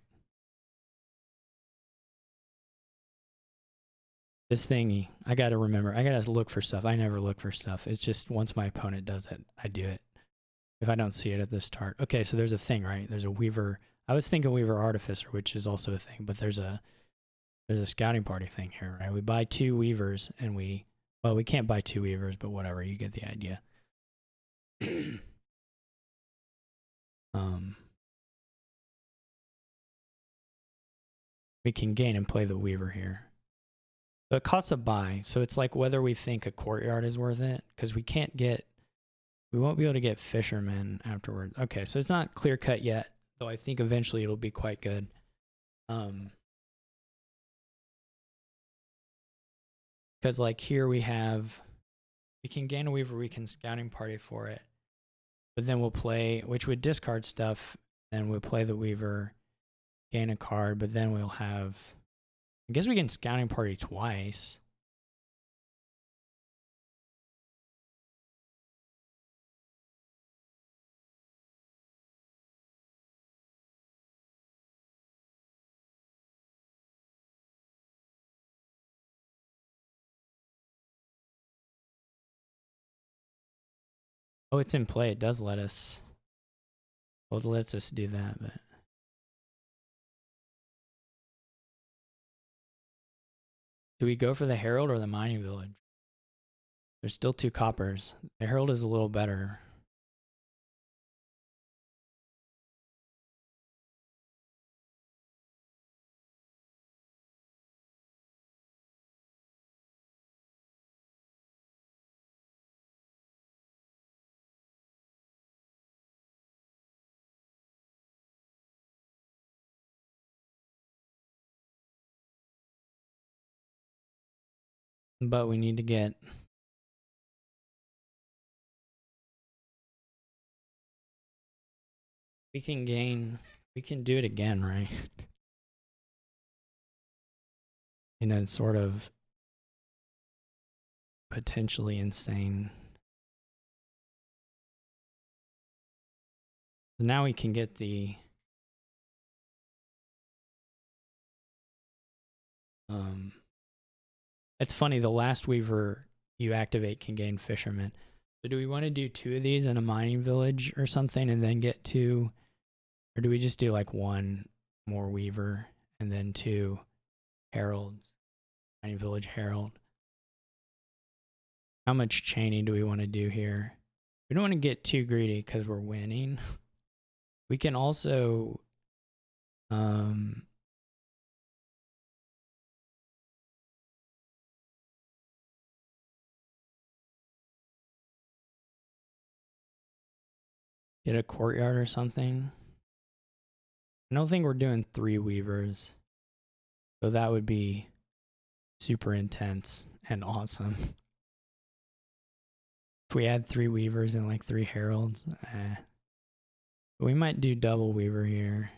This thingy, I gotta remember. I gotta look for stuff. I never look for stuff. It's just once my opponent does it, I do it. If I don't see it at the start. Okay, so there's a thing, right? There's a Weaver. I was thinking Weaver Artificer, which is also a thing, but there's a scouting party thing here, right? We buy 2 Weavers and we can't buy 2 Weavers, but whatever, you get the idea. We can gain and play the Weaver here. So it costs a buy, so it's like whether we think a courtyard is worth it, because we won't be able to get Fishermen afterward. Okay, so it's not clear cut yet, though I think eventually it'll be quite good. Because like here we can gain a Weaver, we can scouting party for it. But then we'll play, which would discard stuff, then we'll play the Weaver, gain a card, but then we'll have... I guess we can scouting party twice. Oh, it's in play. It does let us... Well, it lets us do that, but... Do we go for the Herald or the mining village? There's still 2 coppers. The Herald is a little better. But we need to get... We can do it again, right? In a sort of potentially insane... So now we can get the... It's funny, the last Weaver you activate can gain Fisherman. So do we want to do 2 of these in a mining village or something and then get 2 Or do we just do like one more Weaver and then 2 Heralds? Tiny Village Herald. How much chaining do we want to do here? We don't want to get too greedy because we're winning. We can also get a courtyard or something. I don't think we're doing 3 Weavers. So that would be super intense and awesome. If we had 3 Weavers and like 3 Heralds, we might do double Weaver here.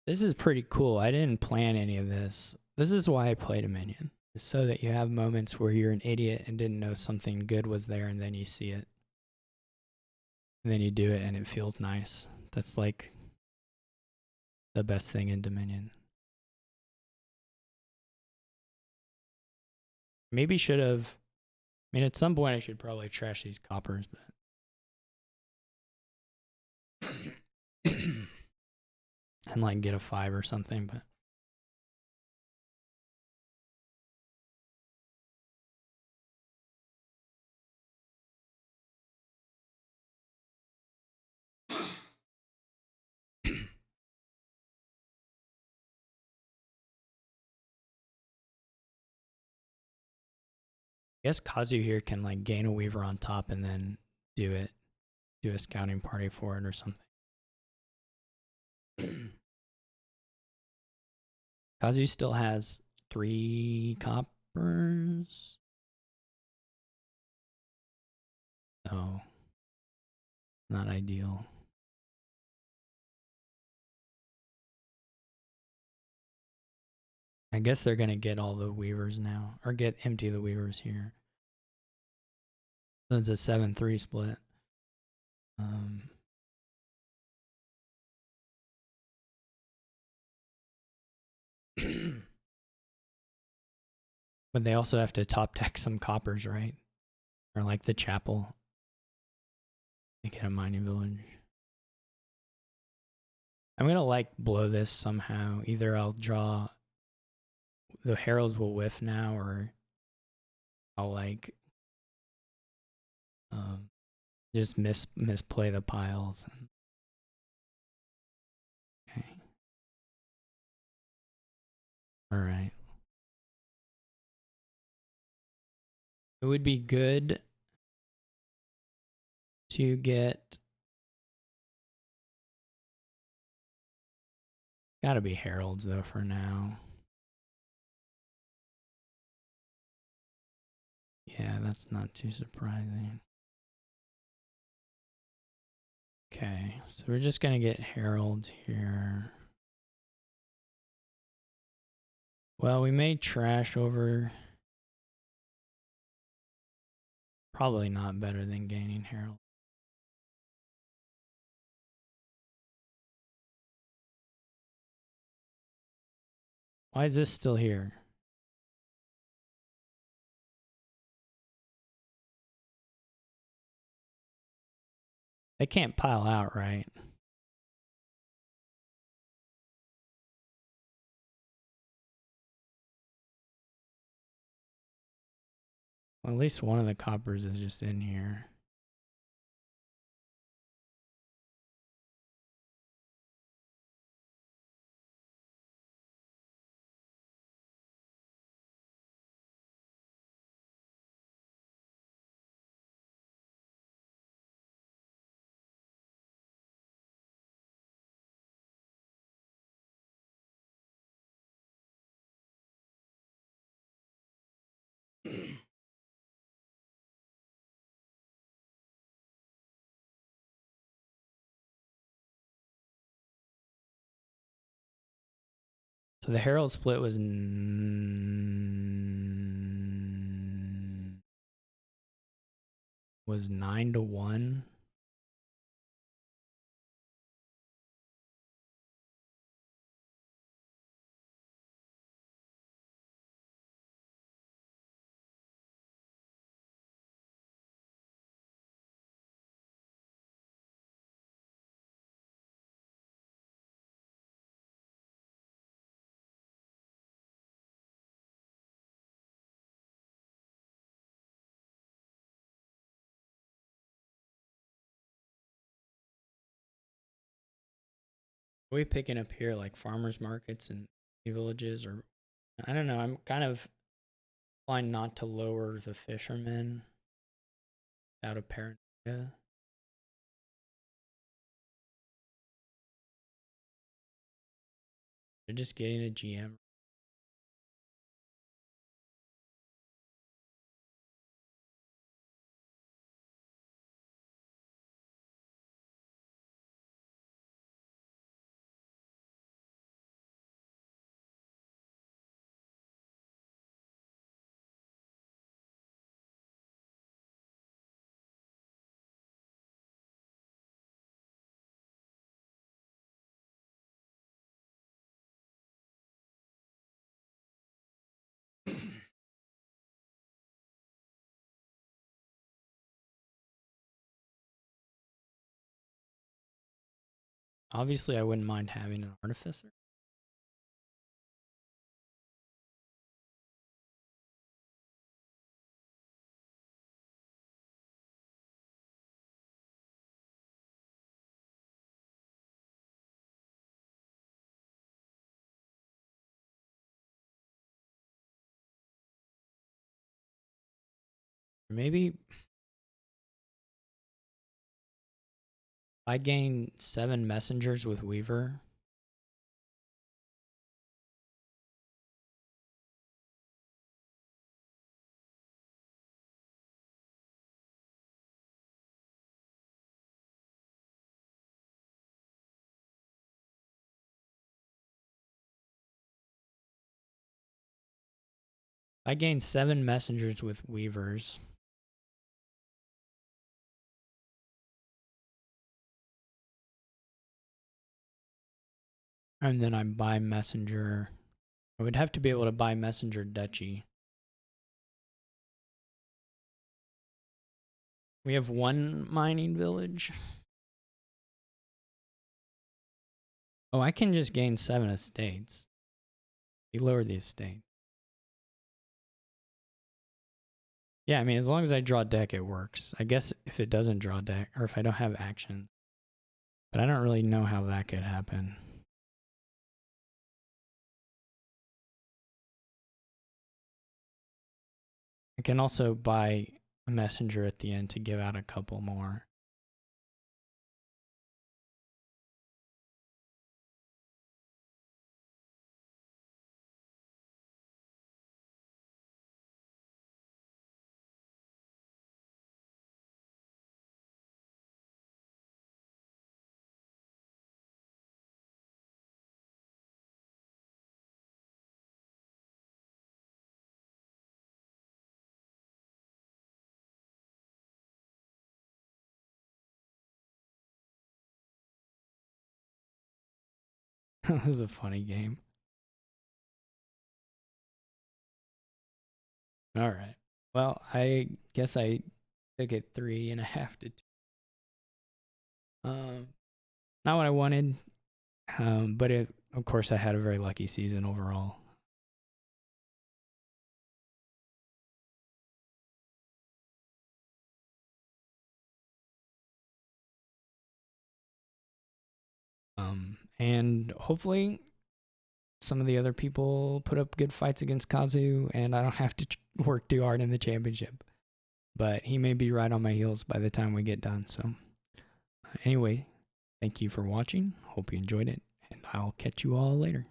This is pretty cool. I didn't plan any of this. This is why I play Dominion. It's so that you have moments where you're an idiot and didn't know something good was there and then you see it. And then you do it and it feels nice. That's like the best thing in Dominion. Maybe should have, I mean, at some point I should probably trash these coppers, but and like get a 5 or something, but I guess Kazu here can like gain a Weaver on top and then do a scouting party for it or something. Kazu still has 3 coppers. Oh, not ideal. I guess they're gonna get all the Weavers now, or empty the Weavers here. So it's a 7-3 split. But they also have to top deck some coppers, right? Or like the chapel. They get a mining village. I'm gonna like blow this somehow. Either I'll draw the Heralds will whiff now, or I'll like just misplay the piles. Okay. All right. It would be good to get. Gotta be Heralds though for now. Yeah, that's not too surprising. Okay, so we're just gonna get Heralds here. Well, we may trash over. Probably not better than gaining Herald. Why is this still here? They can't pile out, right? Well, at least one of the coppers is just in here. So the Herald split was 9-1. Are we picking up here like farmers markets and villages, or I don't know. I'm kind of inclined not to lower the fishermen out of paranoia. They're just getting a GM. Obviously, I wouldn't mind having an Artificer. Maybe I gain 7 messengers with Weaver. I gain 7 messengers with Weavers. And then I buy messenger. I would have to be able to buy messenger duchy. We have 1 mining village. Oh, I can just gain 7 estates. You lower the estate. Yeah, I mean, as long as I draw deck, it works. I guess if it doesn't draw deck, or if I don't have action. But I don't really know how that could happen. I can also buy a messenger at the end to give out a couple more. That was a funny game. All right. Well, I guess I took it 3.5 to 2. Not what I wanted, but of course, I had a very lucky season overall. And hopefully some of the other people put up good fights against Kazu, and I don't have to work too hard in the championship. But he may be right on my heels by the time we get done. So anyway, thank you for watching. Hope you enjoyed it, and I'll catch you all later.